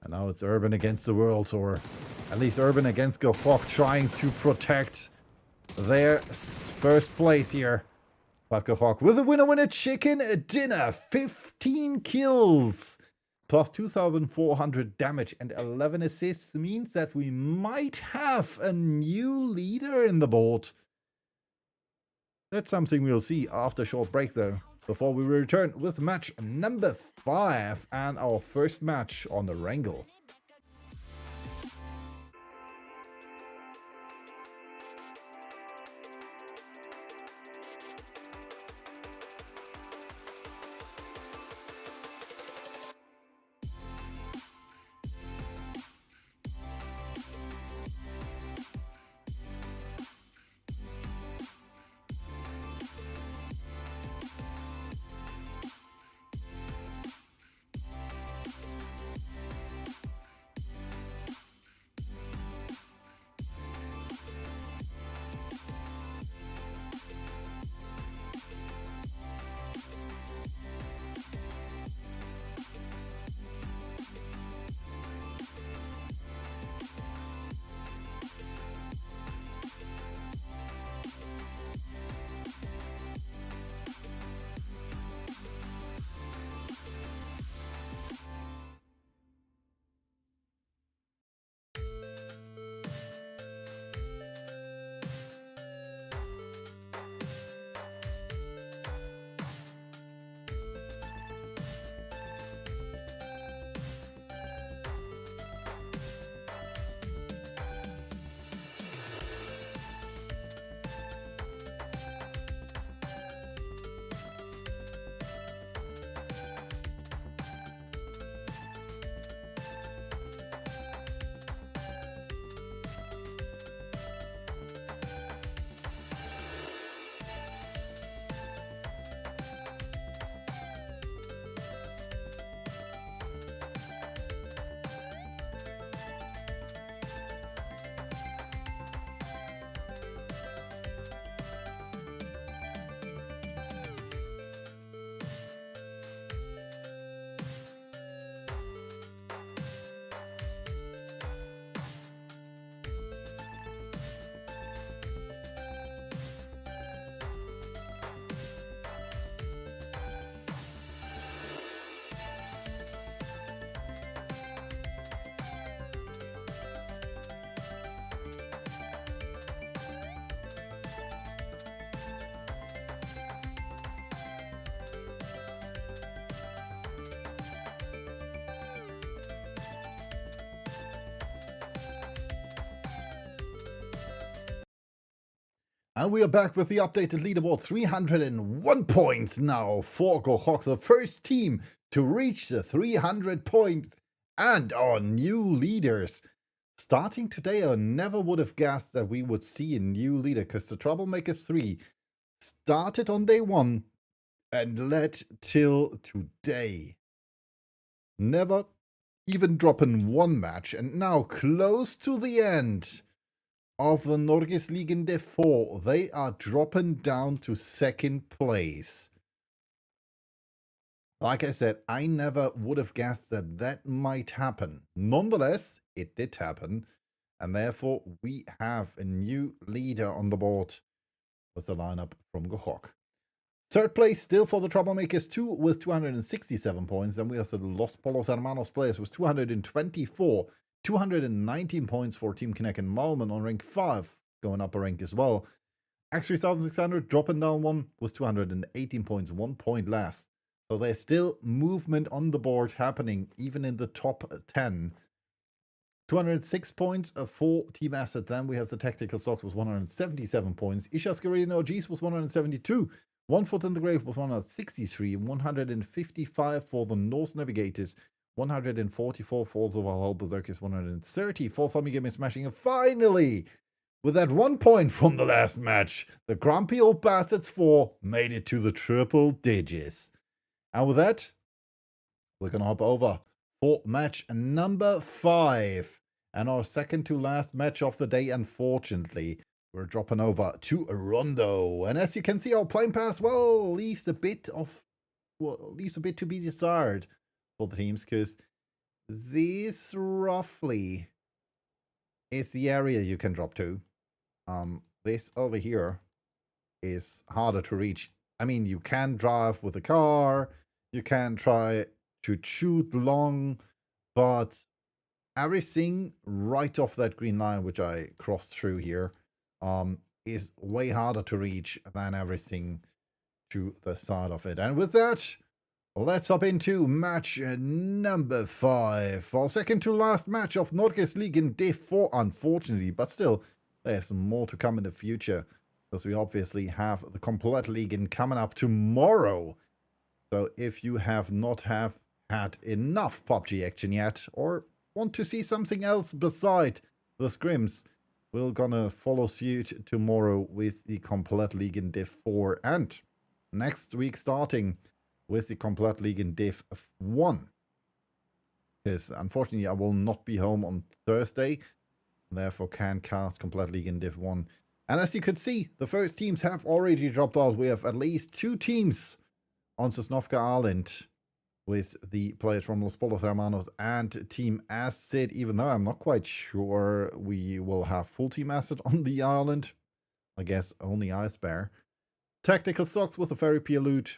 And now it's Urban against the world, or at least Urban against Gofok, trying to protect their first place here. But Gofok with a winner chicken dinner, 15 kills, plus 2,400 damage and 11 assists means that we might have a new leader in the board. That's something we'll see after a short break though, before we return with match number 5 and our first match on the Wrangle. And we are back with the updated leaderboard. 301 points now for Gohok, the first team to reach the 300 point. And our new leaders. Starting today, I never would have guessed that we would see a new leader, because the Troublemaker 3 started on day 1 and led till today. Never even dropping one match, and now close to the end of the Norgesligaen Div 4, they are dropping down to 2nd place. Like I said, I never would have guessed that that might happen. Nonetheless, it did happen, and therefore we have a new leader on the board with the lineup from Gohok. 3rd place still for the Troublemakers 2 with 267 points. Then we have the Los Polos Hermanos players with 224. 219 points for Team Kinect and Malman on rank 5, going up a rank as well. X3600 dropping down 1 with 218 points, 1 point less. So there's still movement on the board happening, even in the top 10. 206 points for Team Asset. Then we have the Tactical Stocks with 177 points. Isha's Guerrillan OGs was 172. One Foot in the Grave was 163. 155 for the Norse Navigators. 144 for the Valhalla Berserkers. 130 for Thummy Game Smashing. And finally, with that 1 point from the last match, the Grumpy Old Bastards 4 made it to the triple digits. And with that, we're going to hop over for match number 5. And our second to last match of the day, unfortunately. We're dropping over to Rondo. And as you can see, our playing pass, well, leaves a bit to be desired for the teams, because this roughly is the area you can drop to. This over here is harder to reach. I mean, you can drive with a car, you can try to shoot long, but everything right off that green line, which I crossed through here, is way harder to reach than everything to the side of it. And with that, let's hop into match number 5. Our second to last match of Norgesligaen Div 4, unfortunately, but still, there's more to come in the future, because we obviously have the Complete League coming up tomorrow. So if you have not had enough PUBG action yet, or want to see something else beside the scrims, we're gonna follow suit tomorrow with the Complete League Div 4, and next week starting with the Complete League Div 1. Because unfortunately I will not be home on Thursday, therefore can't cast Complete League Div 1. And as you could see, the first teams have already dropped out. We have at least 2 teams on Sosnovka Island with the players from Los Polos Hermanos and Team Acid, even though I'm not quite sure we will have full Team Acid on the island. I guess only Ice Bear. Tactical Stocks with a Fairy Peer loot.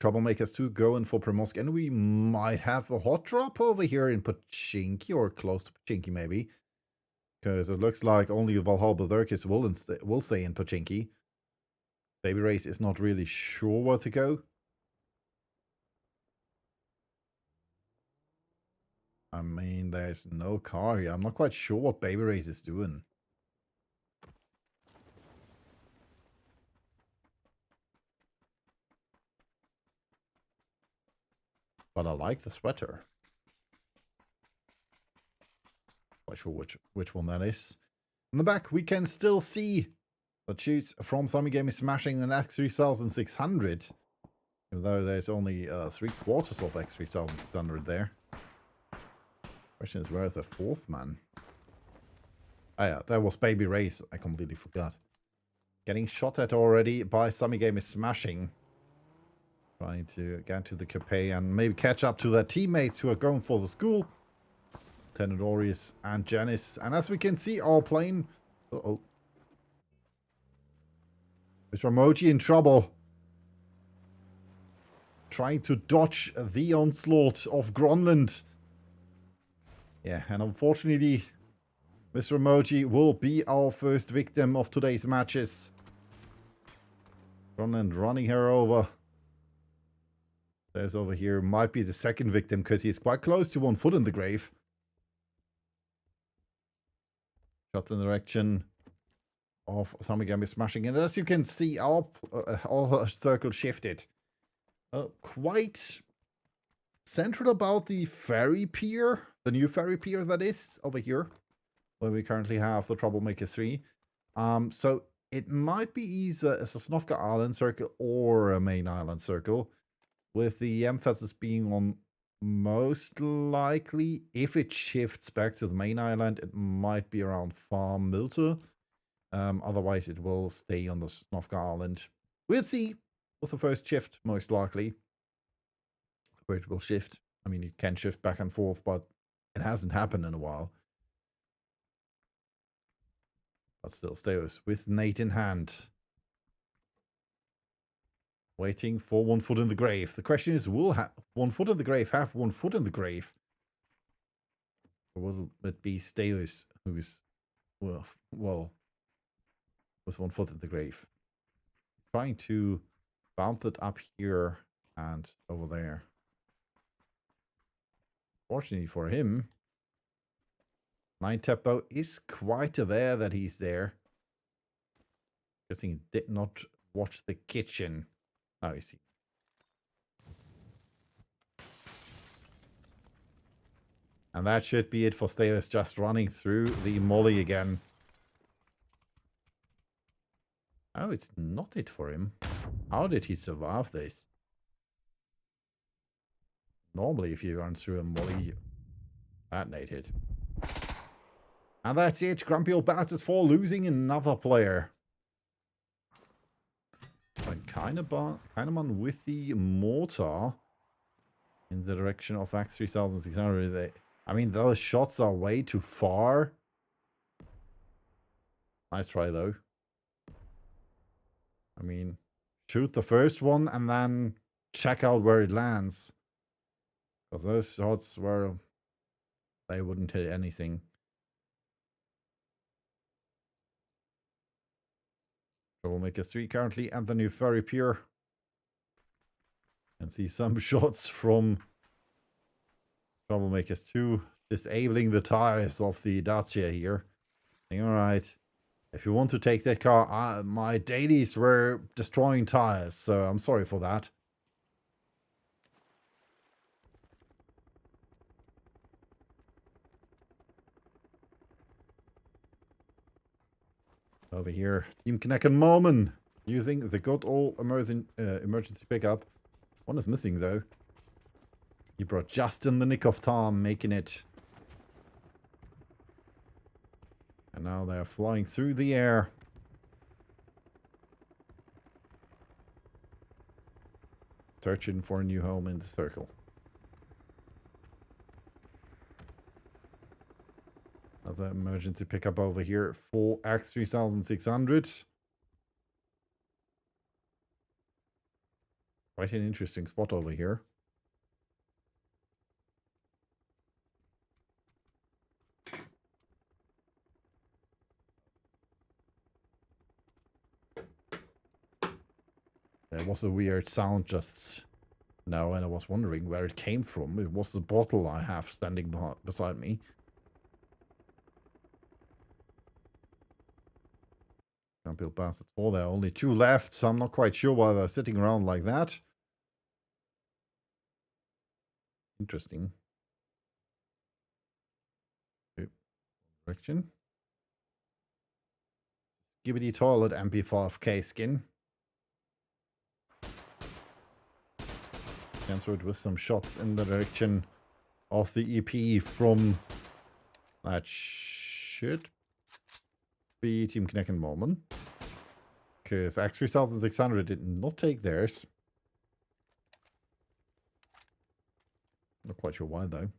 Troublemakers 2 going for Primorsk, and we might have a hot drop over here in Pochinki, or close to Pochinki maybe. Because it looks like only Valhalla Berserkers will stay in Pochinki. Baby Race is not really sure where to go. I mean, there's no car here. I'm not quite sure what Baby Race is doing. But I like the sweater. Not sure which one that is. In the back, we can still see the shoots from Thummy Game Smashing an X3600. Even though there's only 3/4 of X3600 there. Question is, where's the 4th man? Oh yeah, that was Baby Race. I completely forgot. Getting shot at already by Thummy Game Smashing. Trying to get to the Cape and maybe catch up to their teammates who are going for the school. Tenodorius and Janice. And as we can see, our plane... Uh-oh. Mr. Emoji in trouble. Trying to dodge the onslaught of Grönland. Yeah, and unfortunately, Mr. Emoji will be our first victim of today's matches. Grönland running her over. There's over here might be the second victim, because he's quite close to 1 foot in the grave. Shots in the direction of Samigami smashing. And as you can see, our circle shifted. Quite central about the ferry pier, the new ferry pier that is over here, where we currently have the Troublemaker 3. So it might be either as a Snovka Island circle or a main island circle, with the emphasis being on most likely, if it shifts back to the main island, it might be around Farm Milter. Otherwise, it will stay on the Snovka Island. We'll see with the first shift, most likely, where it will shift. I mean, it can shift back and forth, but it hasn't happened in a while. But still, Steos with Nate in hand. Waiting for 1 foot in the grave. The question is, will 1 foot in the grave have 1 foot in the grave? Or will it be Steos who's, well, with 1 foot in the grave? Trying to bounce it up here and over there. Fortunately for him, 9 Teppo is quite aware that he's there. Because he did not watch the kitchen. Oh, I see. And that should be it for Steos, just running through the molly again. Oh, it's not it for him. How did he survive this? Normally, if you run through a molly, that Nate hit. And that's it. Grumpy old bastards for losing another player. But kind of man with the mortar in the direction of Axe 3600. I mean, those shots are way too far. Nice try, though. I mean, shoot the first one and then check out where it lands. Because those shots were... they wouldn't hit anything. Troublemaker 3 currently and the new ferry pier. And see some shots from Troublemakers 2 disabling the tires of the Dacia here. Alright, if you want to take that car, my dailies were destroying tires, so I'm sorry for that. Over here, Team Knack and Mormon using the good old emergency pickup. One is missing though. He brought just in the nick of time, making it. And now they're flying through the air. Searching for a new home in the circle. Another emergency pickup over here for Axe 3600. Quite an interesting spot over here. There was a weird sound just now, and I was wondering where it came from. It was the bottle I have standing beside me. Can't build bastards. Oh, there are only 2 left, so I'm not quite sure why they're sitting around like that. Interesting. Okay. Direction. Skibidi toilet MP5K skin. Answer it with some shots in the direction of the EP from that should be Team Knack and Mormon. Because Axe 3600 did not take theirs. Not quite sure why though.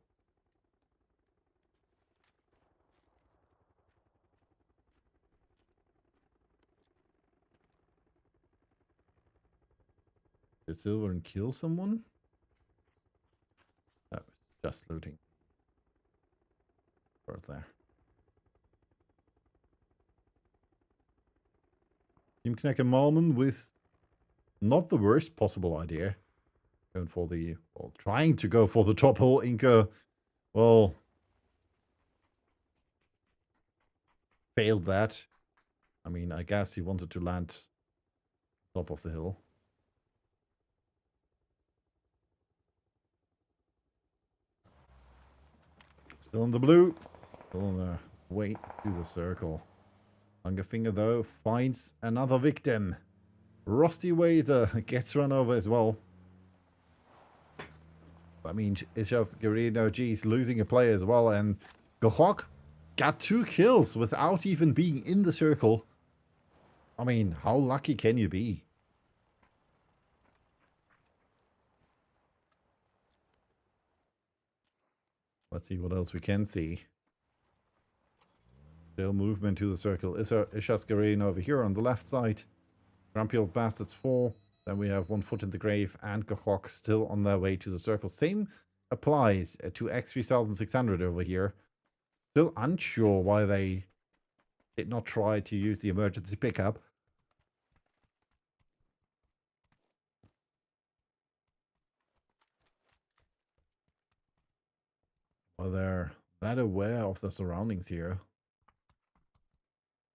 Did Silver kill someone? No, just looting. Right there. Team Knack and Malman with not the worst possible idea. Going for the, well, trying to go for the top hole. Inca, well, failed that. I mean, I guess he wanted to land top of the hill. Still in the blue. Still on the way to the circle. Hungerfinger, though, finds another victim. Rusty Wader gets run over as well. I mean, Ishav's Garino, geez, losing a player as well. And Gohok got 2 kills without even being in the circle. I mean, how lucky can you be? Let's see what else we can see. Still movement to the circle. Ishas Garino over here on the left side. Grumpy Old Bastards 4. Then we have One Foot in the Grave and Gohok still on their way to the circle. Same applies to X3600 over here. Still unsure why they did not try to use the emergency pickup. Well, they're that aware of the surroundings here.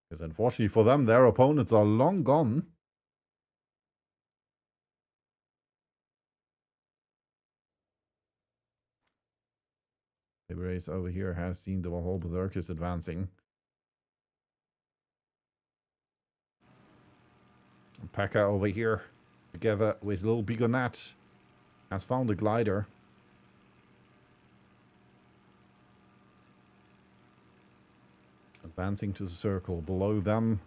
Because unfortunately for them, their opponents are long gone. The race over here has seen the whole Berserkers advancing. Pekka over here, together with Little Bigonat, has found a glider. Advancing to the circle below them.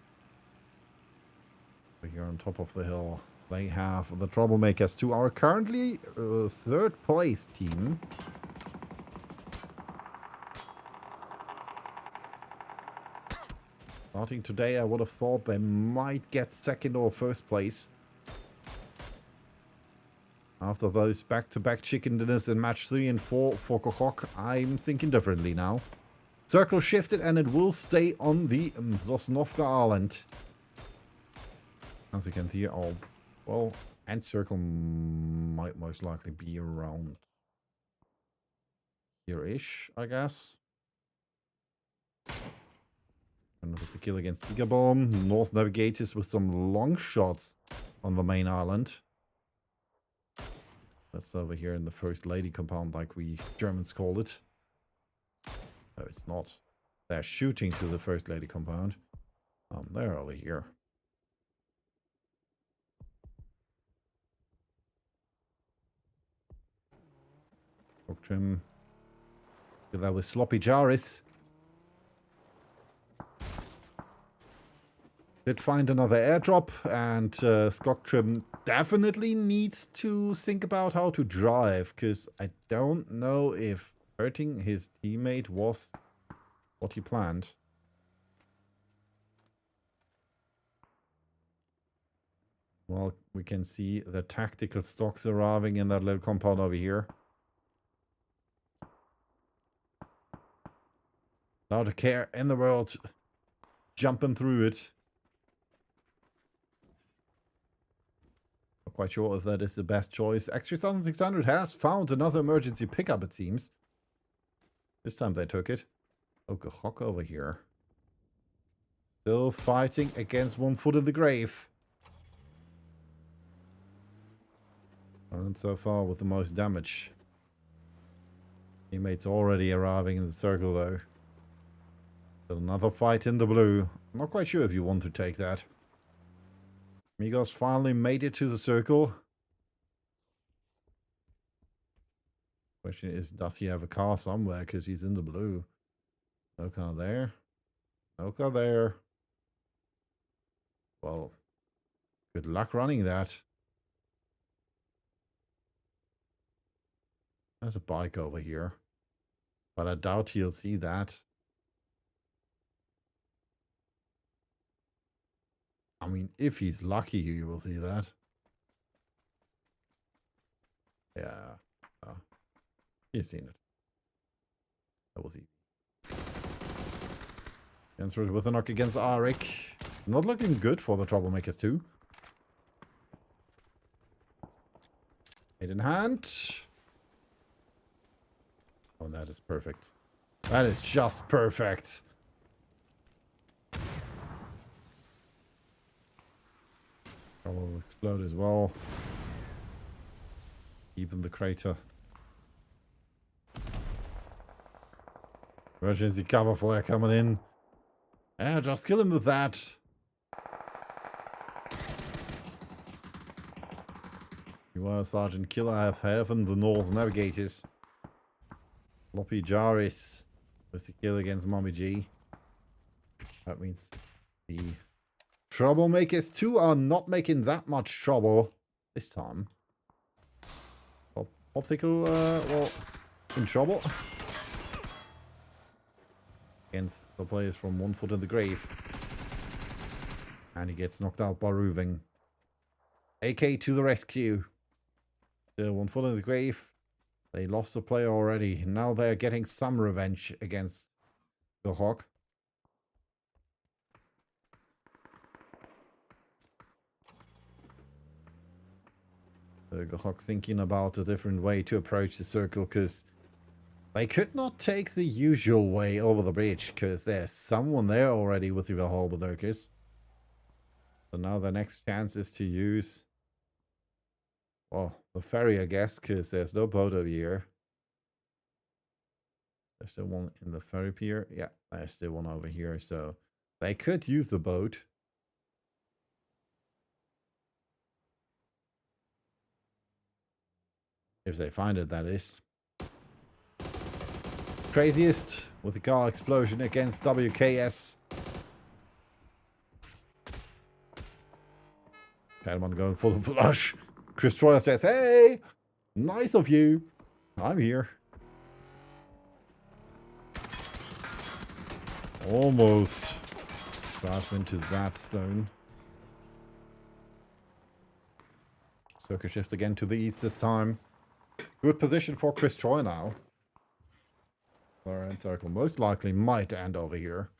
Over here on top of the hill, they have the Troublemakers to our currently 3rd place team. Starting today, I would have thought they might get 2nd or 1st place. After those back-to-back chicken dinners in match 3 and 4 for Gohok, I'm thinking differently now. Circle shifted and it will stay on the Sosnovka Island. As you can see, oh, well, and circle might most likely be around here-ish, I guess. And with the kill against Tigerbomb, North Navigators with some long shots on the main island. That's over here in the First Lady compound, like we Germans called it. No, it's not. They're shooting to the First Lady compound. They're over here. Trim. That was Sloppy Jarvis. Did find another airdrop, and Skogtrim definitely needs to think about how to drive, because I don't know if hurting his teammate was what he planned. Well, we can see the tactical stocks arriving in that little compound over here. Without a care in the world, jumping through it. Not quite sure if that is the best choice. X3600 has found another emergency pickup, it seems. This time they took it. Oh, Gohok over here. Still fighting against One Foot in the Grave. And so far with the most damage. Teammates already arriving in the circle though. Still another fight in the blue. I'm not quite sure if you want to take that. Migos finally made it to the circle. Question is, does he have a car somewhere? Because he's in the blue. No car there. No car there. Well, good luck running that. There's a bike over here. But I doubt he'll see that. I mean, if he's lucky, you will see that. Yeah. You've seen it. That was easy. Answered with a knock against Arik. Not looking good for the Troublemakers too. Made in hand. Oh, that is perfect. That is just perfect. Will explode as well. Even the crater. Emergency cover flare coming in. Yeah, just kill him with that. You are Sergeant Killer, have heaven, the Norse Navigators. Floppy Jarvis with the kill against Mommy G. That means the troublemakers too are not making that much trouble this time. Popsicle, well, in trouble. Against the players from 1 foot in the grave. And he gets knocked out by Rooving. AK to the rescue. Still 1 foot in the grave. They lost a player already. Now they're getting some revenge against the Hawk. The Hawk thinking about a different way to approach the circle, because they could not take the usual way over the bridge, because there's someone there already with the whole berserkers. So now the next chance is to use, well, the ferry, I guess, because there's no boat over here. There's still one in the ferry pier. Yeah, there's still one over here. So they could use the boat. If they find it, that is. Craziest with the car explosion against WKS. Catamon going for the flush. Chris Troyer says, hey, nice of you. I'm here. Almost drives into that stone. Circle shift again to the east this time. Good position for Chris Troy now. Our end circle most likely might end over here.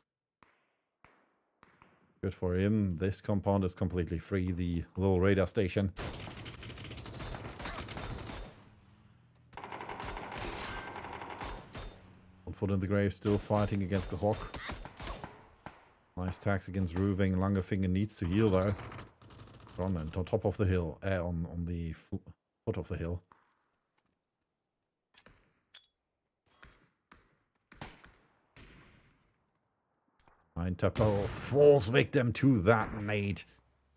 Good for him. This compound is completely free. The little radar station. One foot in the grave, still fighting against the Hawk. Nice tax against Rooving. Langerfinger needs to heal though. On top of the hill. On the foot of the hill. Nine Tapo falls victim to that nade,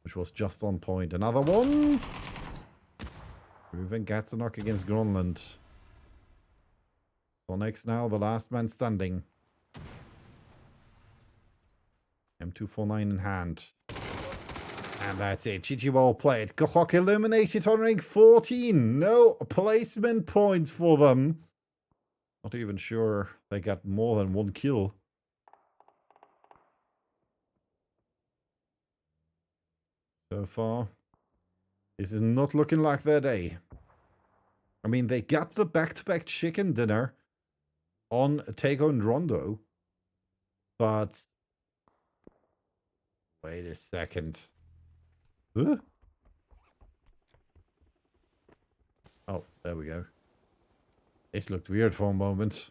which was just on point. Another one. Rooving gets a knock against Grönland. Sonic's now the last man standing. M249 in hand. And that's it. GG well played. Gahok eliminated on rank 14. No placement points for them. Not even sure they got more than 1 kill. So far, this is not looking like their day. I mean, they got the back-to-back chicken dinner on Tego and Rondo. But wait a second. Huh? Oh, there we go. This looked weird for a moment.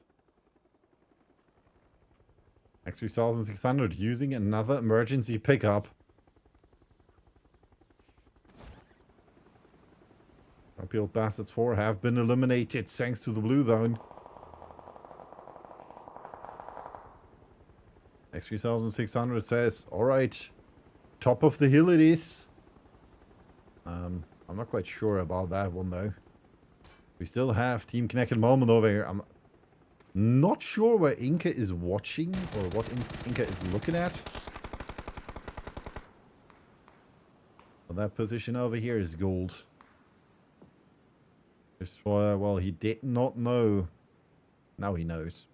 X3600 using another emergency pickup. Upfield Bastards 4 have been eliminated thanks to the blue zone. X3600 says, alright, top of the hill it is. I'm not quite sure about that one though. We still have Team Connected Moment over here. I'm not sure where Inca is watching or what Inca is looking at. But that position over here is gold. Destroyer, well, he did not know. Now he knows.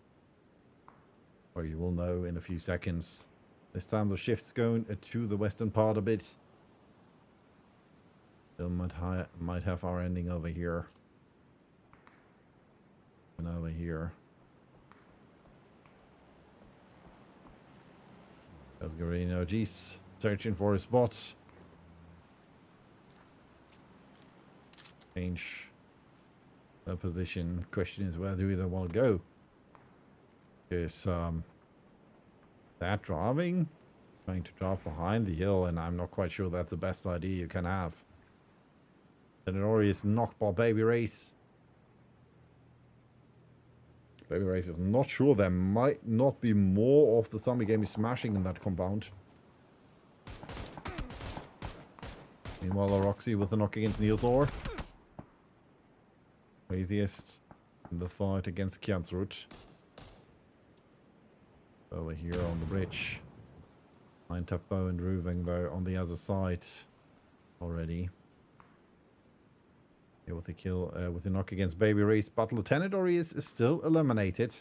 Or you will know in a few seconds. This time the shift's going to the western part a bit. Still might have our ending over here. And over here. There's Garino G's searching for a spot. Change the position. Question is, where do they want to go? Is that driving? trying to drive behind the hill, and I'm not quite sure that's the best idea you can have. Tenedori is knocked by Baby Race. Baby Race is not sure. There might not be more of the zombie game smashing in that compound. Meanwhile, Roxy with a knock against Nielsor. Craziest in the fight against Kjansrud. Over here on the bridge. Eintapbo and Ruving though on the other side already. Here with the kill, with the knock against Baby Race, but Lieutenant Ori is still eliminated.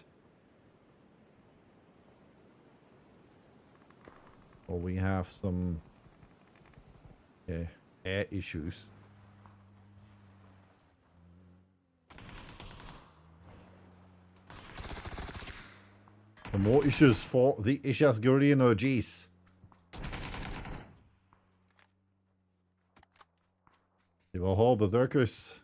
Well, we have some air issues. Some more issues for the Ishasgurian OGs. The whole Berserkers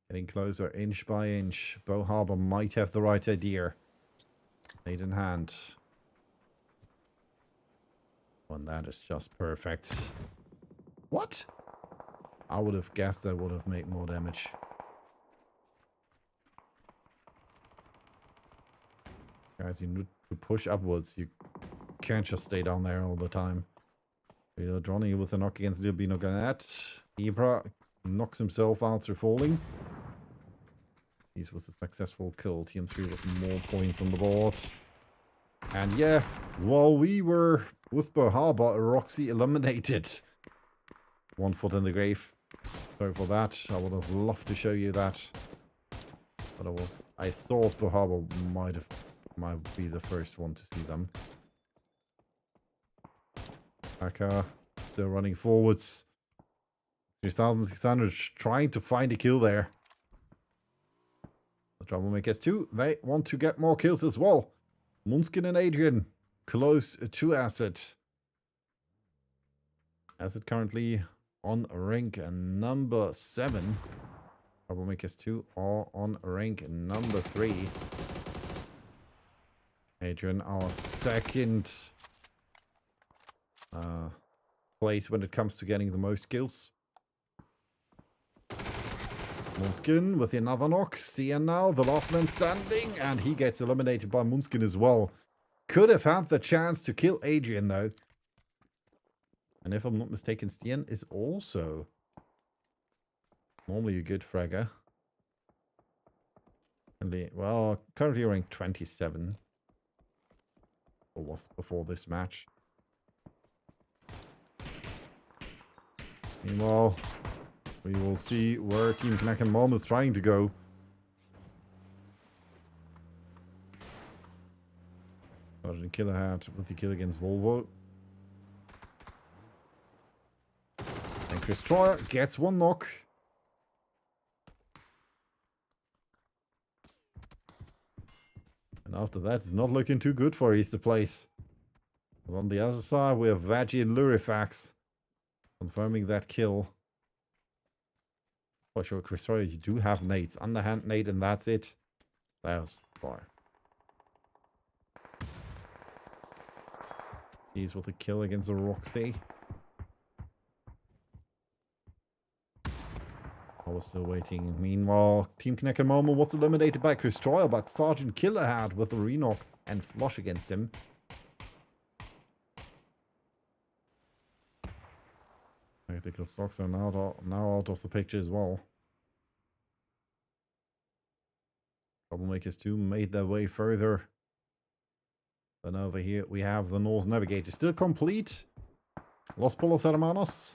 getting closer inch by inch. Bo Harbor might have the right idea. Made in hand. And that is just perfect. What? I would have guessed that would have made more damage. Guys, you need to push upwards. You can't just stay down there all the time. Droni with a knock against Dilbino Garnett. Ibra knocks himself out through falling. He's with a successful kill. Team 3 with more points on the board. And yeah, while we were with Harbor, Roxy eliminated. 1 foot in the grave. Sorry for that. I would have loved to show you that. But I thought Harbor might be the first one to see them. Aka still running forwards. 3,600 trying to find a kill there. The Troublemakers too. They want to get more kills as well. Munskin and Adrian close to Acid. Acid currently on rank number 7. Troublemakers 2 are on rank number 3. Adrian, our second place when it comes to getting the most kills. Moonskin with another knock. Stian now, the last man standing, and he gets eliminated by Moonskin as well. Could have had the chance to kill Adrian though. And if I'm not mistaken, Stian is also normally a good fragger. Well, currently ranked 27. Or was before this match. Meanwhile, we will see where Team Knack and Mom is trying to go. Sergeant Killerhat with the kill against Volvo. And Chris Troyer gets 1 knock. And after that, it's not looking too good for Easter Place. But on the other side, we have Vaggie and Lurifax confirming that kill. For sure, Chris Troyer, you do have nades. Underhand nade, and that's it. That was far. He's with a kill against the Roxy. I was still waiting. Meanwhile, Team Knack and Momo was eliminated by Chris Troyer, but Sergeant Killerhat with a re-knock and flush against him. Tactical stocks are now out of the picture as well. Troublemakers 2 made their way further. Then over here we have the Norse Navigator still complete. Los Polos Hermanos.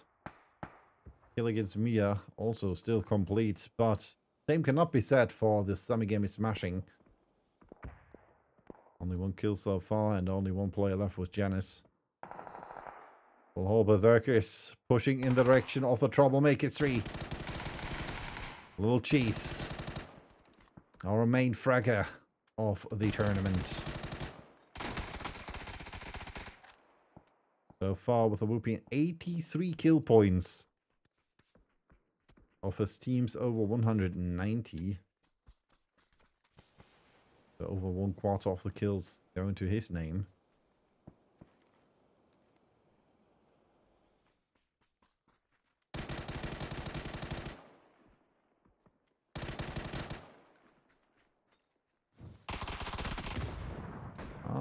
Kill against Mia also still complete, but same cannot be said for the Summer Game is smashing. Only 1 kill so far and only 1 player left with Janice. Well, Berserkers pushing in the direction of the Troublemakers 3. Little Cheese. Our main fragger of the tournament. So far with a whooping 83 kill points. Of his teams over 190. So over 1/4 of the kills going to his name.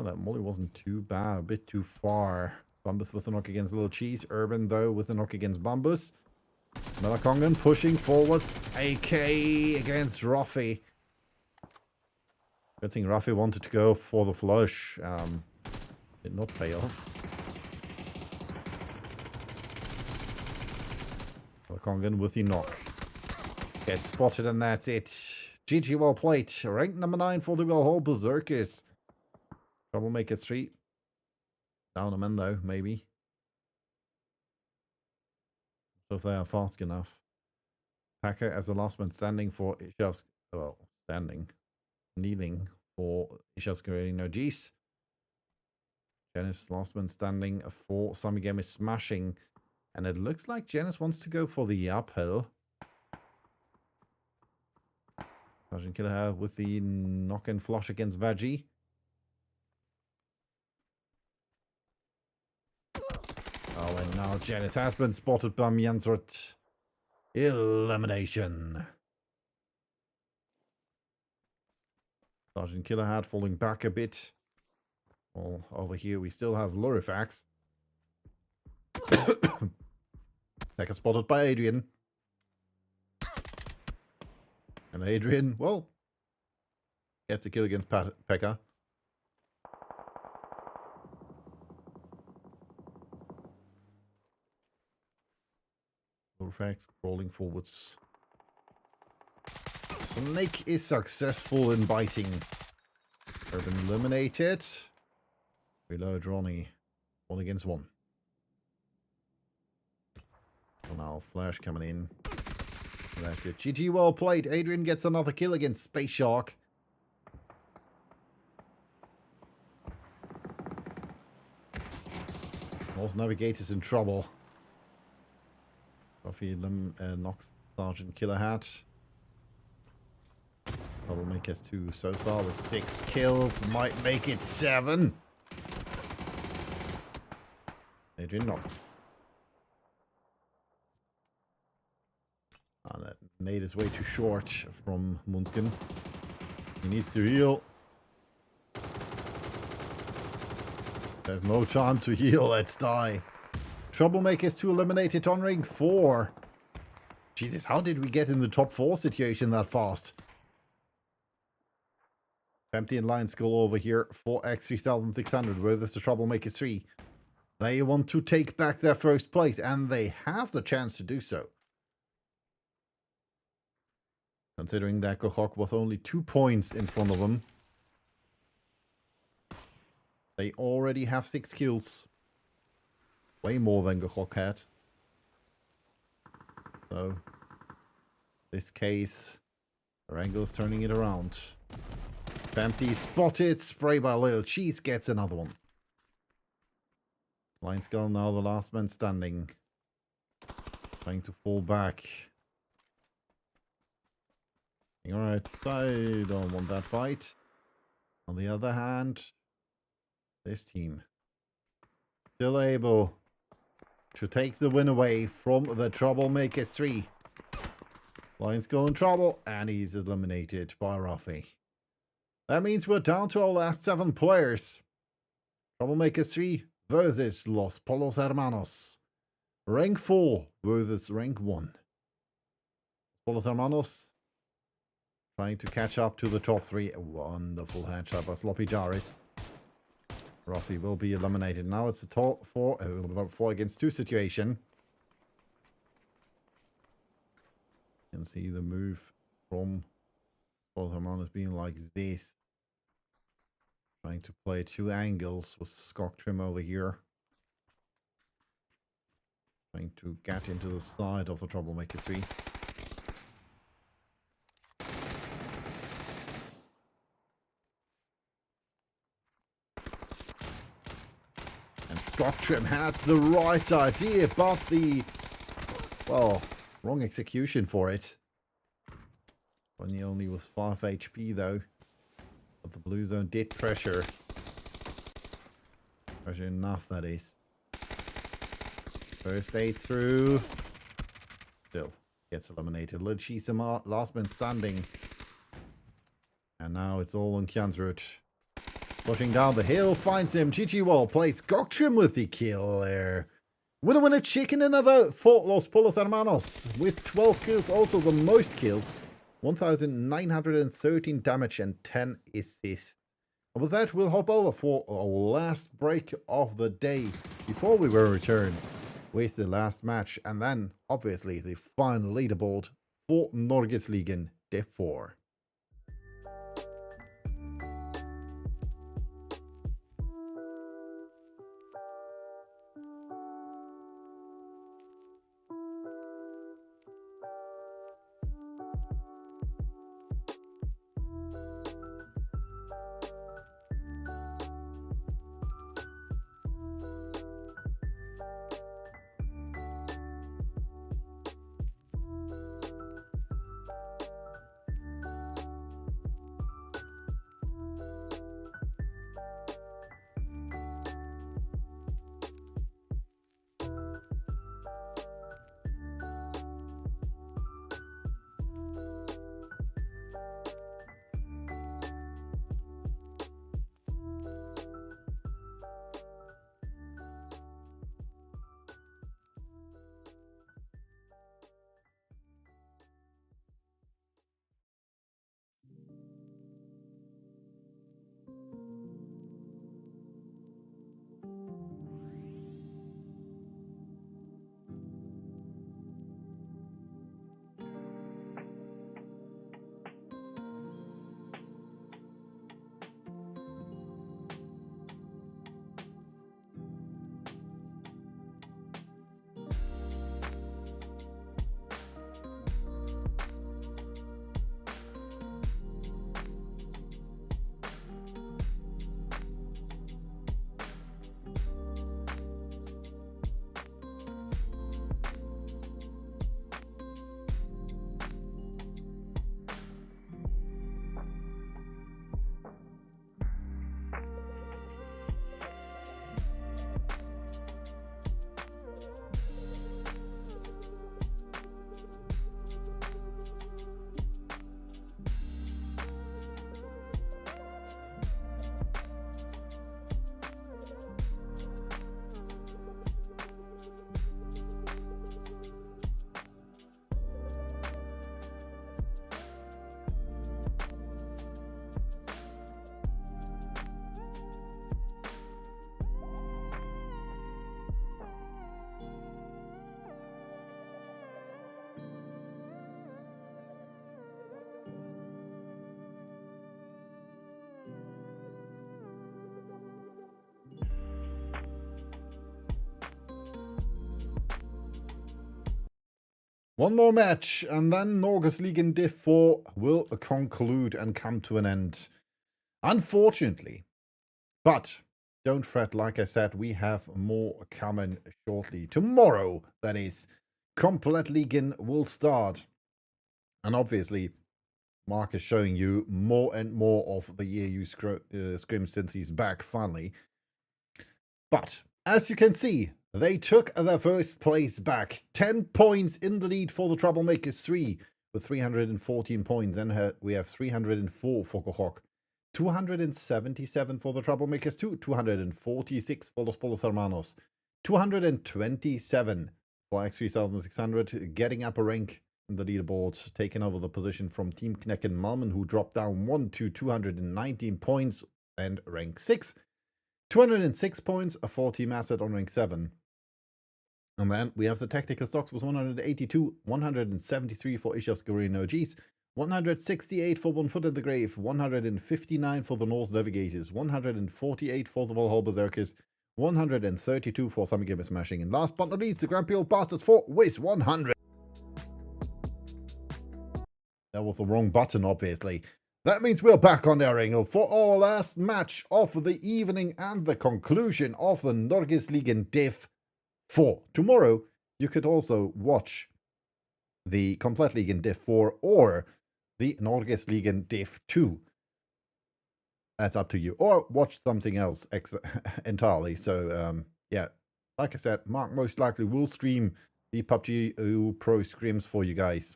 Oh, that molly wasn't too bad. A bit too far. Bambus with a knock against Little Cheese. Urban, though, with a knock against Bambus. Melakongan pushing forward. AK against Ruffy. Good thing Ruffy wanted to go for the flush. Did not pay off. Melakongan with the knock. Gets spotted and that's it. GG, well played. Rank number 9 for the Valhalla Berserkers. Troublemaker 3. Down a man though, maybe. So if they are fast enough. Packer as the last man standing for Ishav's... Well, standing. Kneeling for Ishav's no G's. Janice last man standing for Samigami smashing. And it looks like Janice wants to go for the uphill. Sergeant Killer with the knock and flush against Veggie. Oh, and now Janice has been spotted by Mjansrud. Elimination. Sergeant Killerhat falling back a bit. Well, over here we still have Lurifax. Pekka spotted by Adrian. And Adrian, well, gets a kill against Pekka. Lurifax crawling forwards. Snake is successful in biting. Urban eliminated. Reload Ronnie. 1 against 1. So now Flash coming in. And that's it. GG, well played. Adrian gets another kill against Space Shark. North Navigator's in trouble. Coffee knocks Sergeant Killerhat. Troublemakers 2 so far with 6 kills. Might make it 7. Adrian knocked. Oh, that nade is way too short from Munskin. He needs to heal. There's no time to heal. Let's die. Troublemakers 2 eliminated on ring 4. Jesus, how did we get in the top 4 situation that fast? Empty and Lion Skull over here. 4x 3600 versus the Troublemakers 3. They want to take back their first place, and they have the chance to do so. Considering that Gohok was only 2 points in front of them. They already have 6 kills. Way more than Gohok had. So, this case, Rangel's turning it around. Empty spotted, spray by Little Cheese gets another one. Lion Skull now the last man standing. Trying to fall back. Alright, I don't want that fight. On the other hand, this team still able to take the win away from the Troublemakers 3. Lion Skull in trouble, and he's eliminated by Ruffy. That means we're down to our last 7 players. Troublemakers 3 versus Los Polos Hermanos. Rank 4 versus rank 1. Polos Hermanos trying to catch up to the top 3. A wonderful headshot by Sloppy Jarvis. Ruffy will be eliminated. Now it's a top 4 against 2 situation. You can see the move from Polos Hermanos being like this. Trying to play 2 angles with Skok Trim over here. Trying to get into the side of the Troublemaker 3. And Skok Trim had the right idea, but the, well, wrong execution for it. Bunny only was 5 HP though. But the blue zone did pressure. Pressure enough, that is. First aid through. Still gets eliminated. Lidshisa last man standing. And now it's all on Kjansrud. Pushing down the hill, finds him. GG Wall plays Goktrim with the kill there. Winner chicken another for Los Polos Hermanos with 12 kills, also the most kills. 1,913 damage and 10 assists. And with that, we'll hop over for our last break of the day before we will return with the last match. And then, obviously, the final leaderboard for Norgesligaen Div 4. One more match, and then Norgesligaen Div 4 will conclude and come to an end. Unfortunately. But don't fret, like I said, we have more coming shortly. Tomorrow, that is, Komplettligaen will start. And obviously, Mark is showing you more and more of the EU scrim since he's back, finally. But, as you can see, they took their first place back. 10 points in the lead for the Troublemakers 3 with 314 points. And we have 304 for Kohok. 277 for the Troublemakers 2. 246 for Los Polos Hermanos. 227 for X3600. Getting up a rank in the leaderboard. Taking over the position from Team Knecken Malmen, who dropped down 1 to 219 points and rank 6. 206 points for Team Asset on rank 7. And then we have the Tactical Stocks with 182, 173 for Ishav's Guerrero OGs, 168 for One Foot in the Grave, 159 for the Norse Navigators, 148 for the Valhalla Berserkers, 132 for Summer Gamer Smashing, and last but not least, the Grumpy Old Bastards 4 with 100. That was the wrong button, obviously. That means we're back on their angle for our last match of the evening and the conclusion of the Norgesligaen Div 4. Tomorrow, you could also watch the Komplettligaen Div 4 or the Norgesligaen Div 2. That's up to you. Or watch something else entirely. So, yeah, like I said, Mark most likely will stream the PUBG EU Pro scrims for you guys.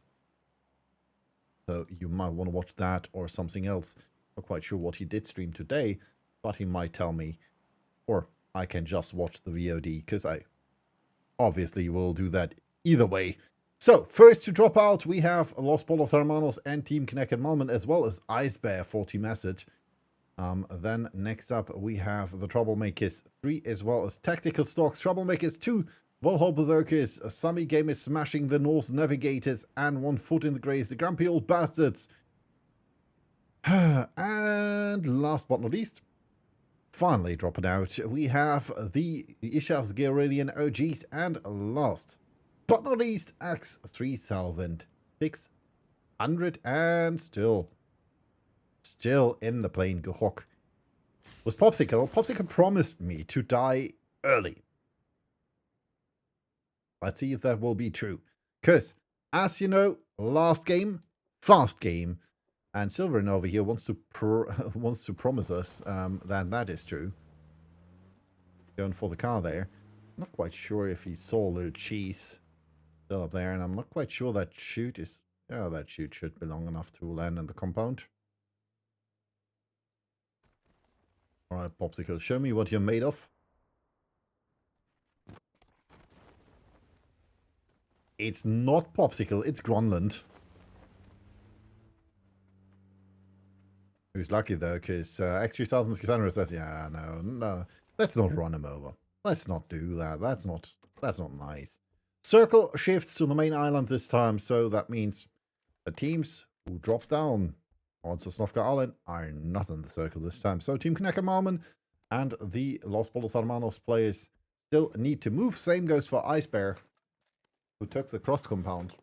So you might want to watch that or something else. Not quite sure what he did stream today, but he might tell me, or I can just watch the VOD, because I obviously will do that either way. So, first to drop out, we have Los Polos Hermanos and Team Connected Malman, as well as Ice Bear for Team Acid. Then next up, we have the Troublemakers 3, as well as Tactical Stocks, Troublemakers 2, Volhol Berserkers, Sami Gamers smashing the Norse Navigators, and 1 Foot in the Graves, the Grumpy Old Bastards. And last but not least, finally dropping out, we have the Ishaf's Guerrillian OGs, and last but not least, Axe 3600, and still in the plane, Gehok, was Popsicle. Popsicle promised me to die early. Let's see if that will be true. Because, as you know, last game, fast game, and Silverin over here wants to promise us that is true. Going for the car there. Not quite sure if he saw a little cheese still up there, and I'm not quite sure that chute is... Oh, that chute should be long enough to land in the compound. Alright, Popsicle, show me what you're made of. It's not Popsicle, it's Grunland. Who's lucky though, because X3600 says, yeah, no, let's not run him over. Let's not do that. That's not nice. Circle shifts to the main island this time, so that means the teams who drop down on Sosnovka Island are not in the circle this time. So Team Kneka Malman and the Los Polos Hermanos players still need to move. Same goes for Ice Bear, who took the cross compound.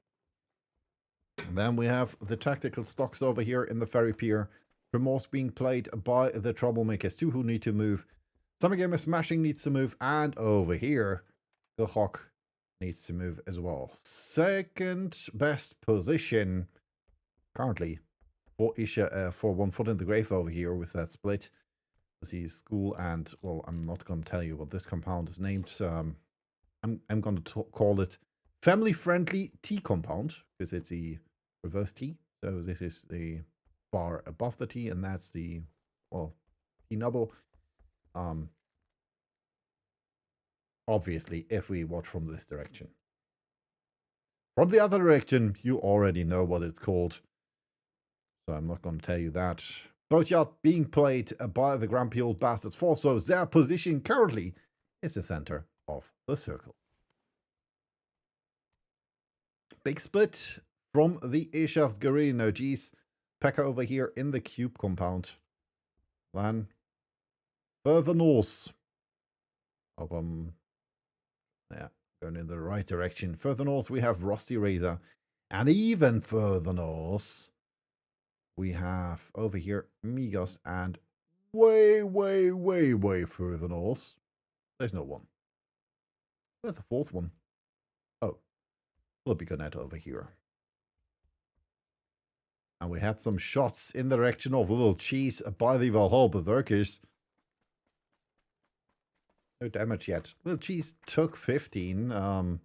And then we have the tactical stocks over here in the ferry pier. Remorse being played by the Troublemakers 2, who need to move. Summer Gamer Smashing needs to move. And over here, the Hawk needs to move as well. Second best position currently for Isha, for 1 Foot in the Grave over here with that split. See school and, well, I'm not going to tell you what this compound is named. I'm going to call it Family Friendly T Compound, because it's a reverse T. So this is the bar above the T, and that's the, well, T nubble. Obviously, if we watch from this direction. From the other direction, you already know what it's called. So I'm not going to tell you that. Boatyard being played by the Grumpy Old Bastards 4, so their position currently is the center of the circle. Big split from the Ishaf's Guerrillian OGs. Pekka over here in the cube compound. Then further north. Yeah, going in the right direction. Further north we have Rusty Razor. And even further north we have over here Migos, and way further north there's no one. Where's the fourth one? Oh, Flippyconet over here. And we had some shots in the direction of Little Cheese by the Valhalla Berserkers. No damage yet. Little Cheese took 15, but I'm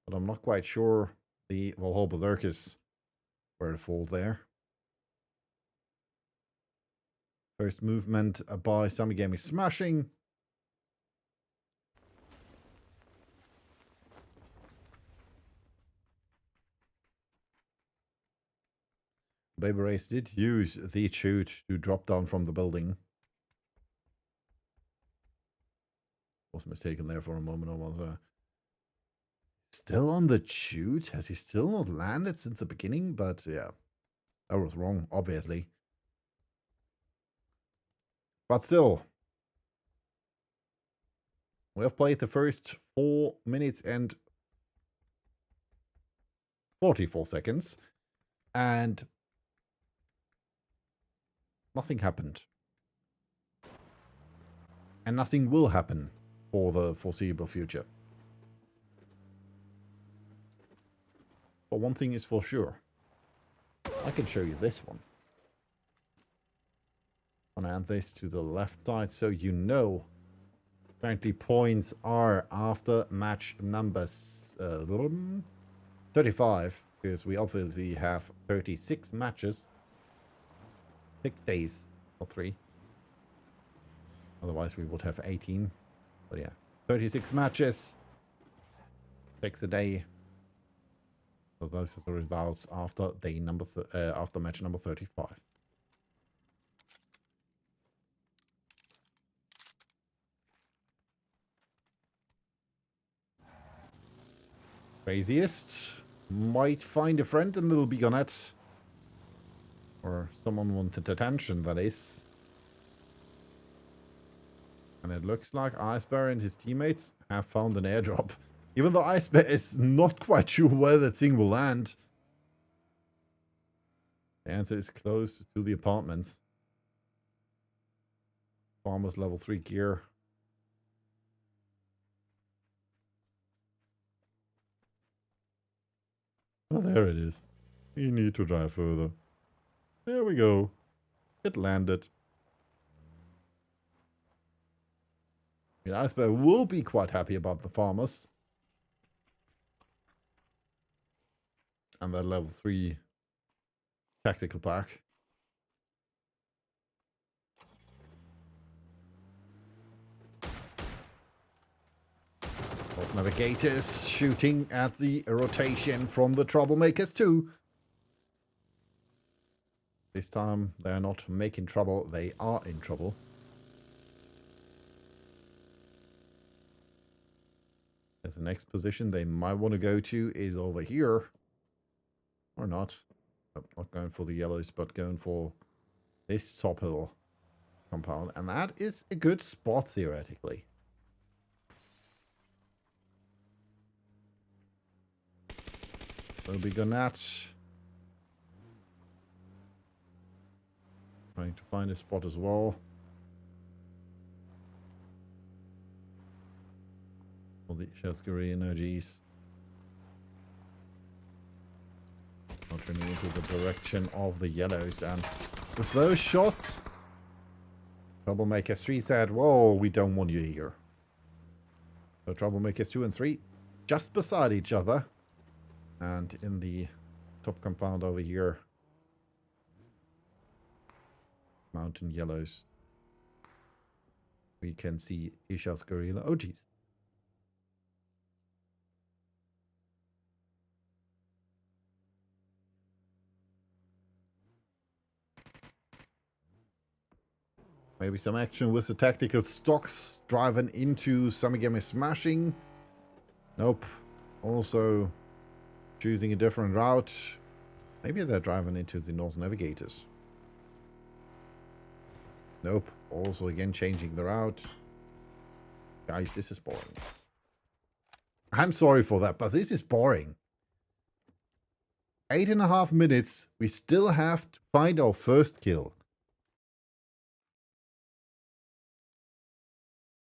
not quite sure the Valhalla Berserkers were to fall there. First movement by Summer Gaming smashing. Baby Race did use the chute to drop down from the building. Was mistaken there for a moment. I was still on the chute. Has he still not landed since the beginning? But yeah, I was wrong, obviously. But still, we have played the first 4 minutes and 44 seconds, and nothing happened. And nothing will happen for the foreseeable future. But one thing is for sure. I can show you this one. I'm going to add this to the left side so you know. Apparently points are after match number 35. Because we obviously have 36 matches. 6 days, or 3. Otherwise, we would have 18. But yeah, 36 matches. 6 a day. So those are the results after day number after match number 35. Craziest. Might find a friend and it'll be on it. Or someone wanted attention, that is. And it looks like Ice Bear and his teammates have found an airdrop. Even though Ice Bear is not quite sure where that thing will land. The answer is close to the apartments. Farmer's level 3 gear. Oh, there it is. You need to drive further. There we go. It landed. The Ice Bear will be quite happy about the farmers. And that level 3 tactical pack. Both navigators shooting at the rotation from the troublemakers too. This time they're not making trouble, they are in trouble. As the next position they might want to go to is over here. Or not. Nope, not going for the yellows, but going for this top hill compound. And that is a good spot theoretically. We'll be Gonat. Trying to find a spot as well. For the Shellscurry energies. Not turning into the direction of the yellows. And with those shots, Troublemakers 3 said, whoa, we don't want you here. So Troublemakers 2 and 3 just beside each other. And in the top compound over here, Mountain Yellows, we can see Ishel's Gorilla. Oh, geez. Maybe some action with the tactical stocks driving into Samigami smashing. Nope. Also choosing a different route. Maybe they're driving into the North Navigators. Nope. Also again changing the route. Guys, this is boring. I'm sorry for that, but this is boring. 8.5 minutes. We still have to find our first kill.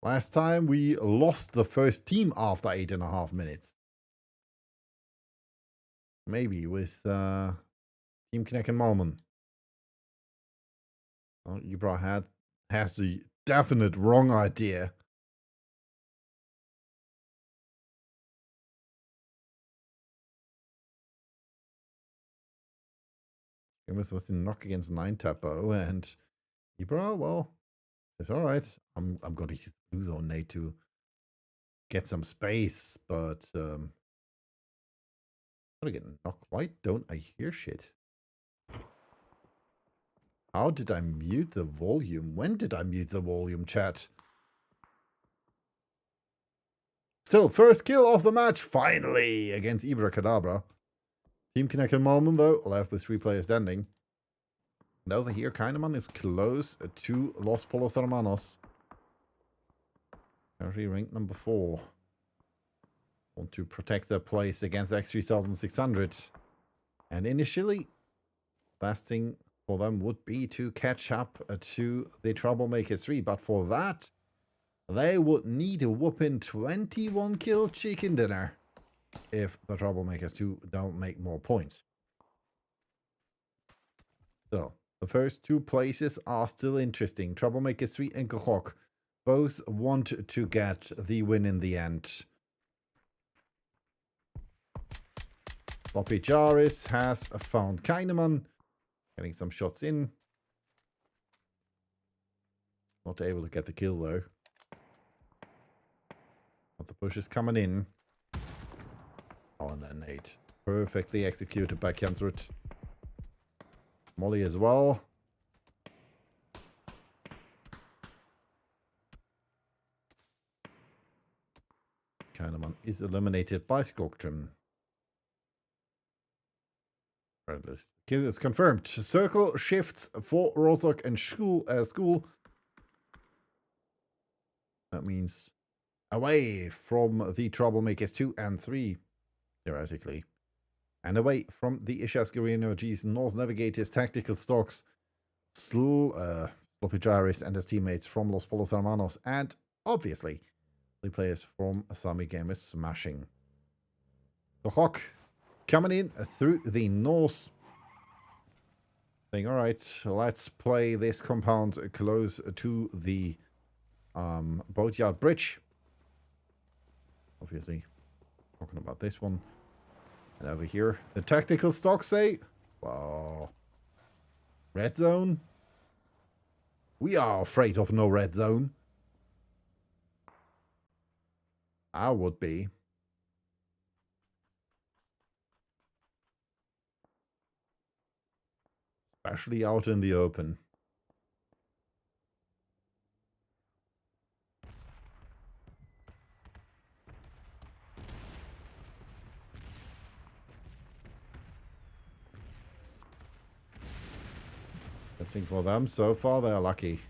Last time we lost the first team after 8.5 minutes. Maybe with Team Knack and Malman. Well, Ibra has the definite wrong idea. With the knock against 9 Tapo and Ibra, well, it's alright. I'm gonna use Blue Zone Nate to get some space, but gotta get knocked. Why don't I hear shit? How did I mute the volume? When did I mute the volume, chat? Still, first kill of the match, finally, against Ibra Kadabra. Team Kinect and Malman, though, left with 3 players standing. And over here, Kahneman is close to Los Polos Hermanos. Currently ranked number 4. Want to protect their place against X3600. And initially, best thing for them would be to catch up to the Troublemakers 3. But for that, they would need a whooping 21 kill chicken dinner if the Troublemakers 2 don't make more points. So, the first 2 places are still interesting. Troublemakers 3 and Kohok both want to get the win in the end. Floppy Jaris has found Kahneman, getting some shots in. Not able to get the kill though. But the push is coming in. Oh, and then nade. Perfectly executed by Kensrud. Molly as well. Kahneman is eliminated by Skogtrim. Red list. Kill is confirmed. Circle shifts for Rostock and school. That means away from the Troublemakers 2 and 3, theoretically. And away from the Ishasgari Energies, North Navigators, Tactical Stocks, Sloppy Gyris and his teammates from Los Polos Hermanos, and obviously the players from Sami Gamers smashing. The Hawk coming in through the north, saying, alright, let's play this compound close to the Boatyard Bridge. Obviously, talking about this one. And over here, the tactical stocks say, wow, red zone? We are afraid of no red zone. I would be. Especially out in the open. Good thing for them. So far, they're lucky.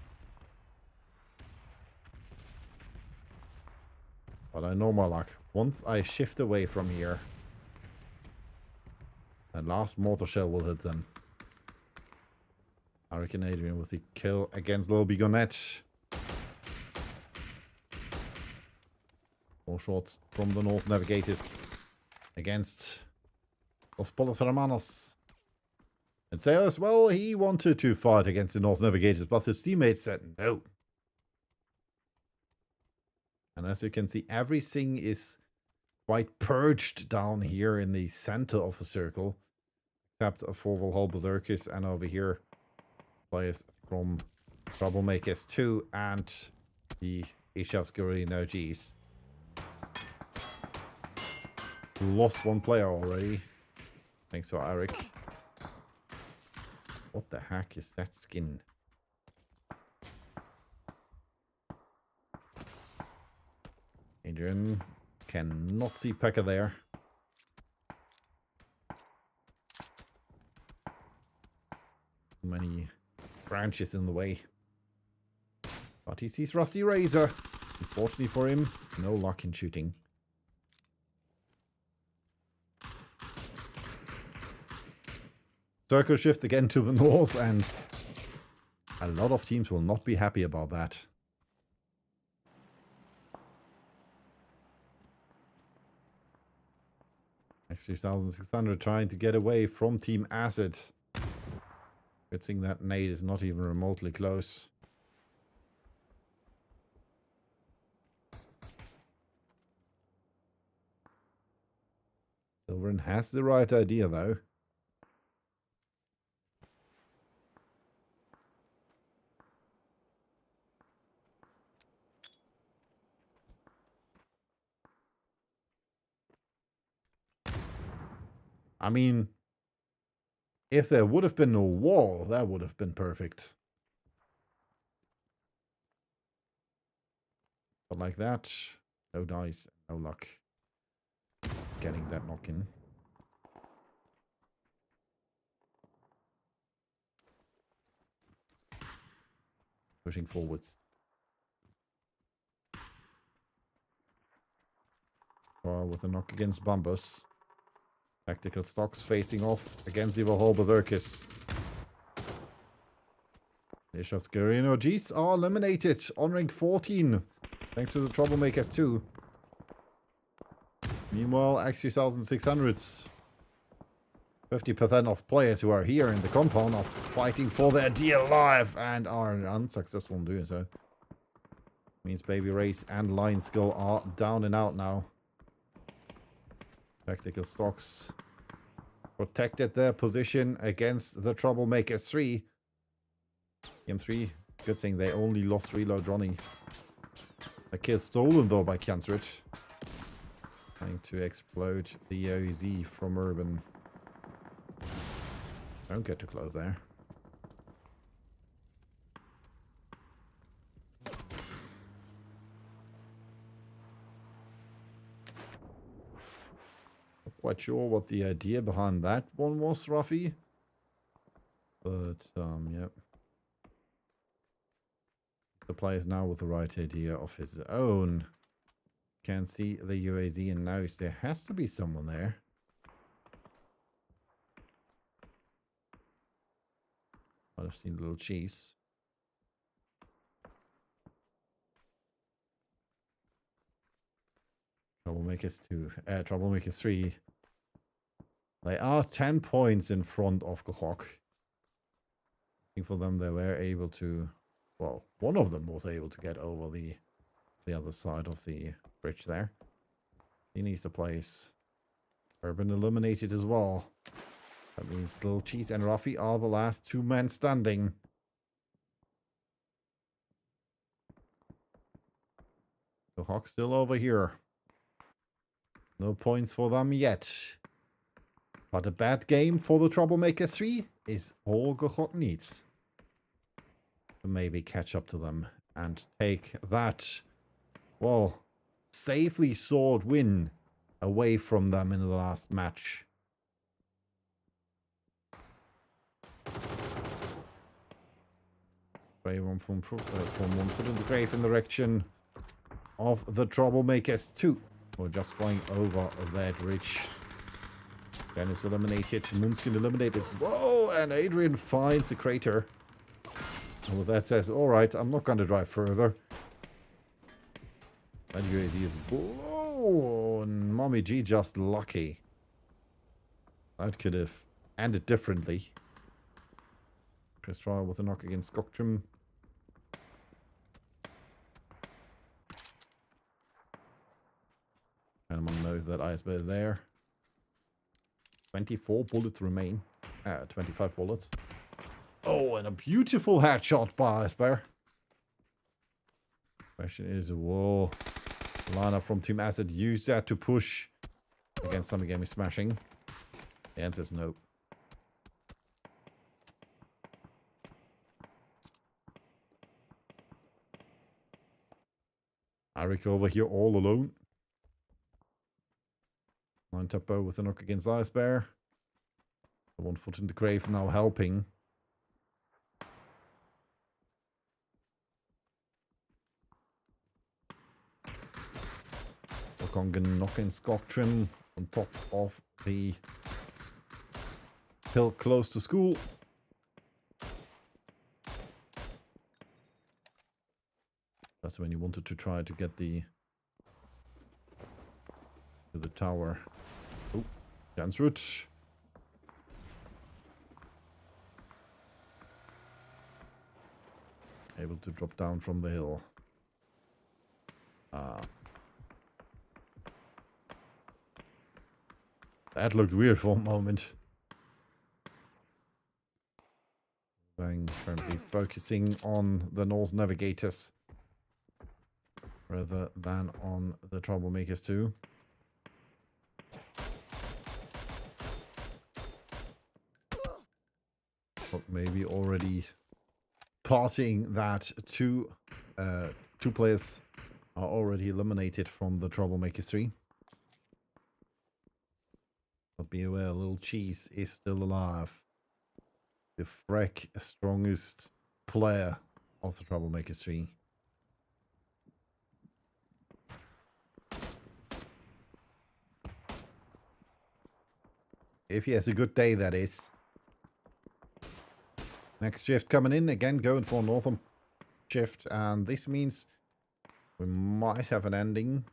But I know my luck. Once I shift away from here, that last mortar shell will hit them. Hurricane Adrian with the kill against Little Bigonet. 4 shots from the North Navigators against Los Polos Hermanos. And Sailors, well, he wanted to fight against the North Navigators, but his teammates said no. And as you can see, everything is quite purged down here in the center of the circle. Except for Valhalla Berserkers, and over here, players from Troublemakers 2 and the Ishasgari Energies. Lost one player already. Thanks to Eric. What the heck is that skin? Adrian cannot see Pekka there. Too many branches in the way. But he sees Rusty Razor. Unfortunately for him, no luck in shooting. Circle shift again to the north, and a lot of teams will not be happy about that. X3600 trying to get away from Team Acid. Good thing that nade is not even remotely close. Silverin has the right idea though. I mean, if there would have been no wall, that would have been perfect. But like that, no dice, no luck getting that knock in. Pushing forwards. With a knock against Bombus. Tactical stocks facing off against the Valhalla Berserkers. The Ishasgari Energies are eliminated on rank 14. Thanks to the Troublemakers too. Meanwhile, X3600s. 50% of players who are here in the compound are fighting for their dear life and are unsuccessful in doing so. Means Baby Race and Lion Skull are down and out now. Tactical stocks protected their position against the Troublemakers 3. M3 Good thing they only lost reload running. A kill stolen though by Kensrich. Trying to explode the OZ from Urban. Don't get too close there. Not quite sure what the idea behind that one was, Ruffy. But, yep. The player's now with the right idea of his own. Can see the UAZ and knows there has to be someone there. Might have seen a little cheese. Troublemakers 2. Troublemakers 3. They are 10 points in front of Gehok. I think for them they were able to... Well, one of them was able to get over the other side of the bridge there. He needs to place. Urban eliminated as well. That means Little Cheese and Ruffy are the last two men standing. The Hawk still over here. No points for them yet. But a bad game for the Troublemaker 3 is all Gehok needs. To maybe catch up to them and take that, well, safely sought win away from them in the last match. Brave one from one foot in the grave in the direction of the Troublemakers 2. We're just flying over that ridge. Dennis eliminated, Moonskin eliminated as well, and Adrian finds a crater. And with that says, alright, I'm not going to drive further. That UAZ is blown. Mommy G just lucky. That could have ended differently. Chris Trial with a knock against Skoctrim. Anyone knows that Icebear is there. 24 bullets remain. 25 bullets. Oh, and a beautiful headshot by Icebear. Question is, will lineup from Team Acid use that to push against Summer Game is smashing? The answer is no. Arik over here all alone. Line Tuppo with a knock against Icebear. One foot in the grave now helping. Okongan knocking Skoctrim on top of the hill close to school. That's when you wanted to try to get to the tower. Oh, dance route. Able to drop down from the hill. That looked weird for a moment. Bang, currently focusing on the Norse Navigators rather than on the Troublemakers too. But maybe already partying that two players are already eliminated from the Troublemakers 3. But be aware, Little Cheese is still alive. The strongest player of the Troublemakers 3. If he has a good day, that is. Next shift coming in, again going for Northern shift, and this means we might have an ending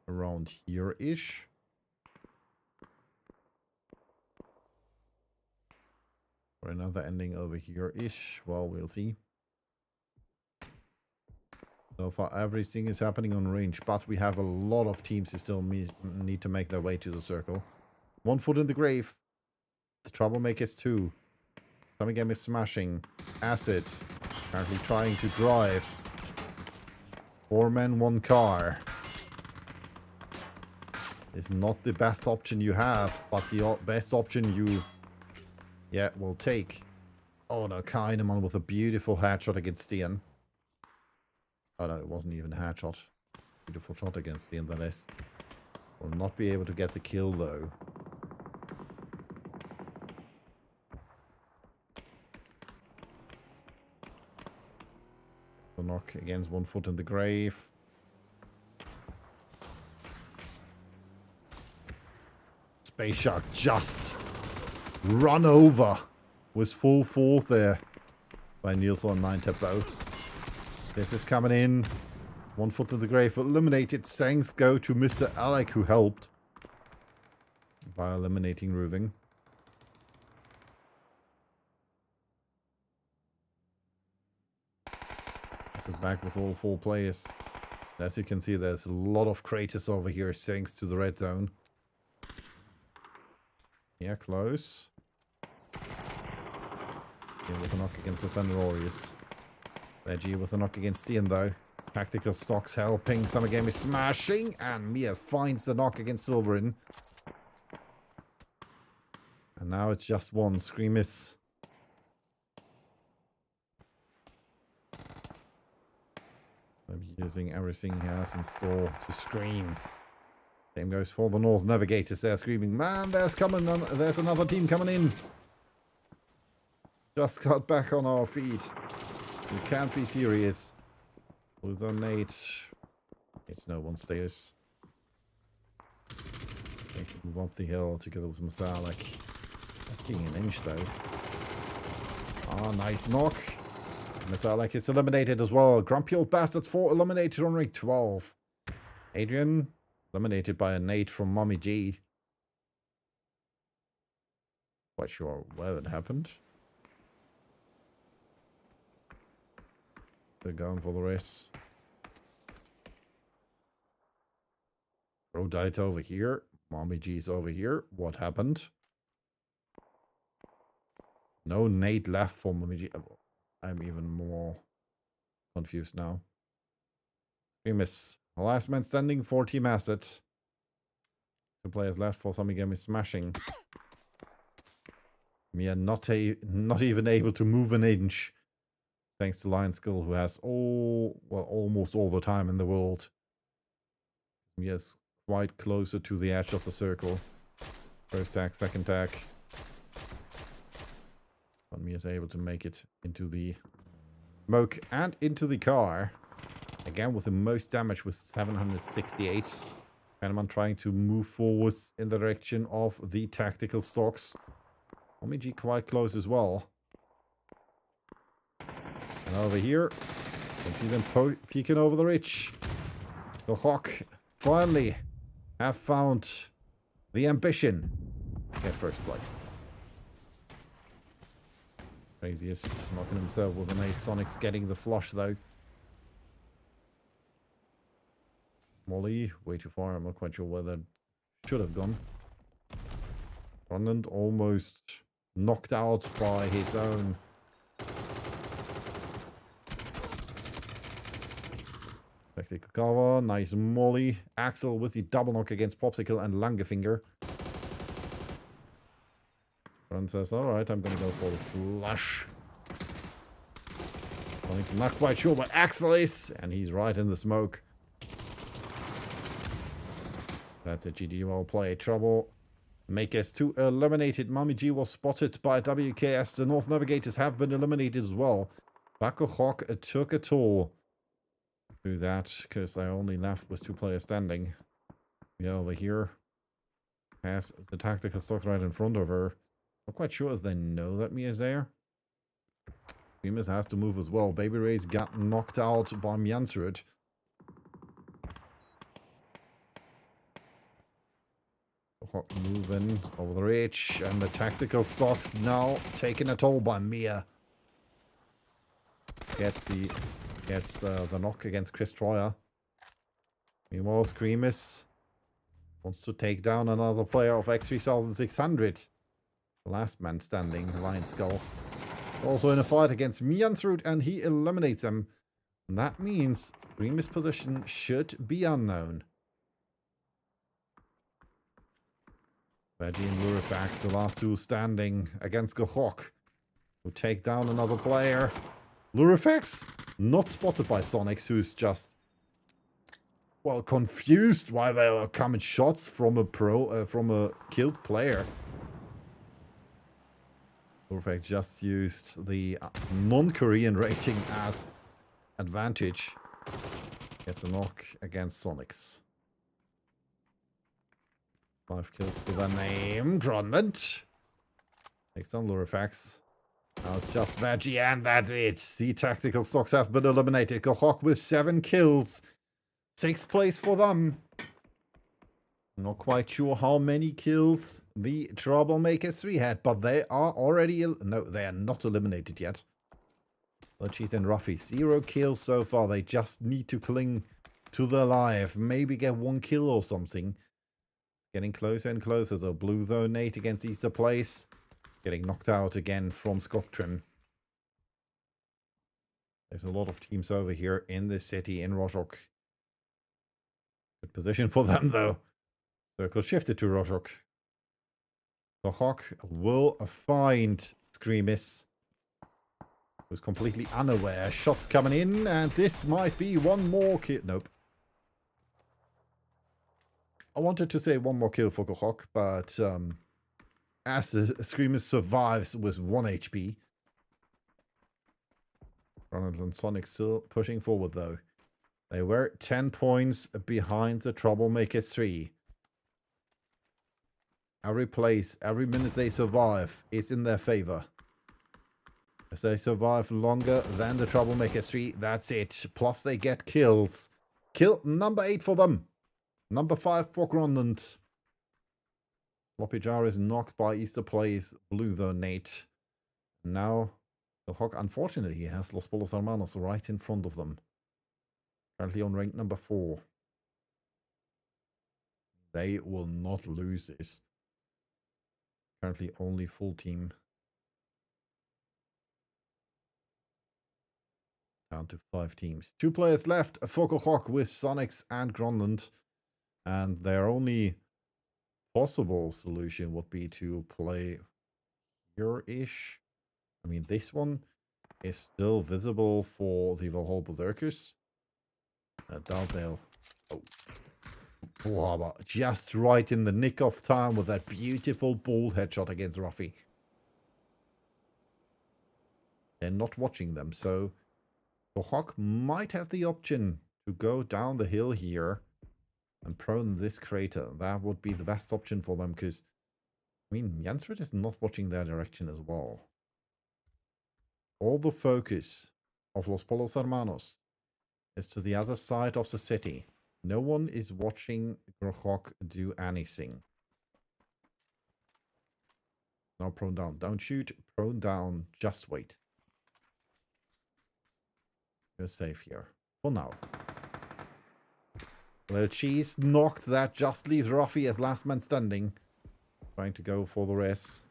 around here-ish. Or another ending over here-ish, well, we'll see. So far everything is happening on range, but we have a lot of teams who still need to make their way to the circle. One foot in the grave. The Troublemakers 2. Coming Game is smashing. Acid. Apparently trying to drive. 4 men, 1 car. Is not the best option you have, but the best option you, will take. Oh no, Kahneman with a beautiful headshot against Stian. Oh no, it wasn't even a headshot. Beautiful shot against Stian, that is. Will not be able to get the kill though. The knock against 1 foot in the grave. Space Shark just run over with full force there by Niels on 9 tempo. This is coming in. 1 foot in the grave eliminated. Thanks go to Mr. Alec who helped by eliminating Ruving. This is back with all 4 players. As you can see, there's a lot of craters over here thanks to the red zone. Yeah, close. Here with a knock against the Thunder Warriors. Veggie with a knock against Ian though. Tactical stocks helping. Summer Game is smashing. And Mia finds the knock against Silverin. And now it's just 1. Scream is. Maybe using everything he has in store to scream. Same goes for the North Navigators. They're screaming, man, there's another team coming in. Just got back on our feet. You can't be serious. With a nade. It's no one stays. They can move up the hill together with Mr. Alec. That's getting an inch though. Ah, nice knock. Mr. Alec is eliminated as well. Grumpy old bastards 4 eliminated on rig 12. Adrian eliminated by a nade from Mommy G. Quite sure where it happened. They're going for the race. Bro died over here. Mommy G's over here. What happened? No nade left for Mommy G. I'm even more confused now. Famous. Last man standing for Team Asset. 2 players left for Summer Game is smashing. Mia not even able to move an inch. Thanks to Lion Skill, who has almost all the time in the world. Mia's quite closer to the edge of the circle. First tag, second tag. But Mia's able to make it into the smoke and into the car. Again with the most damage with 768. Kahneman trying to move forwards in the direction of the tactical stocks. Omiji quite close as well. And over here, you can see them peeking over the ridge. The Hawk finally have found the ambition to get first place. Craziest knocking himself with an ace. Sonic's getting the flush though. Molly, way too far. I'm not quite sure where that should have gone. Ronland almost knocked out by his own. Tactical cover, nice Molly. Axel with the double knock against Popsicle and Langefinger. Ron says, alright, I'm gonna go for the flush. Sonic's not quite sure what Axel is, and he's right in the smoke. That's a GD well played. Trouble. Makers 2 eliminated. Mommy G was spotted by WKS. The North Navigators have been eliminated as well. Baku Hawk took a toll through that because they only left with 2 players standing. Yeah, over here has the tactical stock right in front of her. Not quite sure if they know that Mia's there. Bemis has to move as well. Baby Ray's got knocked out by Mjansrud. Moving over the ridge, and the tactical stocks now taking a toll by Mia. Gets the knock against Chris Troyer. Meanwhile, Screamus wants to take down another player of X3600. The last man standing, Lion Skull. Also in a fight against Mjansrud, and he eliminates him. And that means Screamer's position should be unknown. Veggie and Lurifax, the last two standing against Gahok, who take down another player. Lurifax, not spotted by Sonics, who's just, well, confused why there are coming shots from a killed player. Lurifax just used the non-Korean rating as advantage. Gets a knock against Sonics. 5 kills to the name. Grunment takes down Lurifax. Now it's just Veggie, and that's it. The tactical stocks have been eliminated. Gahok with 7 kills. 6th place for them. Not quite sure how many kills the Troublemakers 3 had, but they are already... No, they are not eliminated yet. Lurchies and Ruffy, 0 kills so far. They just need to cling to their life. Maybe get 1 kill or something. Getting closer and closer. So Blue though, Nate against Easter Place. Getting knocked out again from Skoptrim. There's a lot of teams over here in the city in Rozhok. Good position for them though. Circle shifted to Rozhok. Gahok will find Screamis, who's completely unaware. Shots coming in, and this might be one more kill. Nope. I wanted to say one more kill for Gahok, but as the Screamer survives with 1 HP. Ronald and Sonic still pushing forward though. They were 10 points behind the Troublemakers 3. Every place, every minute they survive is in their favor. If they survive longer than the Troublemakers 3, that's it. Plus they get kills. Kill number 8 for them. Number 5 for Grondant. Sloppy Jar is knocked by Easter Place. Blue though, Nate. Now, the Hawk, unfortunately, has Los Polos Hermanos right in front of them. Currently on rank number 4. They will not lose this. Currently only full team. Down to 5 teams. 2 players left. A Focal Hawk with Sonics and Grondant. And their only possible solution would be to play here-ish. I mean, this one is still visible for the Valhalla Berserkers. Daldale. Oh. Wow, just right in the nick of time with that beautiful bald headshot against Ruffy. They're not watching them, so the Hawk might have the option to go down the hill here and prone this crater. That would be the best option for them, because, I mean, Jansrud is not watching their direction as well. All the focus of Los Polos Hermanos is to the other side of the city. No one is watching Grohok do anything. Now prone down. Don't shoot. Prone down. Just wait. You're safe here. For now. Little Cheese knocked. That just leaves Ruffy as last man standing. Trying to go for the rest.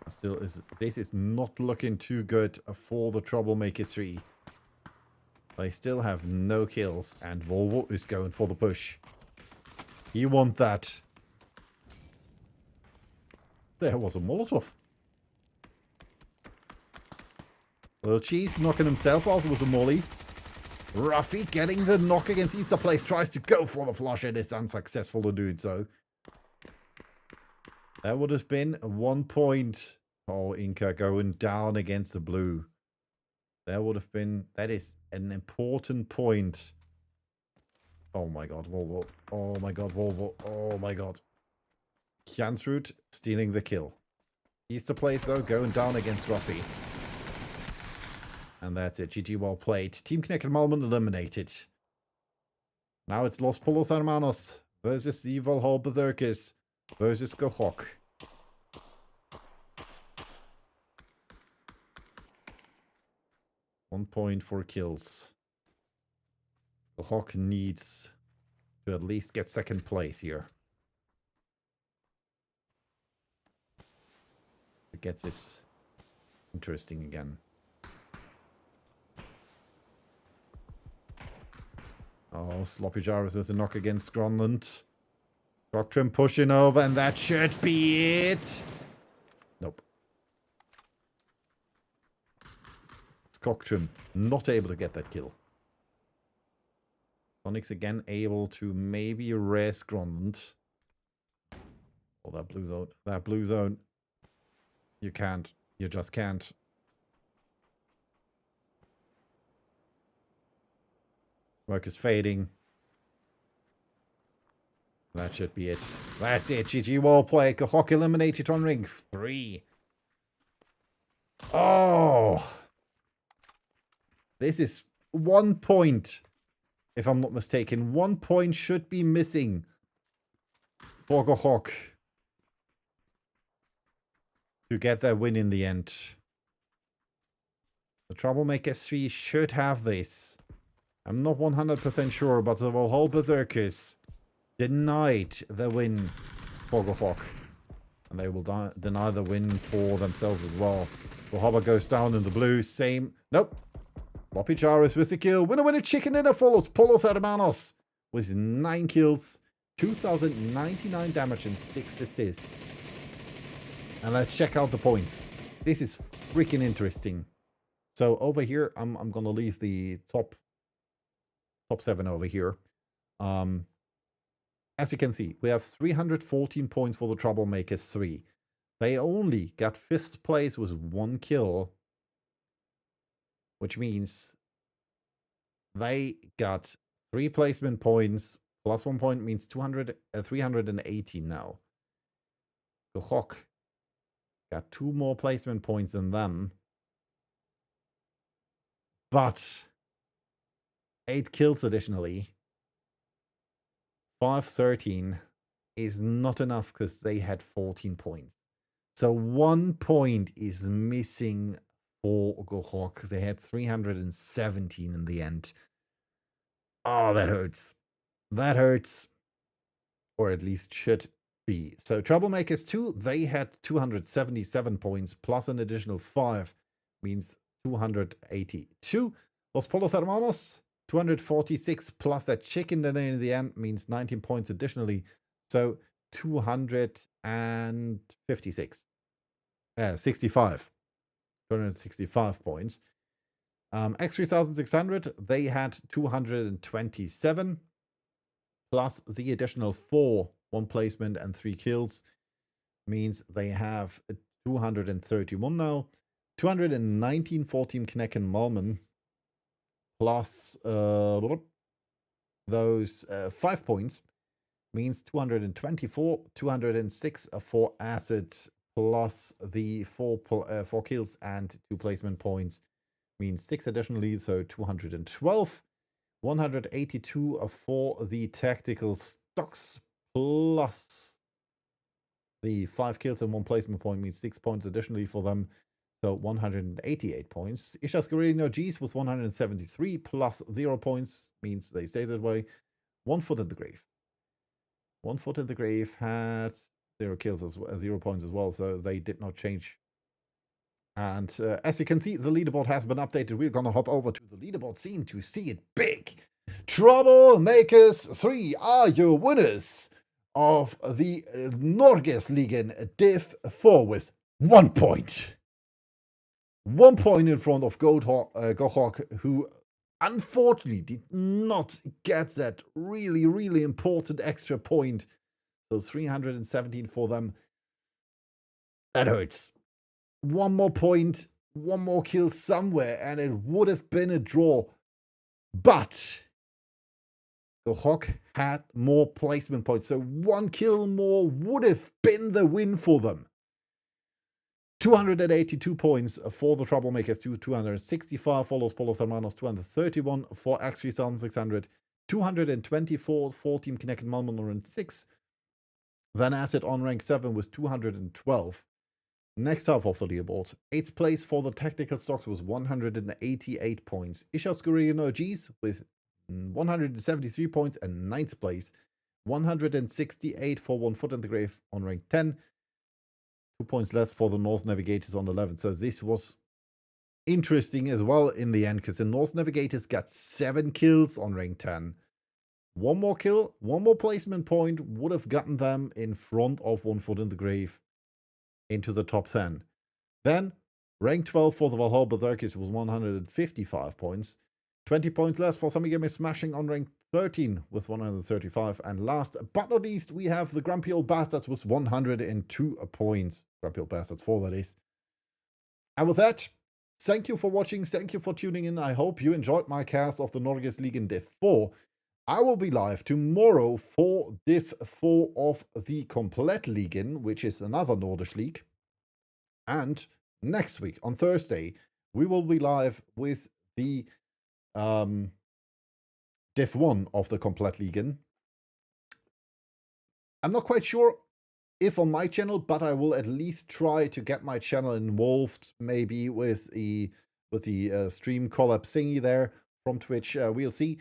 Still, this is not looking too good for the Troublemaker 3. They still have no kills, and Volvo is going for the push. You want that. There was a Molotov. Little Cheese knocking himself out with a molly. Ruffy getting the knock against Easter Place. Tries to go for the flush and is unsuccessful in doing so. That would have been 1 point. Oh, Inca going down against the blue. That would have been... That is an important point. Oh my god, Volvo. Oh my god, Volvo. Oh my god. Jansrud stealing the kill. Easter Place, though, going down against Ruffy. And that's it. GG, well played. Team Kneck and Malmon eliminated. Now it's Los Polos Hermanos versus the Valhalla Berserkers versus Gohok. 1 point for kills. Gohok needs to at least get 2nd place here. it gets this interesting again. Oh, Sloppy Jarvis with a knock against Gronland. Doctrine pushing over, and that should be it. Nope. Cockrum not able to get that kill. Sonic's again able to maybe res Gronland. Oh, that blue zone. That blue zone. You can't. You just can't. Smoke is fading. That should be it. That's it. GG wall play. Kahok eliminated on ring 3. Oh! This is 1 point, if I'm not mistaken. 1 point should be missing for Kahok to get their win in the end. The Troublemakers 3 should have this. I'm not 100% sure, but the whole Berserkers denied the win for Kahok. And they will deny the win for themselves as well. The Hobber goes down in the blue. Same. Nope. Sloppy Jarvis with the kill. Winner chicken dinner follows Polos Hermanos with 9 kills, 2,099 damage and 6 assists. And let's check out the points. This is freaking interesting. So over here, I'm gonna leave the top 7 over here. As you can see, we have 314 points for the Troublemakers 3. They only got 5th place with 1 kill. Which means they got 3 placement points. Plus 1 point means 380 now. Kahok got 2 more placement points than them. But 8 kills additionally. 513 is not enough because they had 14 points. So 1 point is missing for Kahok because they had 317 in the end. Oh, that hurts. That hurts. Or at least should be. So Troublemakers 2, they had 277 points plus an additional 5. Means 282. Los Polos Hermanos, 246 plus that chicken then in the end means 19 points additionally. So 256. 65. 265 points. X3600, they had 227 plus the additional 4 1 placement and 3 kills means they have 231 now. 219 for Team Kneck and Malman plus those 5 points means 224, 206 for Acid plus the 4 kills and 2 placement points means 6 additionally, so 212. 182 for the tactical stocks plus the 5 kills and 1 placement point means 6 points additionally for them, so 188 points. Ishas Guerrero G's was 173 plus 0 points means they stay that way. 1 foot in the grave. 1 foot in the grave had 0 kills as well, 0 points as well, so they did not change. And as you can see, the leaderboard has been updated. We're gonna hop over to the leaderboard scene to see it big. Troublemakers 3 are your winners of the Norgesligaen Div 4 with 1 point. 1 point in front of Kahok, who unfortunately did not get that really important extra point. So 317 for them. That hurts. 1 more point, 1 more kill somewhere, and it would have been a draw. But Kahok had more placement points, so 1 kill more would have been the win for them. 282 points for the Troublemakers, 265 for Los Polos Hermanos, 231 for X3600, 224 for Team Kneck and Malmö on rank 6. Then Acid on rank 7 was 212. Next half of the leaderboard, 8th place for the tactical stocks was 188 points. Ishas Guerrero G's with 173 points and 9th place. 168 for 1 foot in the grave on rank 10. 2 points less for the Norse Navigators on 11. So this was interesting as well in the end, because the Norse Navigators got 7 kills on rank 10. One more kill, one more placement point would have gotten them in front of One Foot in the Grave into the top 10. Then, rank 12 for the Valhalla Berserkers was 155 points. 20 points less for Samigami Smashing on rank 13 with 135. And last but not least, we have the Grumpy Old Bastards with 102 points. Grumpy Old Bastards 4, that is. And with that, thank you for watching. Thank you for tuning in. I hope you enjoyed my cast of the Norgesligaen Div 4. I will be live tomorrow for Div 4 of the Komplettligaen, which is another Nordish league. And next week, on Thursday, we will be live with the Div 1 of the Komplettligaen. I'm not quite sure if on my channel, but I will at least try to get my channel involved, maybe with the stream collab thingy there from Twitch. We'll see.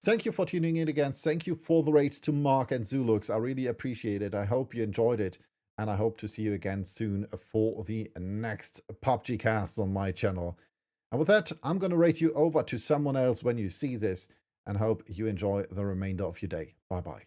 Thank you for tuning in again. Thank you for the rates to Mark and Zulux. I really appreciate it. I hope you enjoyed it. And I hope to see you again soon for the next PUBG cast on my channel. And with that, I'm going to rate you over to someone else when you see this. And hope you enjoy the remainder of your day. Bye-bye.